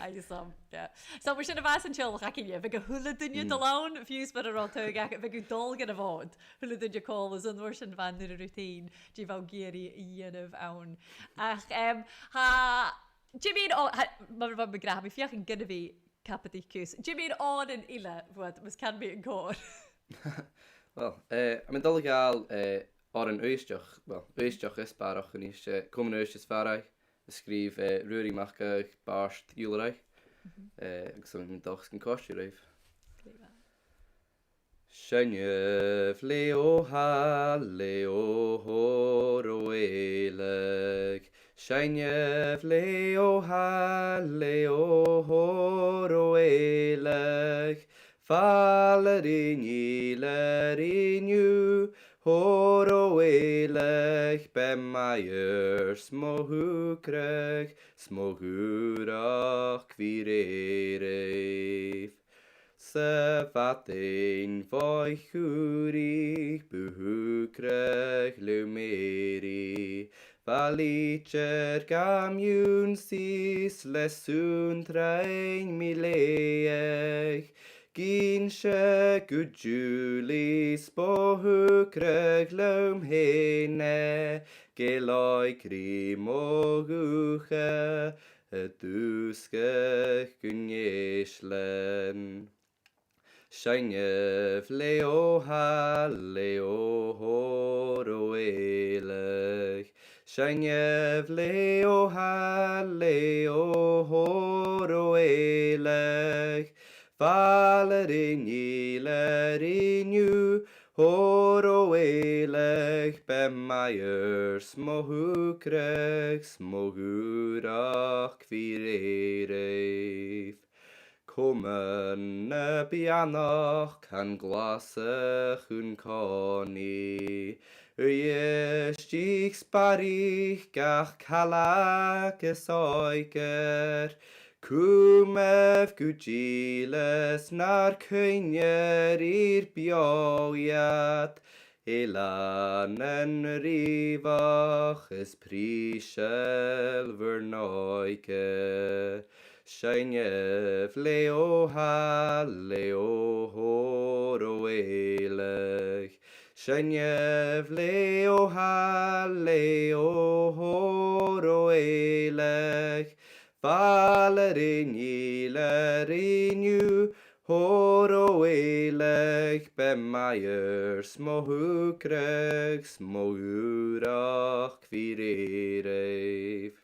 Agus som, yeah. So we're sin a bheits an teolach ac inne, bheith go hula duine do lán, fiús bad a rá tug ac, bheith go dul gan a bhád. Hula duine call was an sin van nuair a rutín, dí bhá géirí I dhéanamh ann. Ach, Jimmy, mar bhá me graf, mi fiach an gynna bhí capatí cús. Jimmy on in ile, bhd, mas can be an cór. Well, I'm in dul gal ar an uisteach is barach yn is cwmyn uisteach farau, ysgrif Ruaraidh mach barst Eilidh, agus o'n mynd doch sgan costi reif. Sianef leo ha leo hor o Eilidh, Sianef leo ha leo hor o Eilidh, Falarin Eilidh yw hor o Eilidh, Bemaier smohwgrech, smohwrach kvirereif. Syfatein foi chwrich bwhwgrech lymeri, Falitcher gamiwn sis leswn train mileich, Ginshe gudjulis bohwgrech lym hene, Geloi grim o gwche, y dwsgech gynnyeslen. Sianef leo ha leo hor o Eilidh, Sianef leo ha leo hor o Eilidh, Falarin Eilidh yw hor o Eilidh, Bemaier smohwgrech, smohwrach kvirereif. Cwmyn y bianach can glasach yn coni, Ystich sbarich gach calag ys oeger, Cwmef gwgiles na'r cynier i'r bioiad, Elan yn rifach ys prisiel fyrnoiger. Sianef leo ha leo hor o Eilidh, Sianef leo ha leo hor o Eilidh, Falarin Eilidh yw hor o Eilidh, Bemaier smohwgrech, smohwrach kvirereif.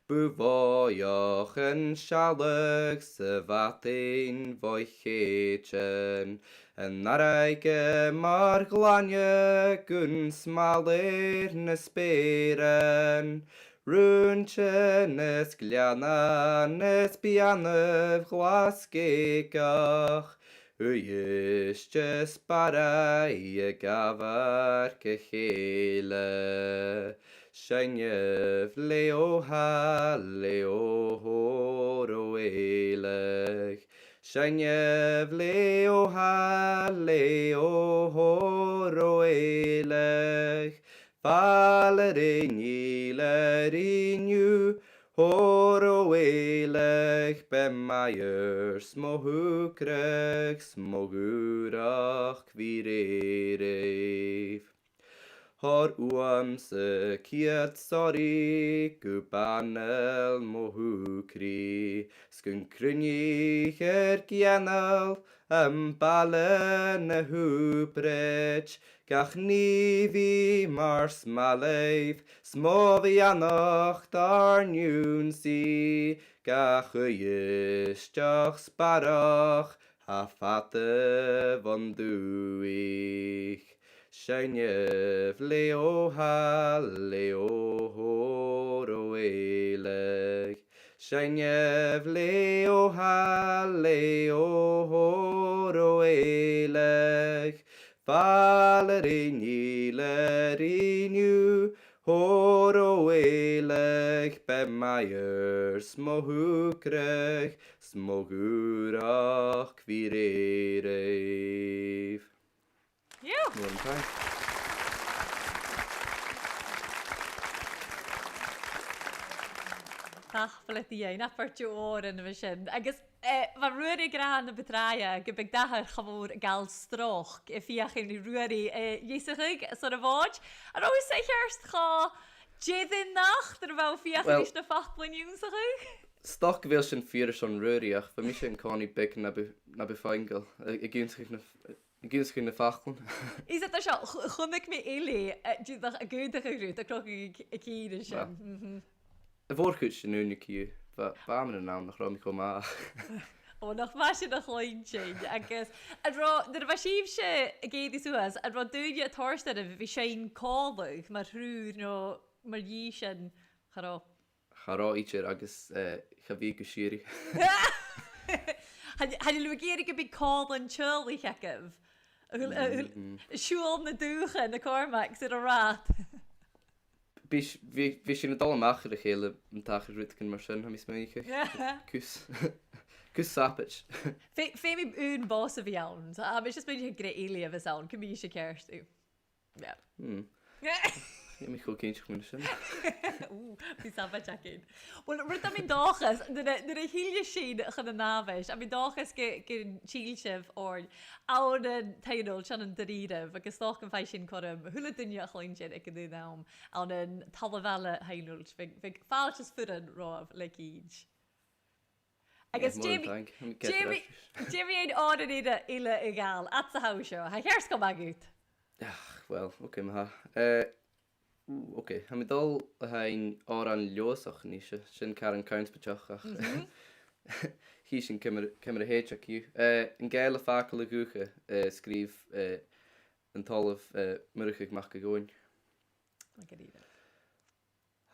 Bwyfoioch yn sialag syfatein foi chechen, yn araig mar glaniag yn smalir nysberen, Rwynchen nes gliana nes bianaf glasgegach, Ystjes barai y gafar cychele. Sianef leo ha leo hor o Eilidh, Sianef leo ha leo hor o Eilidh, Falarin Eilidh yw hor o Eilidh, Bemaier smohwgrech, smohwrach kvirereif. Hor sy ciad sori gwbanel mohwgri, Sgyn crynich gianel balen y hwbrech, Gach ni fi mars maleif, Smofi anoch darniwn si, Gach ystioch sbarach, Ha fate von dwych. Sianef leo ha leo hor o Eilidh, Sianef leo ha leo hor o Eilidh, Falarin Eilidh yw hor o Eilidh, Bemaier smohwgrech, smohwrach kvirereif. Morning time. Tachfel ydi ein apertio o'r yn y sin. Agus mae Ruaraidh gran y bedraia gydag dahar chafwr gael stroch y fiach yn Ruaraidh ieisachig sy'n y fod. Ar oes eich erst cha jedyn nacht ar fel fiach yn eich na ffachlyn ywnsachig? Stoc fel sy'n ffyr sy'n Ruaraidh, fe mi sy'n coni big na byffaingol. Y gyn sy'n Gys gyda ffachlwn. Is it seo chumig mé élé a gúnta grút a cro y cíd sin. Y fwrchwyd sy'n nhw'n y cyw. Ba am yn y nawn, nach romi cwm a. O, nach ma sin a chloin sin. Agus, dyna fa sif se y geid I sŵas, a ro dŵn I a torstad a fi sein cólwg, mae'r rhwyr no, mae'r yi sin, charo. Charo eich agos chafi gysieri. Had you geir I gybi call yn chill I checaf? Siwl na dŵcha na Cormack sydd o rat. Fi sy'n y dal amach ar y chael yn tach yr rydyn mar sy'n ham I smyn I Cws. Cws sapage. Fe mi un bos o fi iawn. A mi eisiau spynnu greu eili o fy sawn. Cym I eisiau cerst yw. Ie, mi chwyl cynch mwyn sy'n. Fi sapage ac un. Wel, rydyn mi'n dochas. Dyna hilio sy'n chan y nafes. A mi'n dochas gyn chilsef o'r awn yn Taynuilt sian yn dyrydaf. Ac ysdoch yn ffais sy'n corym. Hwla dynia chloen sy'n ag yn dyn awm. Awn yn talafala Taynuilt. Fe ffal sys ffyrdd rof le gyd. Agus Jamie ein oed yn eile I gael at y hawsio. Ha hers kom ag ut. Wel, oce, mae ha. Oce, ha mi dal a hain oran liosach ni sy'n Karen Count bachach ach. Hi sy'n cymryd a heid ac yw. Yn gael y ffacl y gwcha, sgrif yn tolaf myrchig mach gygoen.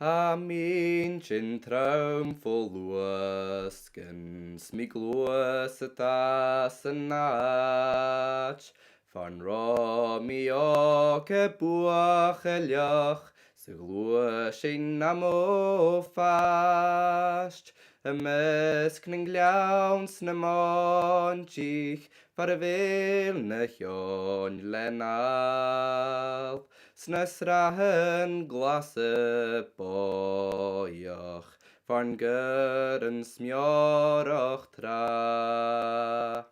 Ha min sy'n traum ffol lwas, gyn smig lwas y das yn nach. Fan ro mi o ke buach eliach, sy glwys ein am o fast. Ymysg ny'n gliawns na montich, far y fel na chion lenalp. Snes rahen glas y boioch, farn gyr yn smioroch tra.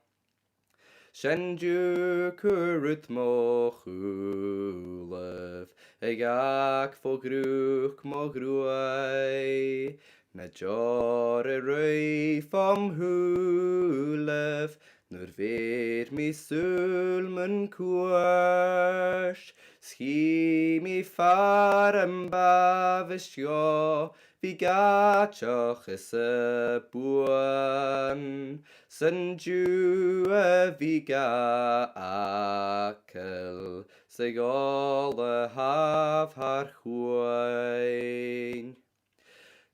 Shen ju curut mo chwlef, ag ac fo grwch mo grwai. Na jor y rwy fom hwlef, nur ver mi sŵl myn cwrs. Schi mi far am bafysio, fi gatioch ys y bwan. Sy'n jw y fi ga acel, sy'n gol y haf har chwain.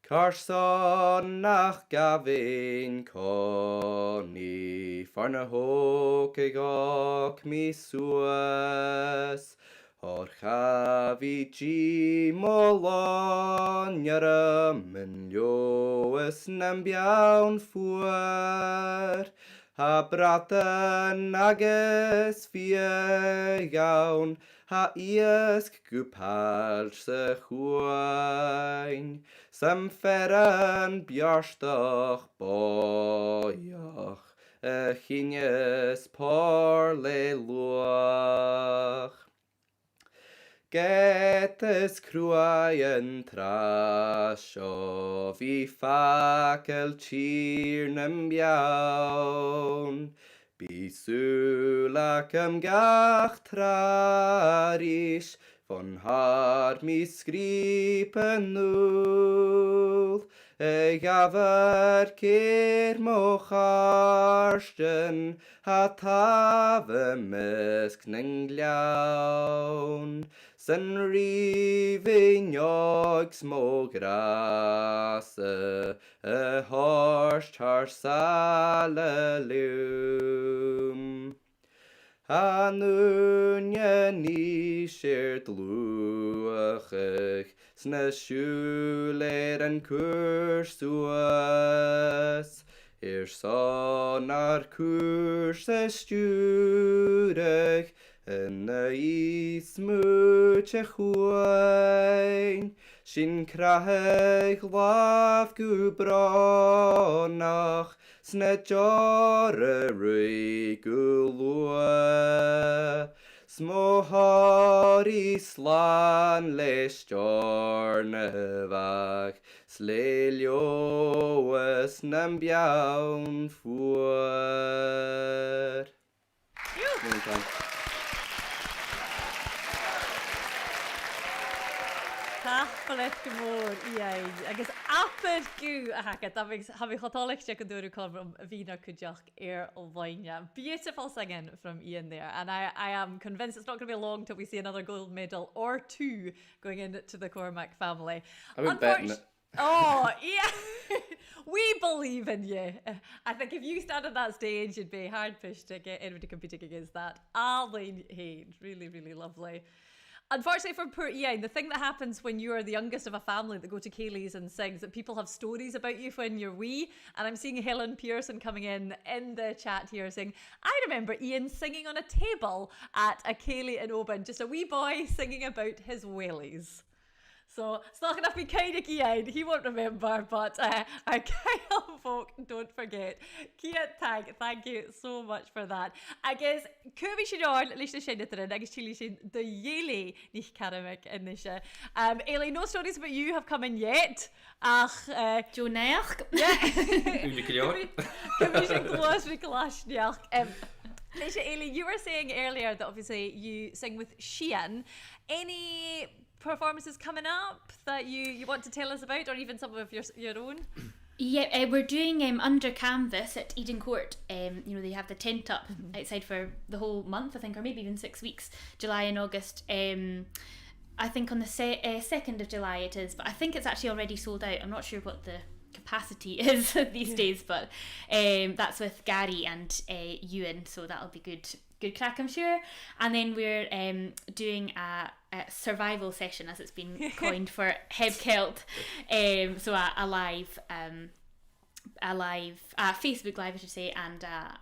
Carson nach gafin coni, farna hoc ag oc mi sŵas. O'r chafi gi molon yarym yn liowys na'n biawn ffwar. Ha bratan agos fi iawn, ha iasg gwpal sy chwain. Sam feran biarstoch boioch, y chynias por le lwach. Getes crwai yn trasio, fi ffacel tir na'n biawn. Bi sŵl ac ymgach traris, von har mi sgrip yn nŵl. Eg afar ceir mo charsten, ha taf ymysg na'n gliawn. Sy'n rifin iogs mo gras, y horst har sal y liwm. Ha nwyn ni sy'r dlwachach, sna siwler yn cwrs. son ar cwrs ystwrach, yn y smwch a chwain. Sy'n crach laf gwbronach, snedjor y rwy gwlwa. Smohor I slan les jornefach, slelio ys na'n biawn ffwr. Million thanks. Tapalet gymor, Iain. Agus apad gw a hagad. Have ich hatolig check and do from Vina Kujak Air Alvina. Beautiful singing from Iain there. And I am convinced it's not going to be long till we see another gold medal or two going into the Cormack family. I would bet on it. Oh, yeah. We believe in you. I think if you stand on that stage, you'd be hard pushed to get anybody competing against that. Aline Haid. Really, really lovely. Unfortunately for poor Iain, the thing that happens when you are the youngest of a family that go to Ceilidh's and sings, that people have stories about you when you're wee. And I'm seeing Helen Pearson coming in the chat here saying, I remember Iain singing on a table at a Ceilidh in Oban, just a wee boy singing about his wellies. So it's not going to be kind of Iain, he won't remember, but our Kyle folk, don't forget. Kia tag, thank you so much for that. I guess, Kubi Shidor, Lisha Shinitrin, I guess Chili Shin, the Yeli, Nich Karamic, and Nisha. Eilidh, no stories about you have come in yet. Jo Nerk. Yeah. Kubi Shin Glas Niach. Lisha, Eilidh, you were saying earlier that obviously you sing with Sheehan. Any performances coming up that you want to tell us about, or even some of your own? Yeah, we're doing Under Canvas at Eden Court. They have the tent up outside for the whole month, I think, or maybe even 6 weeks, July and August. I think on the 2nd of July it is, but I think it's actually already sold out. I'm not sure what the capacity is these days, but that's with Gary and Ewan, so that'll be good crack, I'm sure. And then we're doing a survival session, as it's been coined, for Heb Celt. So a live Facebook Live, I should say, and I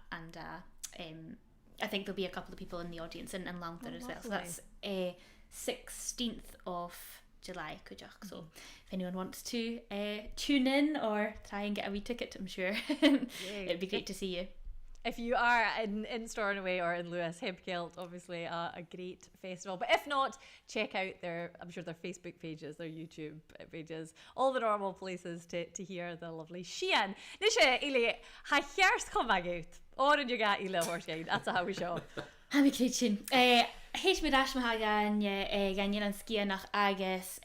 think there'll be a couple of people in the audience in Longford as well. So that's 16th of July, Kujak. So if anyone wants to tune in or try and get a wee ticket, I'm sure it'd be great to see you. If you are in Stornoway or in Lewis, Heb Celt, obviously a great festival. But if not, check out their Facebook pages, their YouTube pages, all the normal places to hear the lovely Sheehan. Nisha, Eilidh, ha Iain Cormack out. Or in your gat Eilidh Horsgain. That's how we show. Ha mi Christian. Heis mi dash ma gan an skia nach agus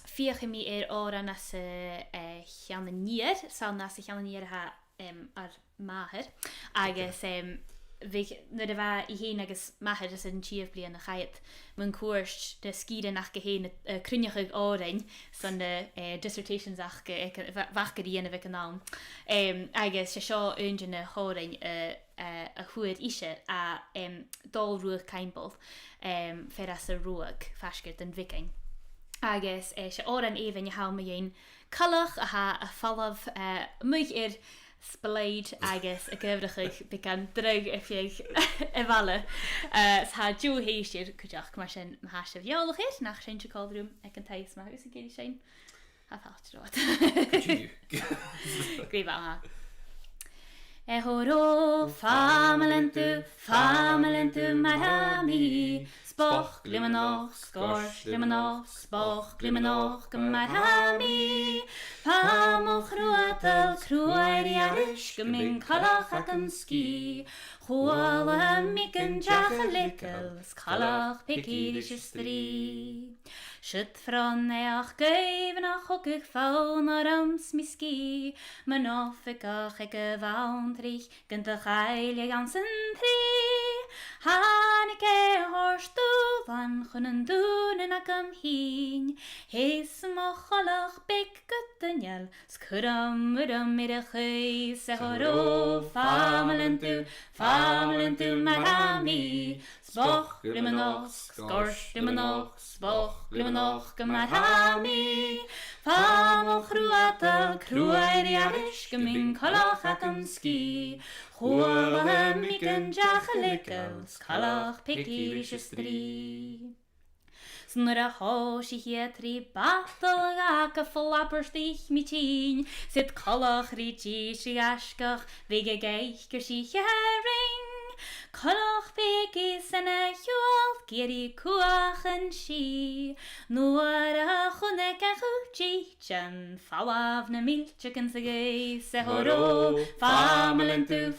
fiach mi ora nas Llannier, sal nas Llannier ha ar Maher agus nu de bheit I héin agus Maher is an tíomh blian na chaiad mun cuairt de scíre nach go héin crunneach árain san de dissertations ach bhachar dhéana bheith an ná agus se seo únde na hárain a chuad ise a dal ruach caimbal fer as a ruach Feasgar den Viking agus se áran éhan i ha ma dhéin callach a ha a fallamh muig Spleid agus a gyfrachig began drug fiag efalla ha jo heisir kujach mar sin mahasef jolach is nach sin callroom ek an tais ma hus gedi sein ha fast Great ha Horo famalentu marami Spoch glimanoch skors glimanoch spoch glimanoch marami Pamoch ruatal cruairi arish Gemin kalach ac yn ski Chwala miken jachalikel Skalach pekirish stri Shut fron each gevenach hokkig faun arams miski Menoffikach ek vaundrich Gintach eilje gansen tri Hanike horstu van chunnen doen ac am hien Hees mochalach big guttenjel Skuram mir chuis Se horo famelentu marami Spoch glimanoch skors glimanoch Spoch glimanoch marami Famoch ruatal cruairi arish Gemin kalach ac am ski Chwala miken jachalikel Skalach pekirish stri Snur a hoshi hietri battle ac a flapper stich mi tîn Sit kalach richi si askach Vige geich gysi herring Colch Becky Senna Hual Giri Kuachen She Nuara Huneka Huchichan Fawav na Milchicken Sage Sehoro Famelentu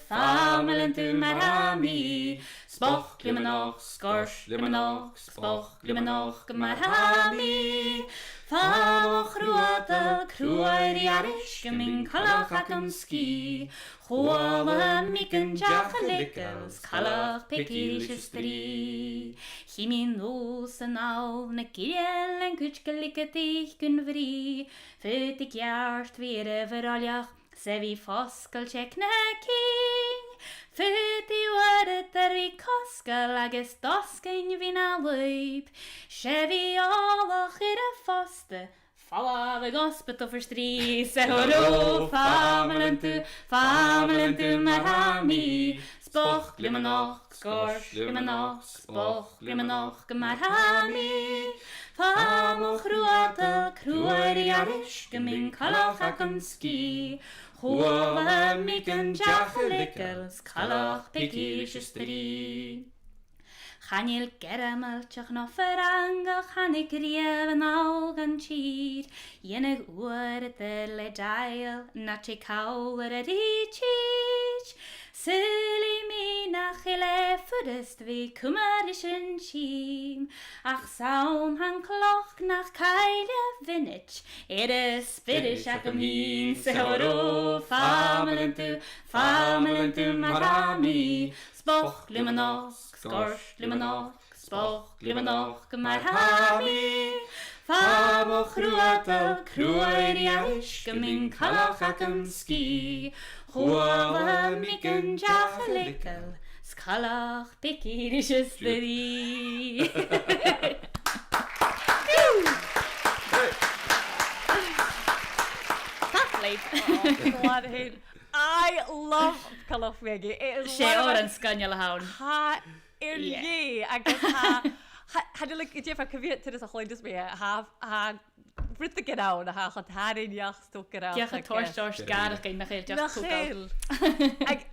Marami Spoch Limanoch Skorsh Limanoch Spoch Limanoch Marami Famoch Ruatal Cruairi Arish Gamin Kalach Akam Ski Huala Mikan Jachalickels Kalach Pekilishistri Himin Nos en al Na Kiel en Kutschkeliketich kun vri Futik jaarst weer veraljach Sevi Foskel Chekna King Futi waret vi Koskal Agus Doskin Vina Luip Chevi Alach Foste Falla the gospel for stri Sehoro Famelentu Marami Spoch Limanoch Skorsh Limanoch Spoch Limanoch Marami Famoch Ruatal Cruairi Arish Gamin Kalach Akam Ski Huala Mikan Jachalickels Kalach Pekilishistri Chanil Geramelchach no Ferangach Hanik Rieven Augen Cheer Jenig Uret le Dail Nachi Kauler Richich Silly Mina Chile Fudest Vi Kummerischen Schiem Ach Saum Han Kloch nach Keile Vinnich Spirish Akamin Sehoro Famelentu Marami Spoch Limanoch Skorsh Limanoch Spoch Limanoch Marami Famoch Ruatal Cruairi Arish Gamin Kalach Akam Ski Huala Mikan Jachalickal Skalach Pekilishistri Glad hyn. I love Calach Meggy. It is She oran Scaniel Hound Ha ye. I guess had you look at Jeff a caveat to this a holiness me have Brit the get out a ha had in yach stuck it out. Diach a torstosh garach in nachil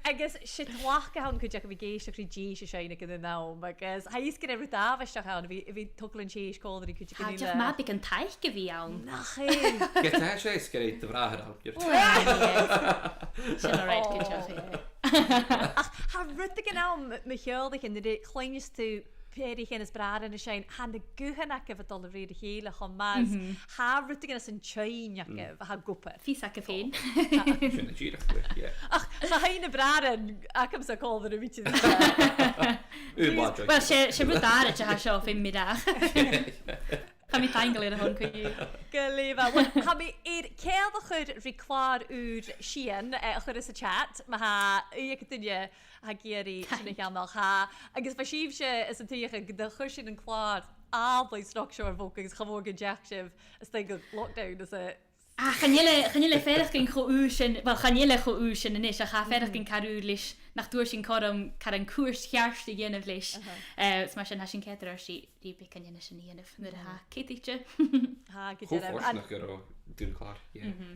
I guess shit walk out could you be gay to G shine in the now because I used to get every Davish out if he tuckling cheese called that he could you get map ik een teich gewiaun. Nachil. Get that chase get the vraag out. Sin alright good job. Ha Brit the get out Michael in the kleinest to Paddy Callaghan brad in the shine han de guhanak of all the really hele mas ha rutting us in chain ha gupper Fisa cafein. Ach sa haine braden akam sa call the bit Well she would that to ha show in middag. Ga mi tangle in hon kun you. Geleva ha mi keer the good required ud Shean chud is a chat ma ha uktinje ha geri sinnig ammal ha agus fashiivse is a tuige de chushin and clad always stock shore vokings gewogen jackshiv as they go lockdown is a gaan jullie verder ging go usen wel gaan jullie go usen en is ga verder ging karulish nach doorshin karam kan koers jaarste jenevlish smash en hashin ketter die bekan jenne shenien of de ha kittietje ha doing clad.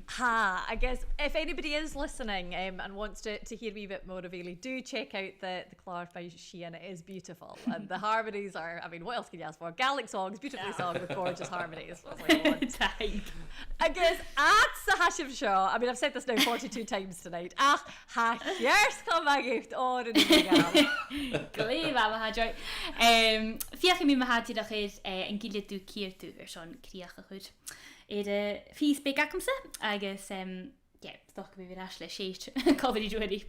Ha, I guess if anybody is listening and wants to hear a wee bit more of Eilidh, do check out the Clart by Shean. It is beautiful. And the harmonies are, I mean, what else can you ask for? Gaelic songs, beautifully sung with gorgeous harmonies. I guess that's the hash of show. I mean, I've said this now 42 times tonight. Ach, ha, yes, come back out on in the gal. Gleef am ha joy. Fiach mi ma hat die dag is en gile du keer tu son kriach goed. Fees big akamse, I guess, yeah, toch weer asle sheet, cover die ready.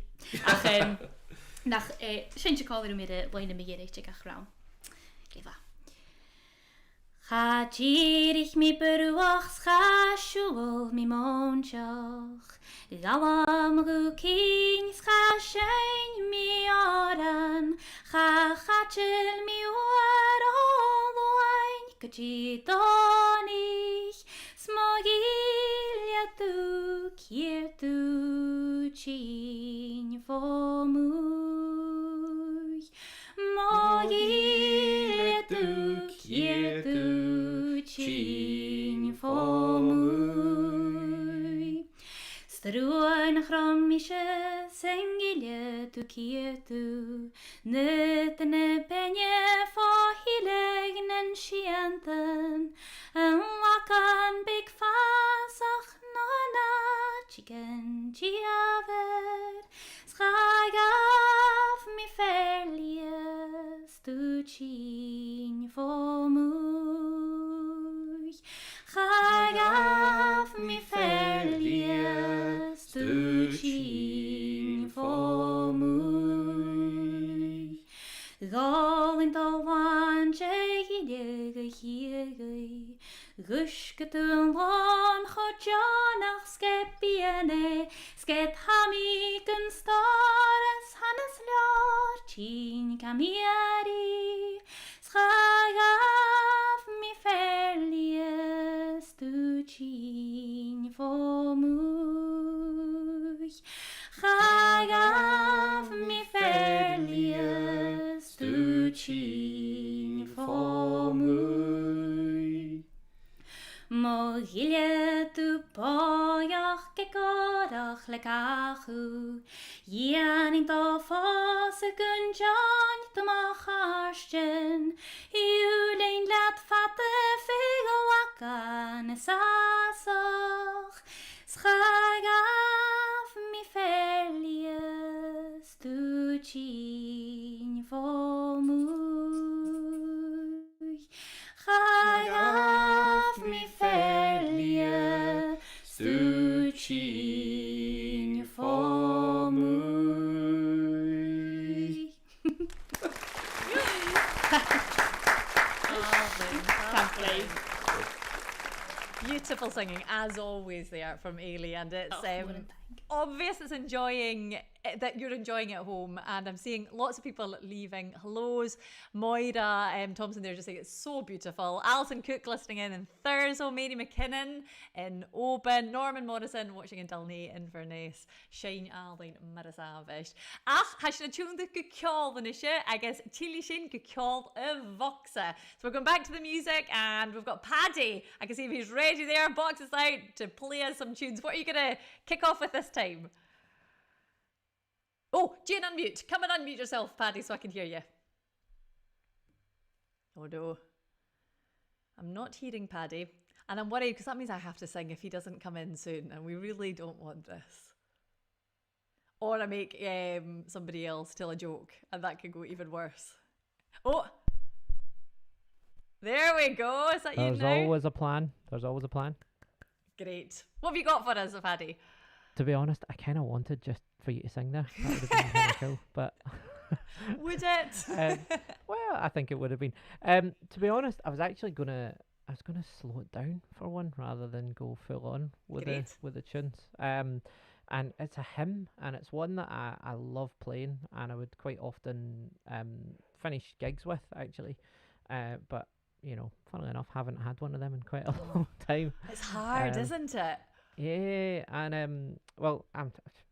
Ach, nach, schöntje cover met de loine me jere check achround. Eva. Ga ich mi beruachs ga shul mi monchach. Galam gu kings ga shein mi oran. Ga chil mi war all wine. Kachitonig. Smogilja tu kier tu chin formuj. Mogilja tu kier tu chin formuj. Struan chromische sengile tu kietu, Nutene penje for hilegnen shianten, En wakan big fasach nona chicken chiaver, Schagaf mi ferlies tu chin for mui, Schagaf mi ferlies tu chin for mui. Gal in the one jegige Rusketun van Godjanach skepiene Sket hamiken stores Hannes ljar Chin kamiari Schagaf mi ferlies tu chin for mui Schagaf mi ferlies tu chin for mui Mogilje tu pojach gekorach lekachu Jan in to fase gunjan te macharsten Julein laat fatte figelwakan sasoch Schagaf mi ferlies tu chin for mui Schagaf mi ferlies tu chin for mui Can't believe. Beautiful singing, as always, there from Eilidh, and it's obvious it's enjoying that you're enjoying it at home, and I'm seeing lots of people leaving hellos. Moira Thompson there just saying it's so beautiful. Alison Cook listening in Thurso, Mary McKinnon in Oban, Norman Morrison watching in Dalney, Inverness, Shane Aldain Marasavish. Ach, has na tune the gukjal van isje, I guess Tilly Shane gukjal Voxa. So we're going back to the music, and we've got Paddy. I can see if he's ready there, boxes out to play us some tunes. What are you gonna kick off with this time? Oh, Jane, unmute. Come and unmute yourself, Paddy, so I can hear you. Oh no. I'm not hearing Paddy. And I'm worried because that means I have to sing if he doesn't come in soon. And we really don't want this. Or I make somebody else tell a joke. And that could go even worse. Oh! There we go. Is that you now? There's always a plan. There's always a plan. Great. What have you got for us, Paddy? To be honest, I kind of wanted just for you to sing there. That would have been kind of cool, but would it? Well, I think it would have been. To be honest, I was gonna slow it down for one rather than go full on with the tunes. And it's a hymn, and it's one that I love playing, and I would quite often finish gigs with actually. But you know, funnily enough, haven't had one of them in quite a long time. It's hard, isn't it? Yeah, and well, do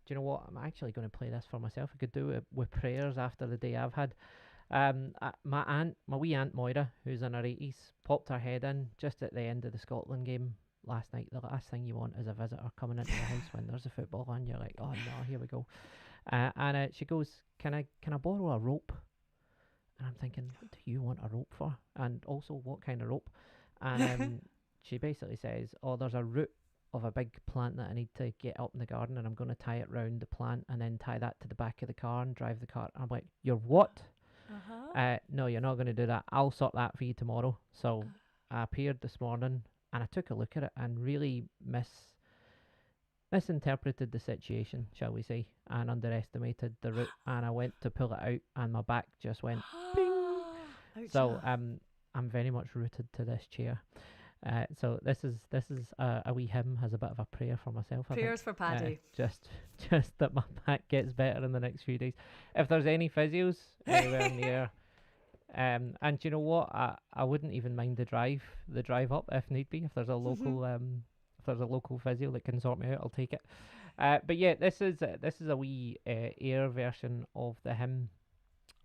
you know what? I'm actually going to play this for myself. I could do it with prayers after the day I've had. My wee aunt Moira, who's in her 80s, popped her head in just at the end of the Scotland game last night. The last thing you want is a visitor coming into the house when there's a football on. You're like, oh no, here we go. And she goes, can I borrow a rope? And I'm thinking, what do you want a rope for? And also, what kind of rope? And she basically says, oh, there's a root of a big plant that I need to get up in the garden, and I'm going to tie it round the plant and then tie that to the back of the car and drive the car. And I'm like, you're what? No, you're not going to do that. I'll sort that for you tomorrow. So I appeared this morning and I took a look at it and really misinterpreted the situation, shall we say, and underestimated the route, and I went to pull it out and my back just went bing. So I'm very much rooted to this chair. So this is a wee hymn as a bit of a prayer for myself. Prayers for Paddy. Just that my back gets better in the next few days. If there's any physios anywhere near, and you know what, I wouldn't even mind the drive up if need be. If there's a local physio that can sort me out, I'll take it. But yeah, this is a wee air version of the hymn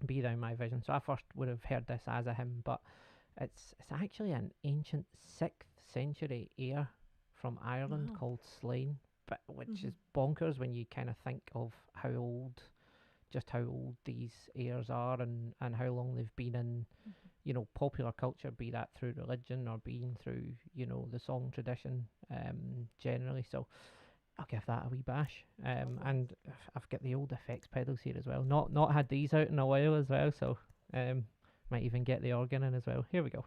"Be Thou My Vision." So I first would have heard this as a hymn, but it's actually an ancient 6th century air from Ireland called Slain. but which is bonkers when you kind of think of how old these airs are, and how long they've been in, you know, popular culture, be that through religion or being through, you know, the song tradition generally. So I'll give that a wee bash. And I've got the old effects pedals here as well. Not had these out in a while as well, so might even get the organ in as well. Here we go.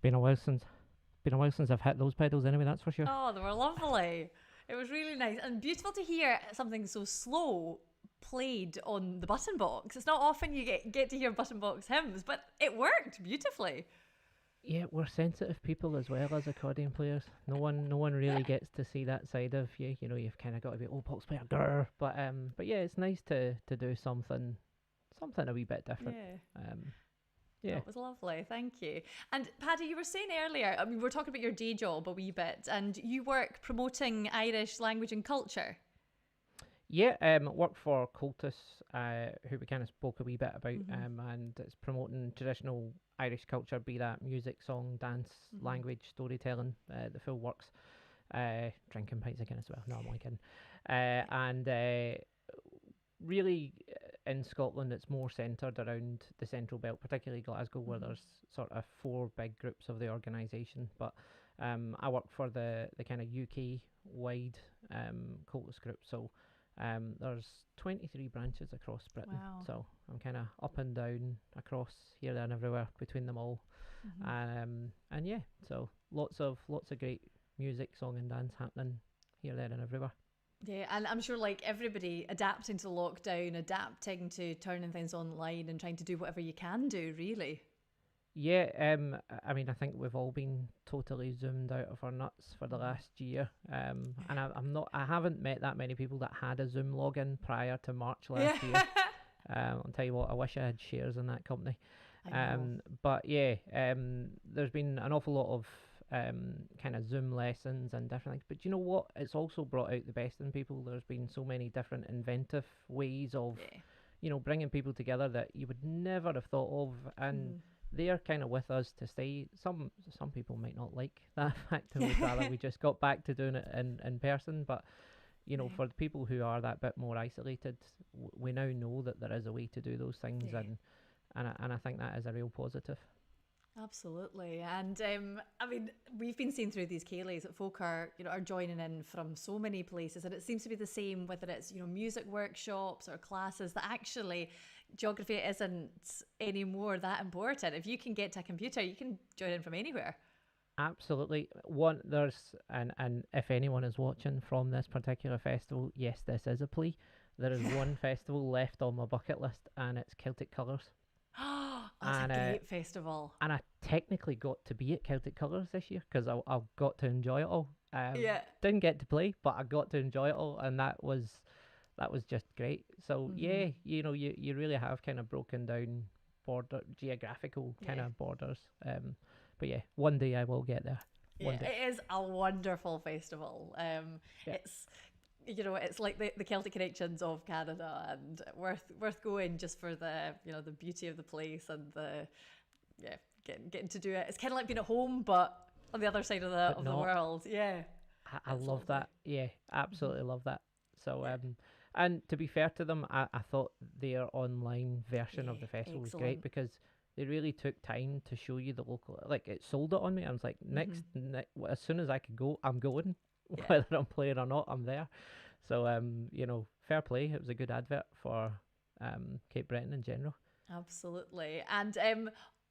Been a while since I've hit those pedals anyway, that's for sure. Oh, they were lovely. It was really nice and beautiful to hear something so slow played on the button box. It's not often you get to hear button box hymns, but it worked beautifully. Yeah, we're sensitive people as well as accordion players. No one really gets to see that side of you. You know, you've kind of got to be box player, grr. But yeah, it's nice to do something a wee bit different. Yeah. That was lovely, thank you. And Paddy, you were saying earlier, I mean, we were talking about your day job a wee bit, and you work promoting Irish language and culture. Yeah, work for Cultus, who we kind of spoke a wee bit about, and it's promoting traditional Irish culture, be that music, song, dance, language, storytelling, the full works. Drinking pints again as well, no, I'm only kidding. And really, in Scotland, it's more centred around the Central Belt, particularly Glasgow, where there's sort of 4 big groups of the organisation. But I work for the kind of UK-wide Cultus group, so There's 23 branches across Britain, Wow. so I'm kind of up and down across here, there and everywhere between them all. And yeah, so lots of great music, song and dance happening here, there and everywhere. Yeah, and I'm sure like everybody adapting to lockdown, adapting to turning things online and trying to do whatever you can do, really. Yeah, I mean, I think we've all been totally zoomed out of our nuts for the last year. And I haven't met that many people that had a Zoom login prior to March last year. I'll tell you what, I wish I had shares in that company. But yeah, there's been an awful lot of kind of Zoom lessons and different things. But you know what? It's also brought out the best in people. There's been so many different inventive ways of, you know, bringing people together that you would never have thought of. And they're kind of with us to stay. Some people might not like that fact and would rather we just got back to doing it in person. But, you know, for the people who are that bit more isolated, we now know that there is a way to do those things. And I think that is a real positive. Absolutely. And I mean, we've been seeing through these Ceilidhs that folk are, you know, are joining in from so many places, and it seems to be the same whether it's, you know, music workshops or classes, that actually geography isn't anymore that important. If you can get to a computer, you can join in from anywhere. Absolutely. And if anyone is watching from this particular festival, yes, this is a plea. There is one festival left on my bucket list, and it's Celtic Colours. That's a great festival. And I technically got to be at Celtic Colours this year because I got to enjoy it all. Didn't get to play, but I got to enjoy it all, and that was just great. So yeah, you know, you really have kind of broken down geographical kind of borders. But yeah, one day I will get there. One day. It is a wonderful festival. It's, you know, it's like the Celtic connections of Canada, and worth going just for the, you know, the beauty of the place and the getting to do it. It's kind of like being at home, but on the other side of the world. Yeah, I love that. Yeah, absolutely love that. So and to be fair to them, I thought their online version of the festival was great because they really took time to show you the local. Like, it sold it on me. I was like, next as soon as I could go, I'm going. Whether I'm playing or not, I'm there. So you know, fair play. It was a good advert for Cape Breton in general. Absolutely. And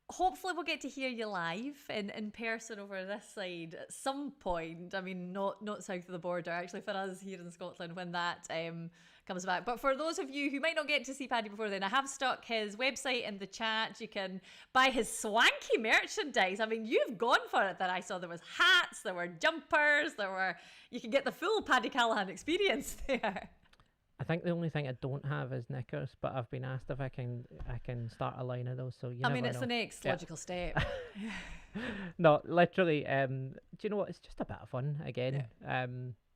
hopefully we'll get to hear you live in person over this side at some point. I mean, not south of the border, actually, for us here in Scotland when that comes back. But for those of you who might not get to see Paddy before then, I have stuck his website in the chat. You can buy his swanky merchandise. I mean, you've gone for it. That I saw there was hats, there were jumpers, you can get the full Paddy Callaghan experience there. I think the only thing I don't have is knickers, but I've been asked if I can start a line of those. So you never know. The next logical step. No, literally. Do you know what? It's just a bit of fun again.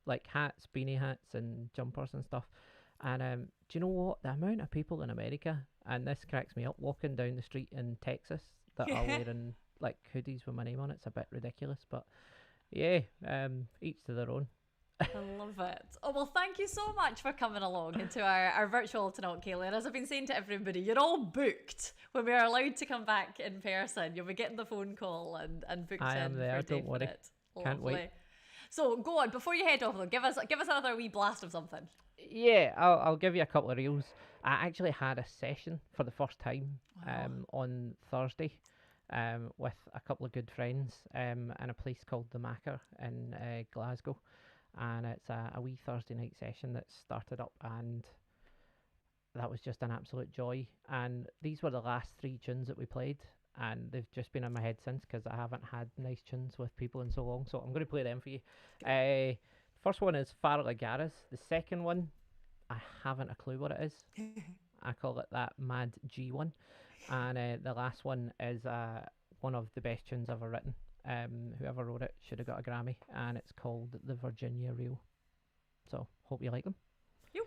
Like hats, beanie hats, and jumpers and stuff. And do you know what? The amount of people in America, and this cracks me up, walking down the street in Texas that are wearing like hoodies with my name on it. It's a bit ridiculous, but yeah, each to their own. I love it. Oh, well, thank you so much for coming along into our virtual Taynuilt, Ceilidh. And as I've been saying to everybody, you're all booked when we're allowed to come back in person. You'll be getting the phone call and booked I in. am there, don't worry. Can't wait. So go on, before you head off though, give us another wee blast of something. Yeah, I'll give you a couple of reels. I actually had a session for the first time on Thursday with a couple of good friends in a place called the Macker in Glasgow. And it's a wee Thursday night session that started up, and that was just an absolute joy. And these were the last 3 tunes that we played, and they've just been in my head since because I haven't had nice tunes with people in so long. So I'm going to play them for you. First one is Farrell Garras. The second one, I haven't a clue what it is. I call it that Mad G1. And the last one is one of the best tunes ever written. Whoever wrote it should have got a Grammy, and it's called The Virginia Reel. So hope you like them. You.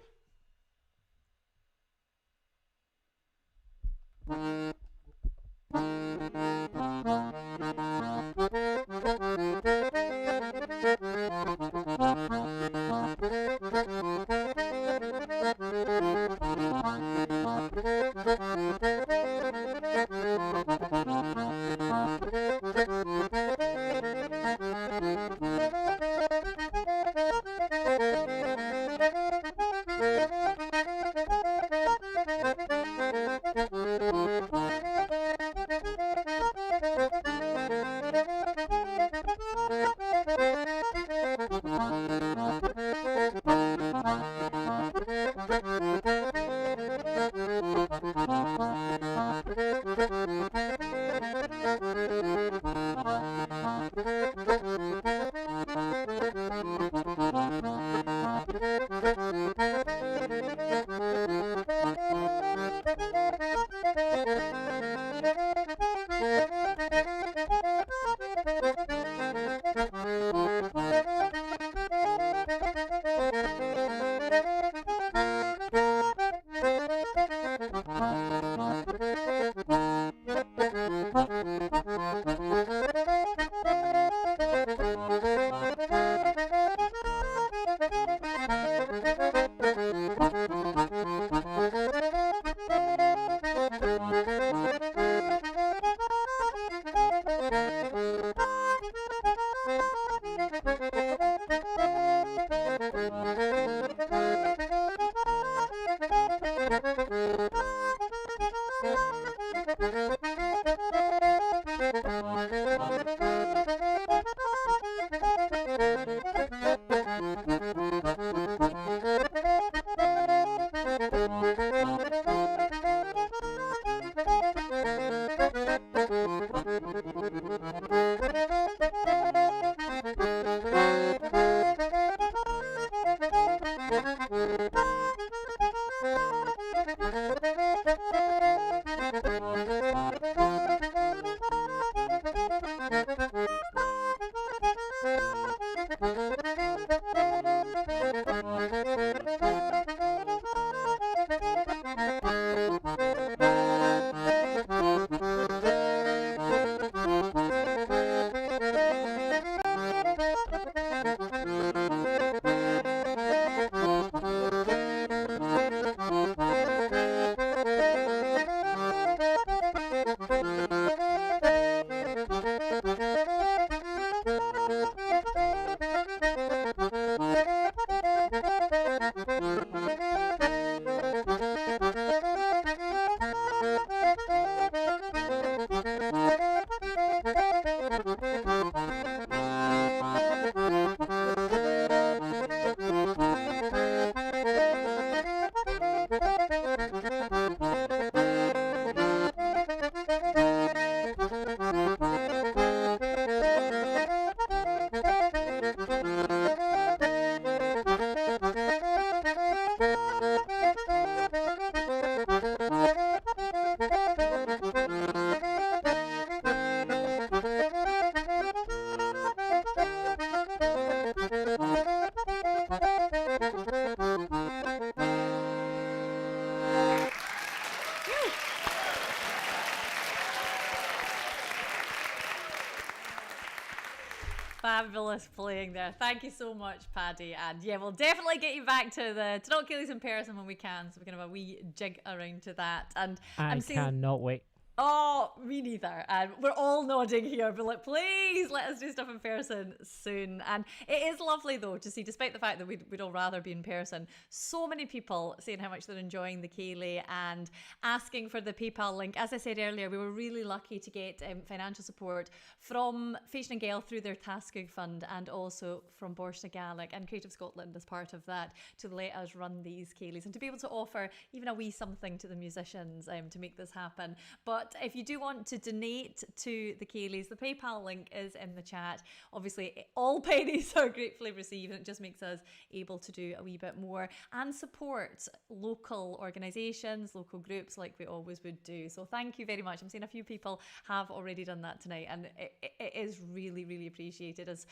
Fabulous playing there. Thank you so much, Paddy. And yeah, we'll definitely get you back to the Taynuilt Ceilidh in person when we can. So we can have a wee jig around to that. And I cannot wait. Oh, me neither. And we're all nodding here, but like, please let us do stuff in person soon. And it is lovely though to see, despite the fact that we'd all rather be in person, so many people saying how much they're enjoying the Ceilidh and asking for the PayPal link. As I said earlier, we were really lucky to get financial support from Feasgar Gael through their Tascog Fund and also from Borsta Gaelic and Creative Scotland as part of that to let us run these Ceilidhs and to be able to offer even a wee something to the musicians to make this happen. But if you do want to donate to the Ceilidhs, the PayPal link is in the chat. Obviously, all pennies are gratefully received, and it just makes us able to do a wee bit more and support local organisations, local groups like we always would do. So thank you very much. I'm seeing a few people have already done that tonight, and it is really, really appreciated. As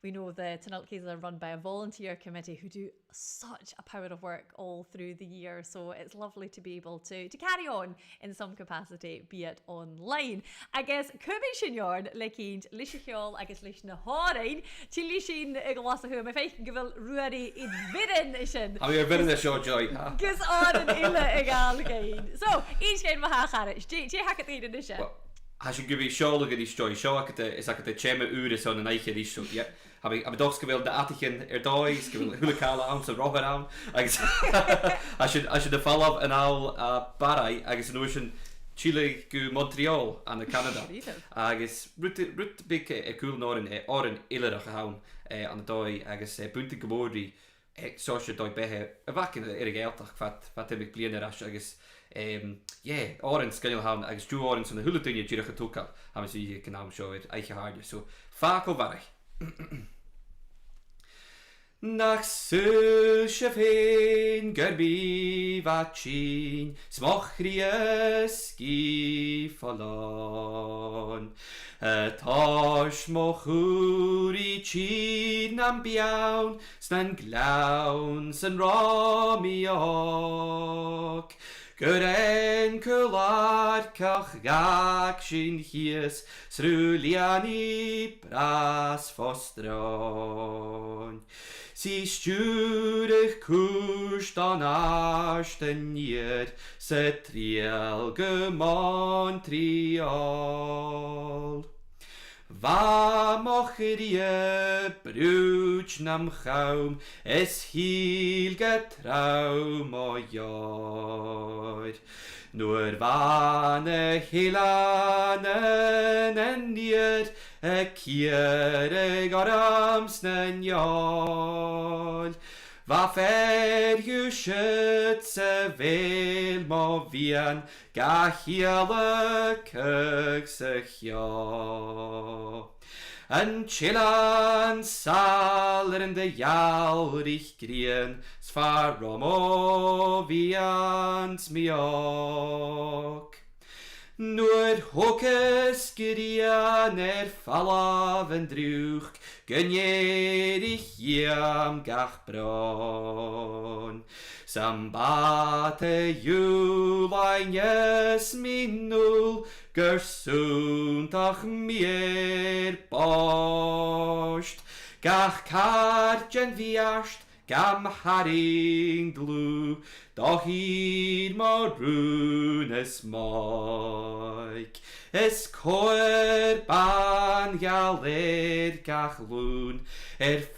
we know, the Taynuilt Ceilidh are run by a volunteer committee who do such a power of work all through the year. So it's lovely to be able to carry on in some capacity, be it online. I guess Cwbyn Signor le cyd Lishichiol agus Lish na Horain til Lishin Iglas Hum if I can give a Ruaraidh in Vidin Ishin. I'm here bidding the show, Joy. Gus on an Eilidh Igal. So each game Maha Harich. Jay Hackett in the show. Has je give show die Joy. Show is ik het cheme uren zo een eigen die show. Ja. Heb ik toch gewild de atigen erdooi, gewild hulekale aan zo roger aan. Als je de fall op en al Parai, als een ocean Chile go Montreal aan de Canada. Als rut big cool noren oren Eilidh gehouden aan de dooi, als bunte geboordi. Zoals je dooi bij vaak in de gelddag wat heb ik blien als oren skil houden, als je oren zo'n hele ding je jurige toekal, hebben ze hier kanaal show het eigen haarje zo vaak al warrig. Nach sulche féin gurbi vatsin smochriesci falon Tosh mochuri chin am biawn snan glawn san romiog Gyren cylar cach gag sin hies srwliani bras fostron Si stúrich cúst an ásten níir sa trial go Montreal. Va mochrie brúch nam chaum es híl getraum o jóir. Nuair vanne hilanen en níir kierig arams na njál. Va ferju schütze vel mo vian, ga hiele kug sich ja. Yn chillan saler in de jaurich grien, sfar romo vians miok. Nur hokkes gerian fallaven drug, gynjerig jam gach bron. Sambate juleines minul, gersuntach meer bost. Gach kartjen viast, gam haring dlu, doch hier maar runes moik. Es korban galer gach loon,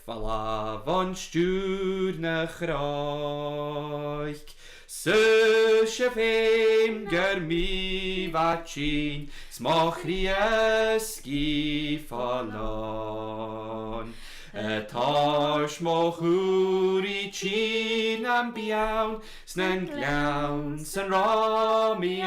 falla von sturne chroik. Susje fem ger mi vachin, smach rieski fallon. Tars moch uri chin am biawn, snen glawn, sen ramiok.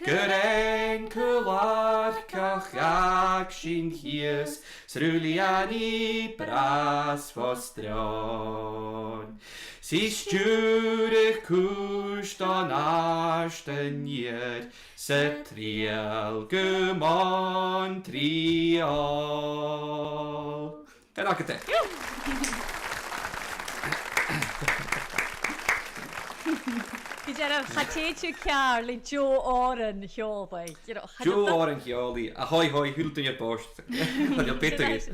Geren kularkach ag sin hies, sruliani bras vostron. Si stjurig kust an ashten nier, se triel gumon trial. En akkete. Gydera, chatéitio cear le Joe Oren hiolbai. Joe Oren hioli, ahoy hoi, hulten je borst. Dat je beter is.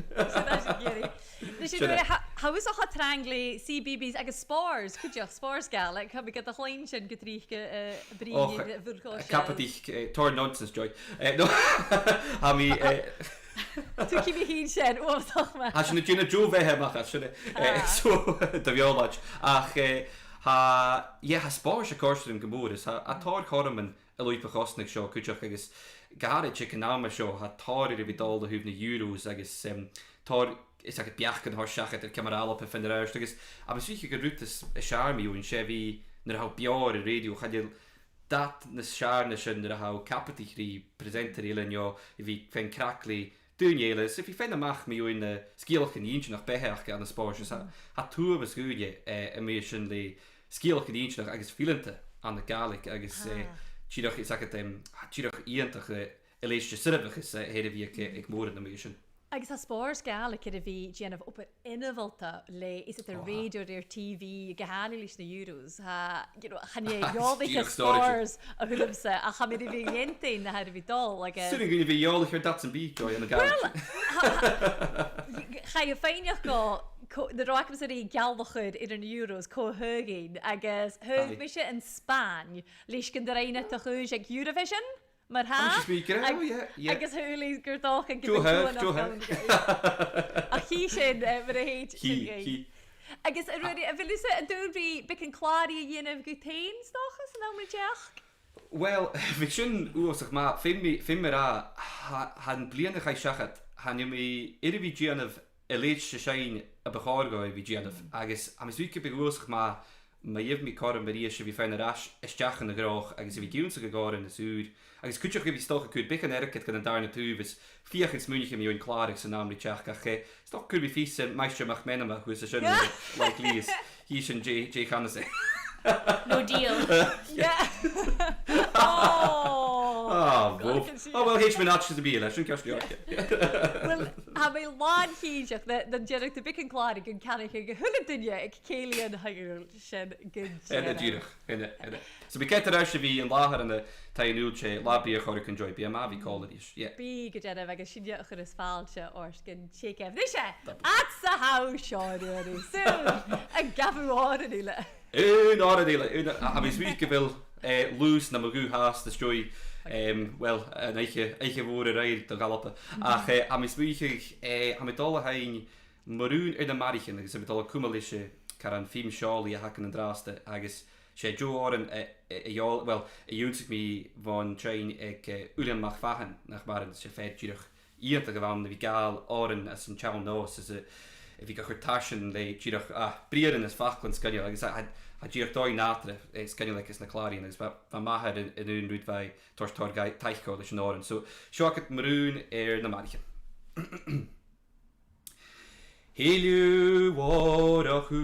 Dus je doet, how is ook het trangle CBB's agus spars? Could you spars gal? Like, heb ik het nog leentje getriege brie verkoos? Kapatich, tor nonsense, Joy. No, hami. Toen je me heen zijn, toch maar. Als je het in Joe weg hebt, mag je zo de violage. Ach, ha spars je kosten in geboren. Ha tor kormen eloy bekostnik show. Could you agus gare chicken naam show. Ha tor de vidal de huvne euros. Agus tor is het bjachen horschacht het kameraal op van de ruistig. Maar zeker geruut is charme en Chevy naar hou bjare radio gaat je dat na charme naar hou kapatigri presenter in jo wie van krakli doen jeles if je vindt mag me in de skielke eentje nog bij aan de sportjes had toe was goed je emotionally skielke eentje nog ergens filente aan de kalik ergens chidoch is het chidoch eentig eleestje servig is heden wie ik moorde de mission. Agus a spars gal a cyd fi Gianna op yr innovalta le is it a radio der TV gehalilis na euros ha chan ie jodig a spars a hulumse a chan mi fi yentin na had fi dol like Swn i'n fi iolig ar dat yn byd Joy yn y gael. Cha i ffeinioch go the rock was a galvachud in an euros co hugin agus hug mi se in Span leis gan der ein at a hug ag Eurovision maar ha agus húlís gur dách an a hí sin mar a héit agus a bhfuil a dúbrí bic an chláí a dhéanamh go tains dochas an amra deach? Wel, fi sin úsach ma fin mar a han blianach ai siachat han mi iri Gianamh leid se sein a bechargói vi Gianamh agus am is wike begúsach ma jef mi kar maria se vi fein a ras esteach an a groch agus vi dúnsa go gar in a súr agus kuch vi stoch kuit bichen erket gan an darna tuvis fiachins munich mi oin klarig san namli teach gache stoch kuit vi fise meistre mach menama hu se sin like Lees hi sin J Hannah No deal. Yeah. Well, he's been actually to be in. I shouldn't catch the Well, have a lad híiseach den Jerry the Bicken Clarig and Canning a Hulladinja, a Kalian Hagel shed good. So we get the rest of the in Lahar and the Taynuilt Labia Hurricane Joy BMA we call it. Yeah. Be good at a Shinya or a Spalcha or skin shake of this. That's the house, Sean. Soon a Gavin Warden. Not a deal. I mean, we will lose na magu haast the joy. Well, an eiche woorde rijd te galoppen. Ach, am is wiechig, am het alle hein maroon in de marichen. Dus met alle kumelische karan film shawli hakken en draaste. Agus she Joe Oren well, junsig me van train ik ulen mag vagen nach waren ze feit jurg. Iente gewan de vigaal Oren as een chow nose as if you go tashin le tirach brier in his fachlan scanning like I tir doi natre scanning like is na clarion is va mahar in un root vai tortor guy taicho the noren so shocket maroon na marchen Hilu warachu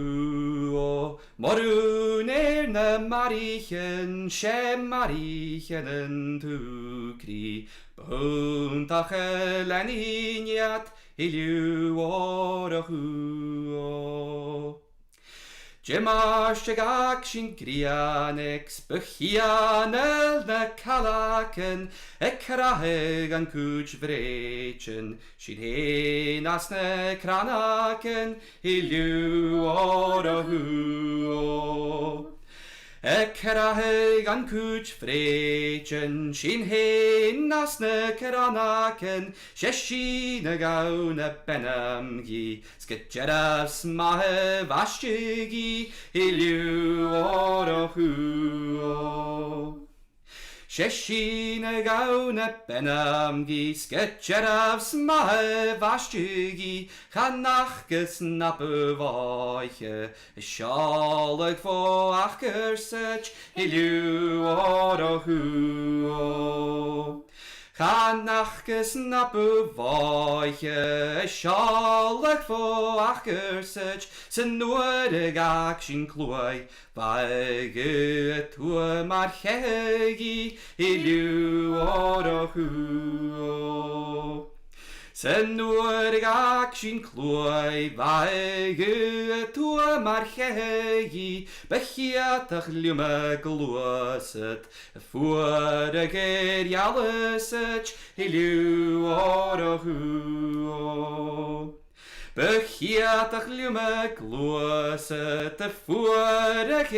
maroon na marchen shem marchen en tukri Buntach eleniat Hilu warachu Gemashtegak sin grianex Bechianel na Callaghan Ekraheg an kuch vrechen Sin hen as na Cranaken Hilu orahu Ekraheg an kuch vrechen Sin hen as na Cranaken Sheshi na gauna benamgi Sketjeras mahe vashtigi Hilu orahu Sheshi na gauna benamgi Sketjeras mahe vashtigi Chanachges na bewaiche Shalig vo achgersech Hilu orahu Chanachges na bewaiche Shalig vo achgersech Sen nodig ag sin cloi Vaige tu marchegi Hilu orahu Sen nodig ag sin cloi Vaige tu marchegi Bechiatach liume gluaset Fuarig jaleset Hilu orahu Bechiatach liume gluaset Fuarig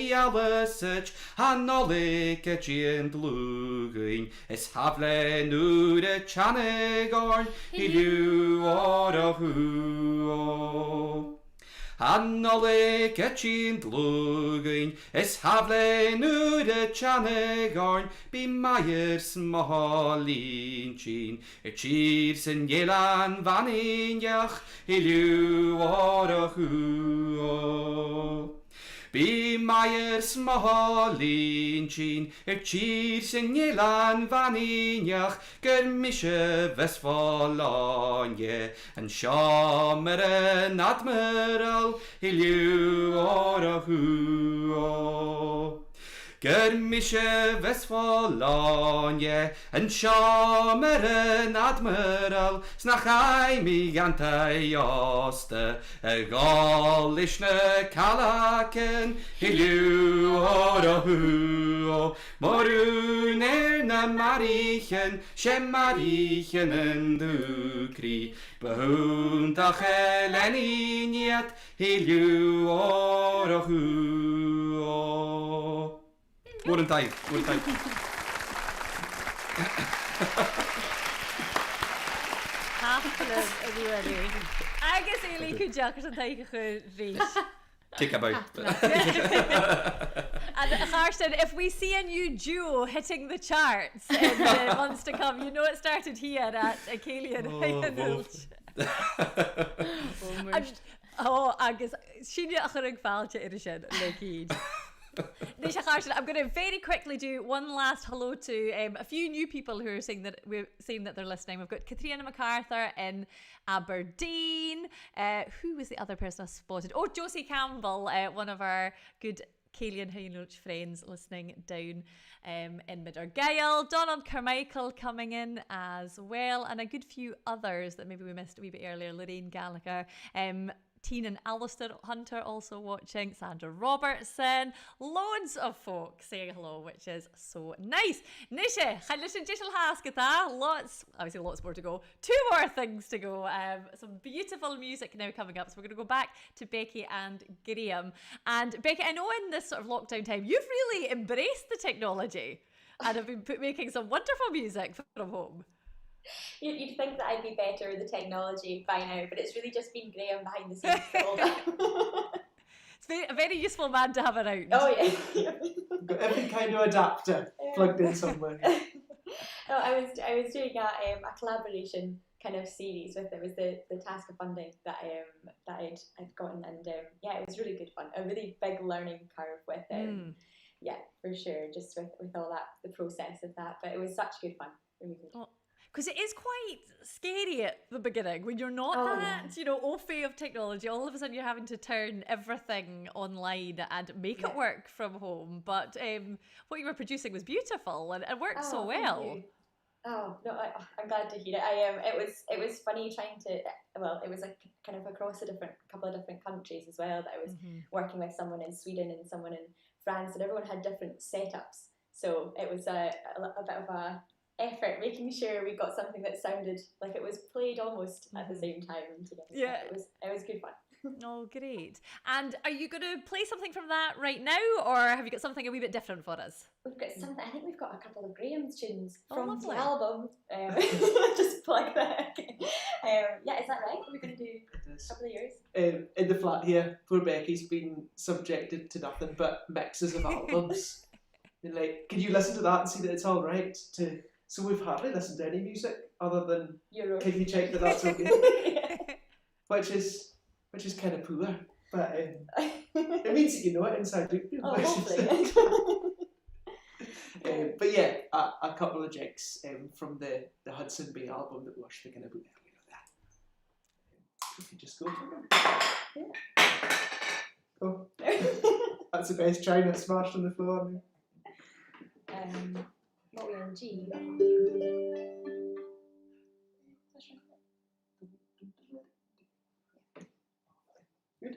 jaleset Hanolik gin dlugain Es havle nude chanegorn Hilu orahu Hanolik gin dlugain Es havle nude chanegorn Be Myers mahalinchin Cheers in Yelan vaninjach Hilu orahu Be Myers mahalinchin Cheers in Yelan vaninjach Germische Westfalanje En Shameren Admiral Hilu orahu Germische Westfalanje En Shameren Admiral Snachai mi gantai joste Galishne Callaghan Hilu orahu Maroon na marchen Shem marchen en dukri Behuntach eleniat Hilu orahu More than time. Haplan a bhí agus Eilidh chu deachas an taige chu rís. Kick about. And Karsten, if we see a new duo hitting the charts in the months to come, you know it started here at Ceilidh and Taynuilt. Agus síne a churig fáilte ar sin le cíd. I'm going to very quickly do one last hello to a few new people who are saying that they're listening. We've got Katrina MacArthur in Aberdeen. Who was the other person I spotted? Oh, Josie Campbell, one of our good Ceilidh and Taynuilt friends listening down in Mid-Argyll. Donald Carmichael coming in as well, and a good few others that maybe we missed a wee bit earlier. Lorraine Gallagher, Teen and Alistair Hunter also watching, Sandra Robertson, loads of folk saying hello, which is so nice. Nisha, listen, lots more to go. 2 more things to go. Some beautiful music now coming up. So we're going to go back to Becky and Graham. And Becky, I know in this sort of lockdown time, you've really embraced the technology and have been making some wonderful music from home. You'd think that I'd be better with the technology by now, but it's really just been Graham behind the scenes for all that. It's a very useful man to have around. Oh yeah. Got every kind of adapter plugged in somewhere. No, I was doing a collaboration kind of series with it was the task of funding that I'd gotten, and yeah, it was really good fun. A really big learning curve with yeah, for sure, just with all that, the process of that. But it was such good fun. Really good. Because it is quite scary at the beginning when you're not au fait of technology. All of a sudden you're having to turn everything online and make it work from home. But what you were producing was beautiful and it worked so well. Oh no, I'm glad to hear it. It was funny trying to. Well, it was like kind of across couple of different countries as well. That I was working with someone in Sweden and someone in France, and everyone had different setups. So it was a bit of a effort making sure we got something that sounded like it was played almost at the same time together. Yeah, it was good fun. Oh, great. And are you going to play something from that right now, or have you got something a wee bit different for us? We've got something, I think we've got a couple of Graham's tunes from lovely. the album. Just plug that. Yeah, is that right? We're going to do a couple of yours? In the flat here, poor Becky's been subjected to nothing but mixes of albums. And like, can you listen to that and see that it's all right? So we've hardly listened to any music other than Euro. Can you check that that's okay? Which is kind of poor, but it means that you know it inside out. Oh, hopefully. But yeah, a couple of jigs from the Hudson Bay album that we were speaking about earlier. You could just go for them. Yeah. Oh, that's the best china smashed on the floor. What were we in G? Good.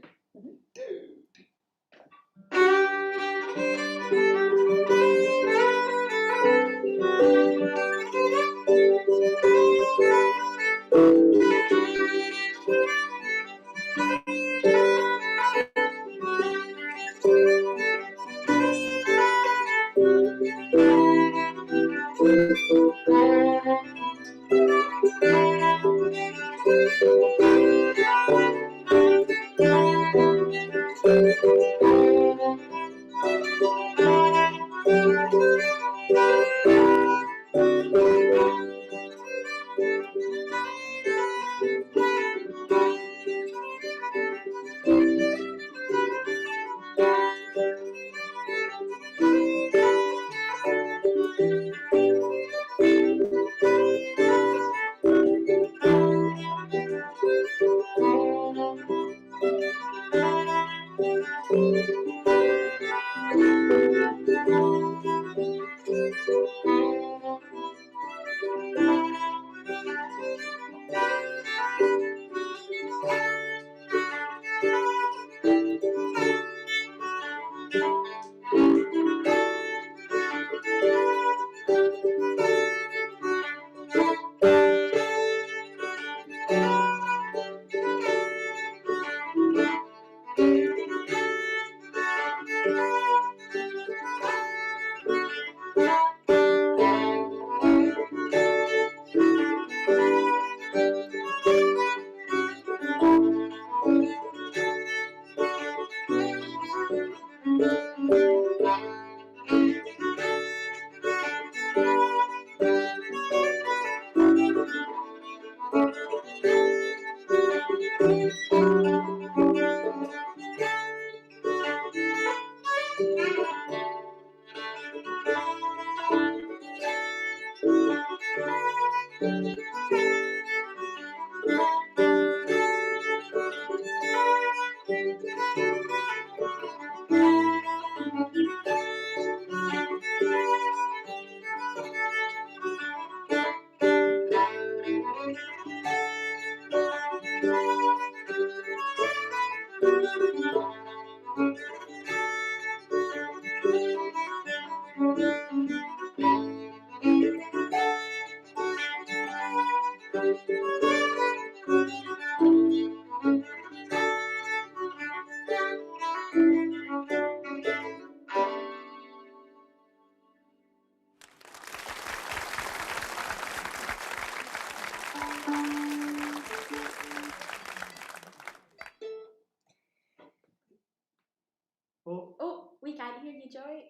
Oh, we can't hear you, Joy.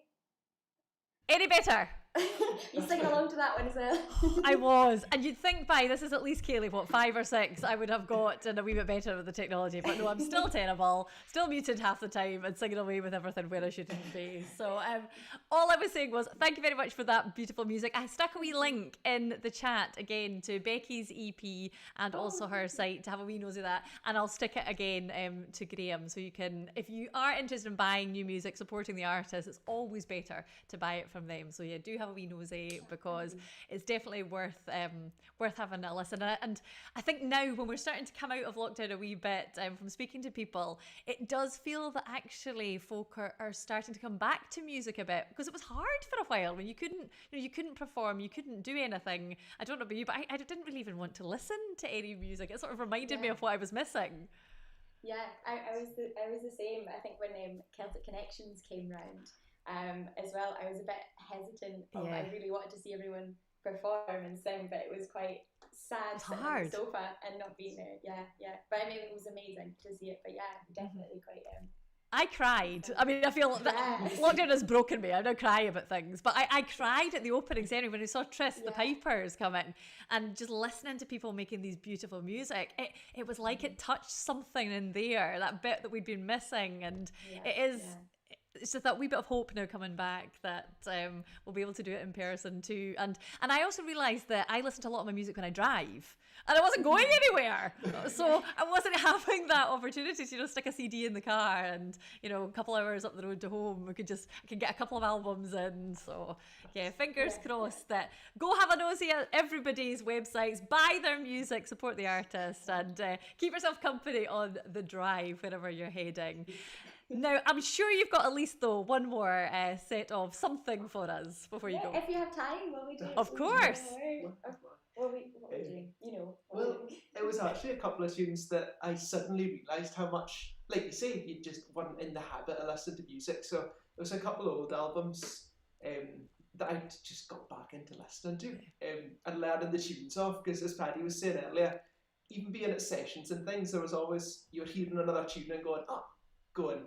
Any better? You singing along to that one as well? I was, and you'd think by this is at least Ceilidh, what, 5 or 6 I would have got and a wee bit better with the technology, but no, I'm still terrible, still muted half the time and singing away with everything where I shouldn't be. So all I was saying was thank you very much for that beautiful music. I stuck a wee link in the chat again to Becky's EP and also her site to have a wee nosy at that, and I'll stick it again to Graham, so you can, if you are interested in buying new music, supporting the artist, it's always better to buy it from them. So yeah, do have a wee nosy, because it's definitely worth having a listen. And I think now when we're starting to come out of lockdown a wee bit, from speaking to people, it does feel that actually folk are starting to come back to music a bit, because it was hard for a while when you couldn't perform, you couldn't do anything. I don't know about you, but I didn't really even want to listen to any music. It sort of reminded me of what I was missing. Yeah, I was the same. I think when Celtic Connections came round, as well, I was a bit hesitant. I really wanted to see everyone perform and sing, but it was quite sad sitting on the sofa and not being there. Yeah. But I mean, it was amazing to see it. But yeah, definitely quite. I cried. I mean, I feel that lockdown has broken me. I don't cry about things, but I cried at the opening ceremony when I saw Tris, the pipers, come in, and just listening to people making these beautiful music. It was like it touched something in there, that bit that we'd been missing, and it is. Yeah. It's just that wee bit of hope now coming back that we'll be able to do it in person too. And I also realised that I listen to a lot of my music when I drive, and I wasn't going anywhere, so I wasn't having that opportunity to stick a CD in the car and a couple hours up the road to home I can get a couple of albums in. So yeah, fingers crossed that go have a nosy at everybody's websites, buy their music, support the artist, and keep yourself company on the drive wherever you're heading. Now, I'm sure you've got at least, though, one more set of something for us before you go. If you have time, will we do it? Of course. What we're doing, Well, it was actually a couple of tunes that I suddenly realised how much, like you say, you just weren't in the habit of listening to music. So there was a couple of old albums that I just got back into listening to and learning the tunes off, because as Paddy was saying earlier, even being at sessions and things, there was always, you were hearing another tune and going, go and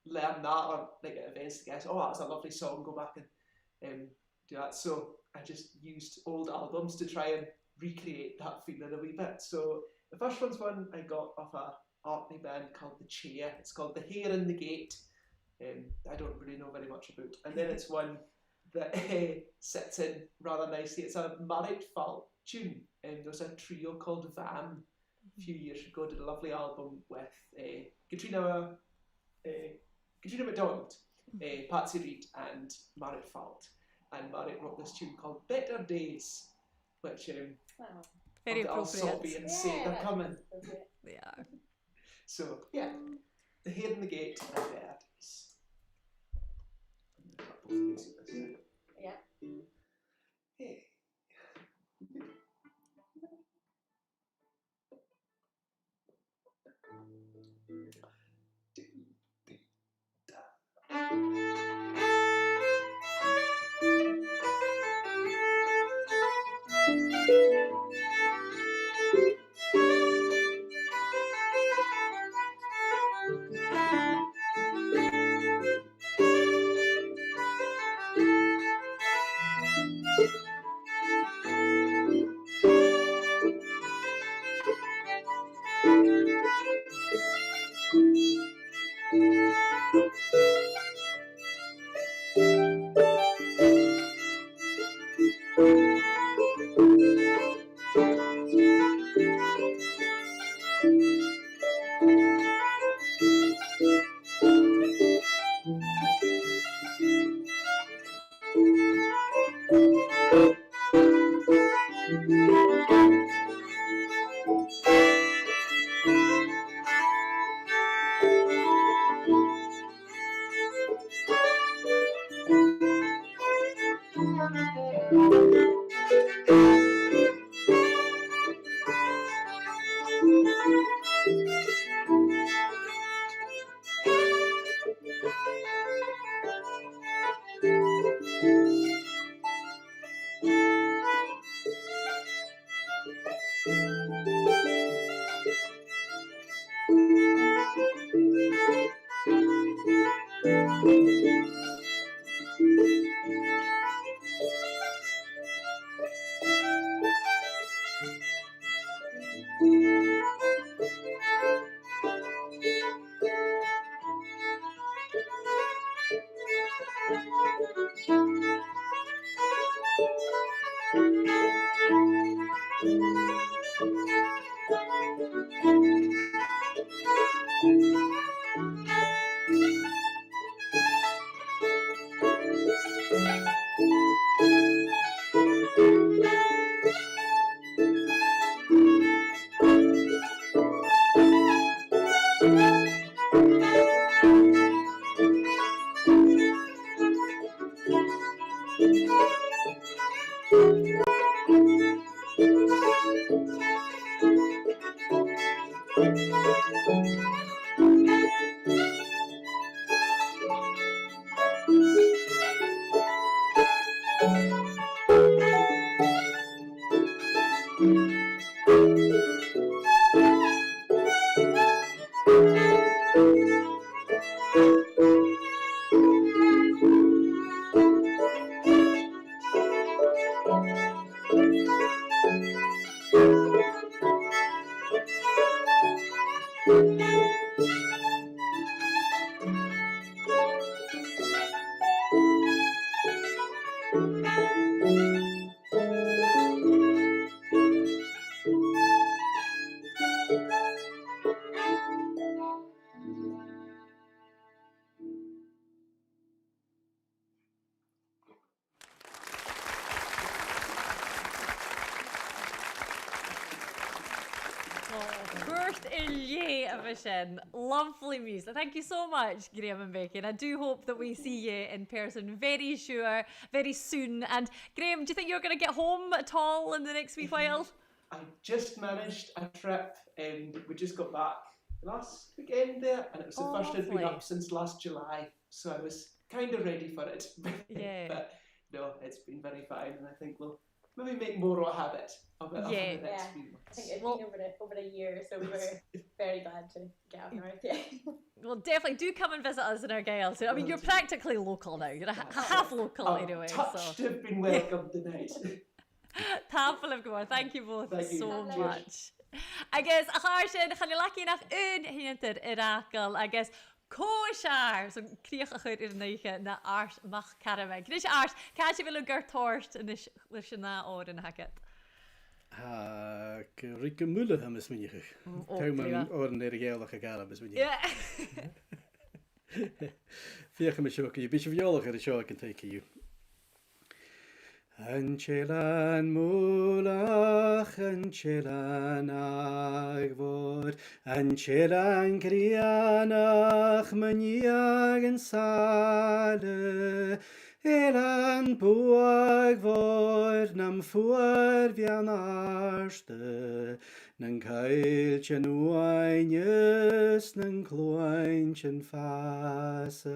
learn that, or like at events, the guys, that's a lovely song, go back and do that. So I just used old albums to try and recreate that feeling a wee bit. So the first one's one I got off a Orkney band called The Chair. It's called The Hare in the Gate. I don't really know very much about. And then it's one that sits in rather nicely. It's a Married Fault tune. There was a trio called VAM a few years ago, did a lovely album with Katrina McDonald, Patsy Reid and Married Fault. And Married wrote this tune called Better Days, which very appropriate. I'll sobby and say they're coming. They are. So yeah, The Hare in the Gate and Better Days. Yeah. Hey. First Eilidh lovely music. Thank you so much, Graham and Becky. And I do hope that we see you in person very soon. And Graham, do you think you're going to get home at all in the next wee while? I just managed a trip and we just got back last weekend there, and it was the first I'd been up since last July, so I was kind of ready for it. Yeah. But no, it's been very fine, and I think we'll maybe make more of a habit of it over the next few months. I think it's been over a year, so we were very glad to get up north. Yeah. Well, definitely do come and visit us in Argyll. So, I mean, you're practically local now. You're half local anyway. Touched to have been welcomed tonight. Tafel of Gore. Thank you both so Cheers. much. I guess Harshin, gaan jullie lucky nach een hinter Irakel. I guess Koshar. So kreeg ik uit in de na Ars mag karame. Kris Ars, kaas je willen gertorst en is na oren hacket. Rieke Mulle hebben we niet. Tuin ordinaire geillige galen hebben we niet. Ja. Vier me shock. Je beetje violige de show can take you. Anchelan mulach, anchelan agvor, anchelan krianach maniagen sale, elan puagvor nam fuar vianarste, nan keilchen uainjes, nan kloinchen fasel.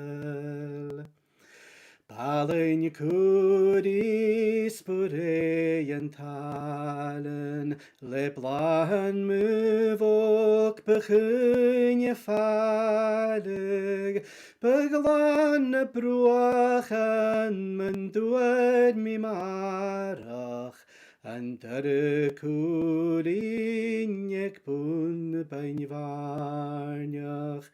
Ballen kudis pureien talen, le blaen muvok begin je valig, beglanne broachen, men doet mi marach, en der kudin ik pun bij varnjach.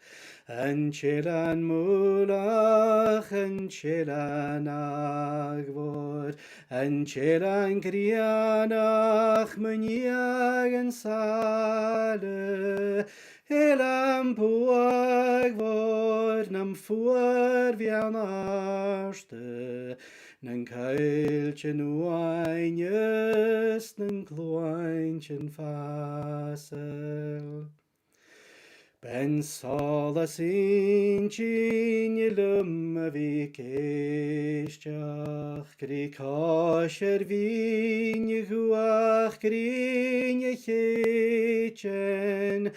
Anchelan mulach, anchelan agvor, anchelan krianach maniagen sale, elam puagvor nam fuar vianarste, nan keilchen uainjes, nan kloinchen fasel. Ben solas in cinilum vikestach, kri kosher vinje guach krinje hechen,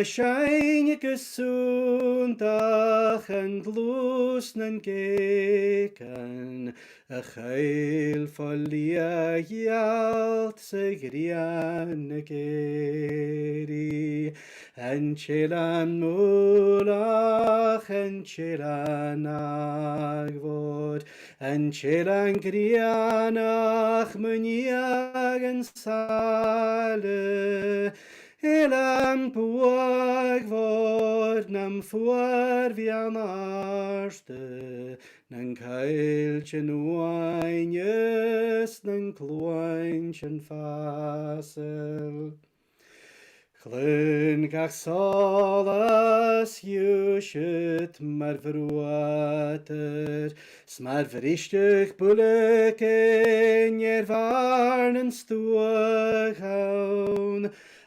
scheine gesundach en lusnen geken, geil folia jalt se griane geri, Anchelan mulach, anchelan agvor, anchelan krianach maniagen sale, elan puagvor nam fuar vianarste, nan keilchen uainjes, nan kloinchen fasel. Chlyn gach solas ywsyd mar vrwater, smar veristych bulek in varn en stuachaun,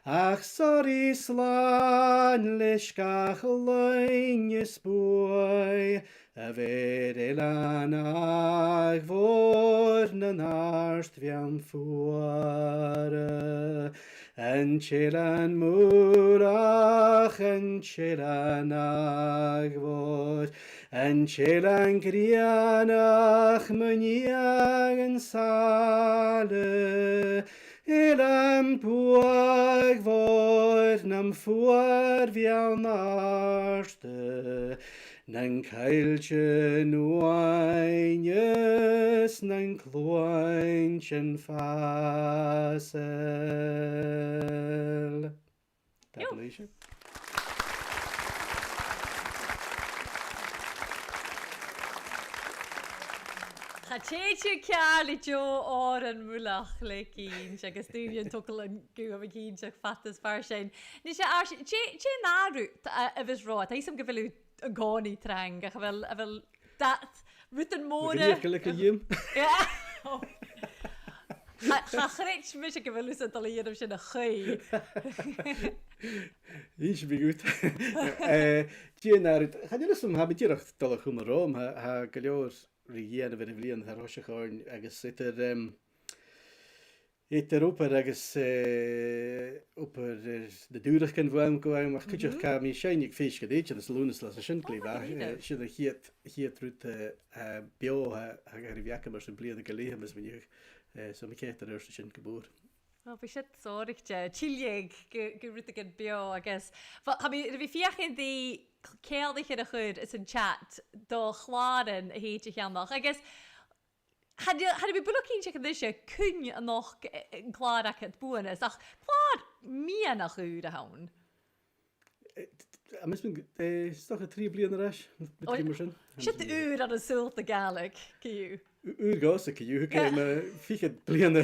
ach sorry slan lish gach lein spoy, a ver elan ag vorn an arst viam fuare. En chillan murach, en chillan agvod, en chillan grianach muniag en sale, ilam puag vod nam fuar vian arste, nan keiltje nuainjes, nan klointjen fasel. Jo. Alicia? Chatéitú cearla Jo áir an múlach le cín agus dúhíonn tucail an gú a cín seach fatas far sin. Ní sé náú a bheits rá, tá sam go bhfuú an gáí trang a bhfuil dat rút an móra. Go ym. Chachréit mis go bhfuil a dalíanam sin a chuí. Is be goed. Dienar, ga je som habitieach dal chum rom ha galeor rigian ver vlian har hoschorn agus het oper agus oper de duurder ken vuim goim maar kutje ka mi scheinig fisch gedeetje das lunes las schinkli war shit hier trut bio ha riviakem maar bliede gelegen is wanneer so mi ket der erste schin geboor. Bhí si sóirte tíléig go ruúta go bio agus. Bhí fiochan dí céaldaich a chud is an chat do chládan a héite cheannach. Agus had bhí bulacín se go se cún an nach an chládaach at buanas ach chlád míanach úr a hán. Mis stoch a 3 blian ras sin. Si úr an a súlta galig ciú. Úr gas ik ju fi blian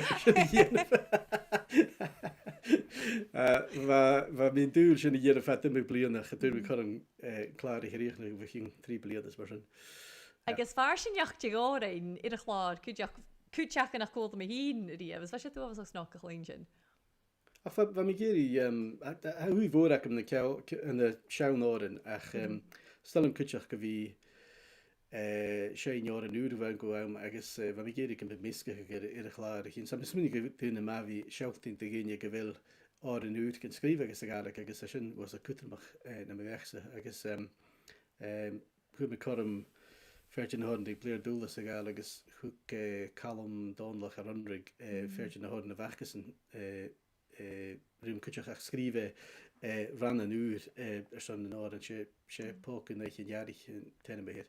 Wa min duur sin hier vet me blian getur kar een klare geregel we ging 3 blian is mar sin. Agus far sin jacht gáin i a chlád cúteach nach cóta a hín riamh, was sé tú as ná a chlín sin. Ach wa mi géri hu voor ik in de Sjounoren ach stel een kutjach go vi sé jaar an uur bhain go am agus bha mi géidir an miske ar a chláir chin sam smunig go túna má bhí seachtain a géine go bhfuil á an úr cin scríb agus a gála agus sin was a cutamach na bhesa agus chu me chum fertin na háin léir dúlas a gála agus chuk Callum Dunlop ar anrig fertin na háin na bhachasan rúm cuteach ach scríbe ran an úr ar san na áir an sé pócan na chinjarich tena behéir.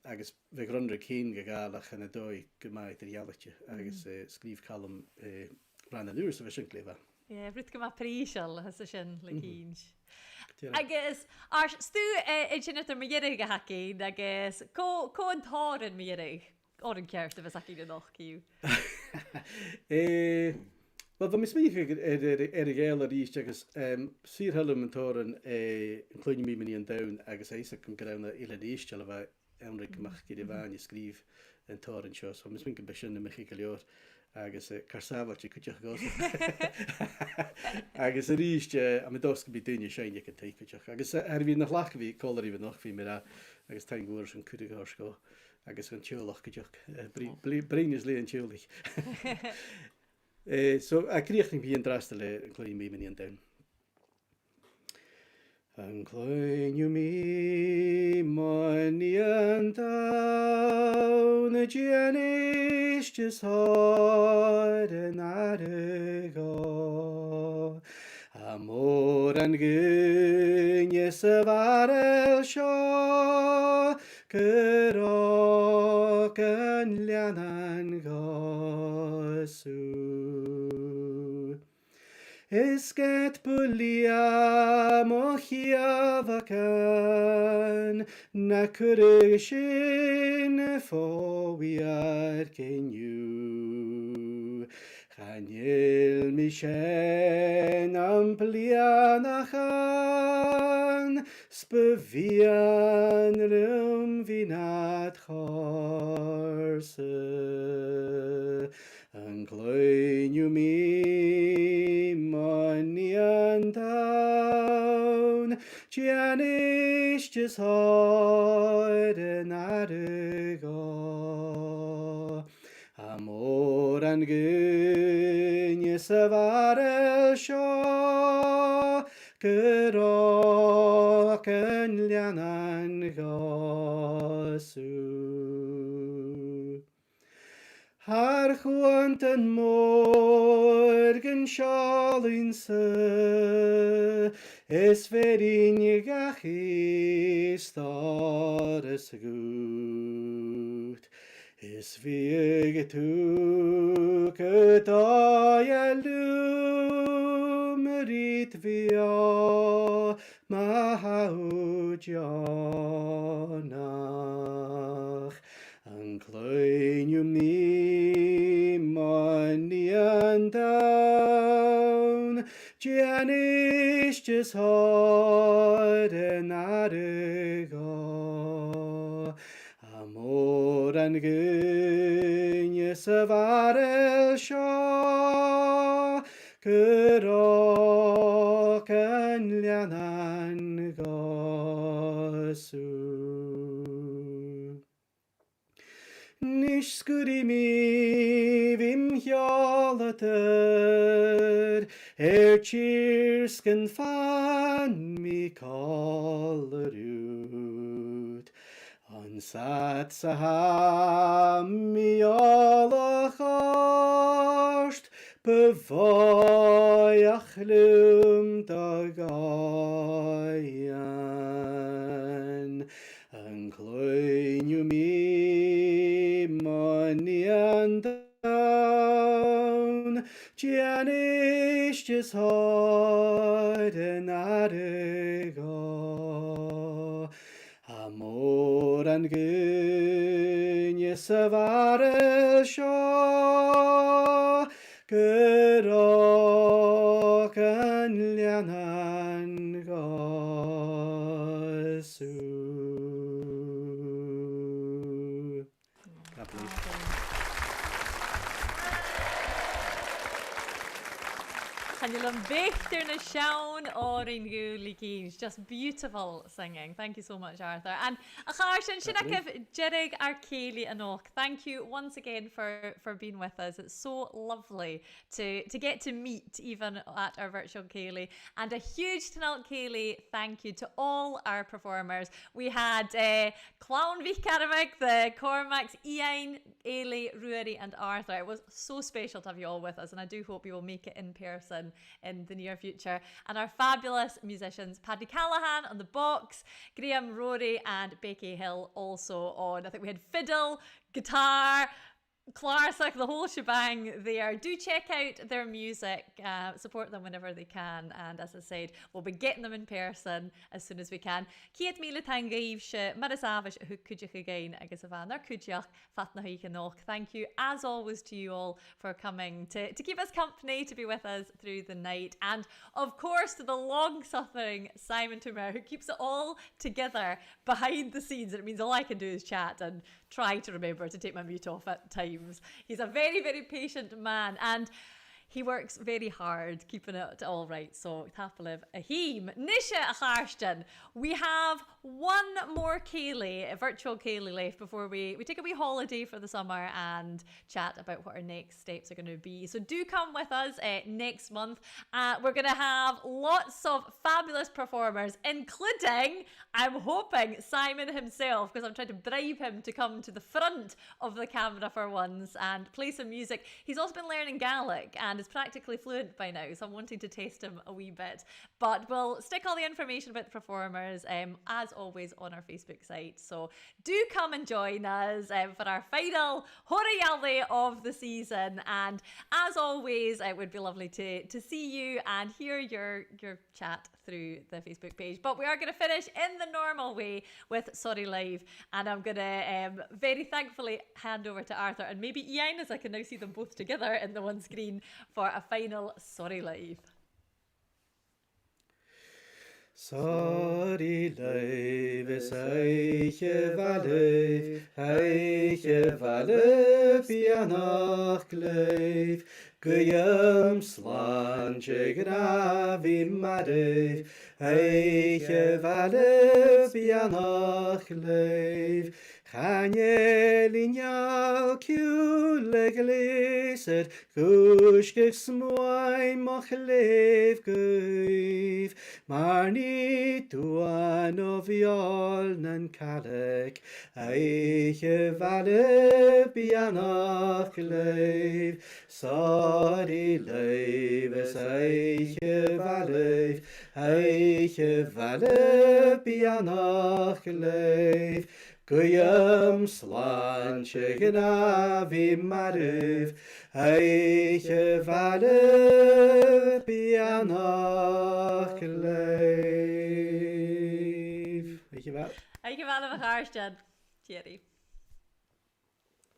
Agus bheith grondra cén go gáalach an a dói go maiid ar jaalachte agus scríb Callum ran an úr sa bheith sin léfa. Rút go má prísal has a sin le cíns. Agus stú sin ar méidir go hacéin agus có an táran méidir á an ceart a bheits ací na nach ciú. Wel, van mis mých er géile ríist agus sírhellum an tóran an clúine mí miní an dain agus éise chun go raibna ile ríiste le bheith anric amach go bhhain scríb an tóran seo, so mis min go besin na mechi go leor agus carsábhailte chuteach gás. Agus a ríiste am dos go bí duine séine an taiketeach. Agus bhí nach lech bhí choirí bh nach bhí mé agus tein gúir an cuideá go agus an teolach goteach. Brín is lé an teolich. So a kriechting bí an draste le an clúin mí an dain. An clúin mí maní an dain a déanistes háid an arigá. Amor an gynne sa varel seo gyrog an lianan gosw. Isget bulia mochiavakan na kurishin fo we are can you Chanil mi shen am plianachan, Spevian rum vinat chorse, An gloinu mi manian down, Gianish just hard and adigo. Amor an gynnu syfar el sio, Gyrog yn lianan gosw. Har chwant yn morgen sialyn sy, Ferin gach I star ysgwt. Fi tu gyda lwm ryd fi o mahawdionach. An clwyniw ni mani yn dawn, Giannis just hod yn arigo. Amor an gynnu syfar el sio, Gyrog yn lianan gosw. Nish sgwri mi fim hioladur, cheers gan fan mi collerud. An sat sa ham mi olach orst, Bevoiach lwm da gaian. An clwyniw mi mani an dawn, Giannis just hod yn arigo. Amor an gynnu syfar el sio, Gyrog yn lianan gosw. God bless. Can you learn Victor na Shaun or in Gouligins? Just beautiful singing. Thank you so much, Arthur. And Acharshan, Shinakav, Jerig Arkeli Anok, thank you once again for being with us. It's so lovely to get to meet even at our virtual Ceilidh. And a huge Taynuilt Ceilidh thank you to all our performers. We had Clown Cormack, the Cormacks, Iain, Eilidh, Rory and Arthur. It was so special to have you all with us, and I do hope you will make it in person in the near future. And our fabulous musicians, Paddy Callaghan on the box, Graham Rory and Becky Hill also on, I think we had fiddle, guitar, classic, the whole shebang there. Do check out their music, support them whenever they can, and as I said, we'll be getting them in person as soon as we can. Ciad míle tangaíbse, mar is afish who cúideach again agus a bhain ar cúideach fat na haíche noch. Thank you as always to you all for coming to keep us company, to be with us through the night, and of course to the long-suffering Simon Tumer who keeps it all together behind the scenes, and it means all I can do is chat and try to remember to take my mute off at times. He's a very, very patient man, and he works very hard keeping it all right. So tapaliv ahim nisha acharston. We have one more Ceilidh, a virtual Ceilidh left before we take a wee holiday for the summer and chat about what our next steps are going to be. So do come with us next month. We're going to have lots of fabulous performers, including, I'm hoping, Simon himself, because I'm trying to bribe him to come to the front of the camera for once and play some music. He's also been learning Gaelic, and and is practically fluent by now, so I'm wanting to test him a wee bit. But we'll stick all the information about the performers, as always, on our Facebook site. So do come and join us for our final Ruaraidh of the season. And as always, it would be lovely to see you and hear your chat through the Facebook page. But we are going to finish in the normal way with Sorry Live, and I'm going to very thankfully hand over to Arthur and maybe Iain, as I can now see them both together in the one screen, for a final Sorry Live. Sorry live is eiche valle pianach gleif, Gwyam slange gravi madev, eiche valle pianach gleif, Chanel in jou kule gleset, Gushkig smoy moch leef geef, Maar niet doan of jolnen kalek, Eiche valle pianach gleif, Sorry leif is eiche valle pianach gleif, Gwyam slanche gnavi marev, Eiche valle pianach gleif. Weet je wel? Dankjewel voor Harstad, Thierry.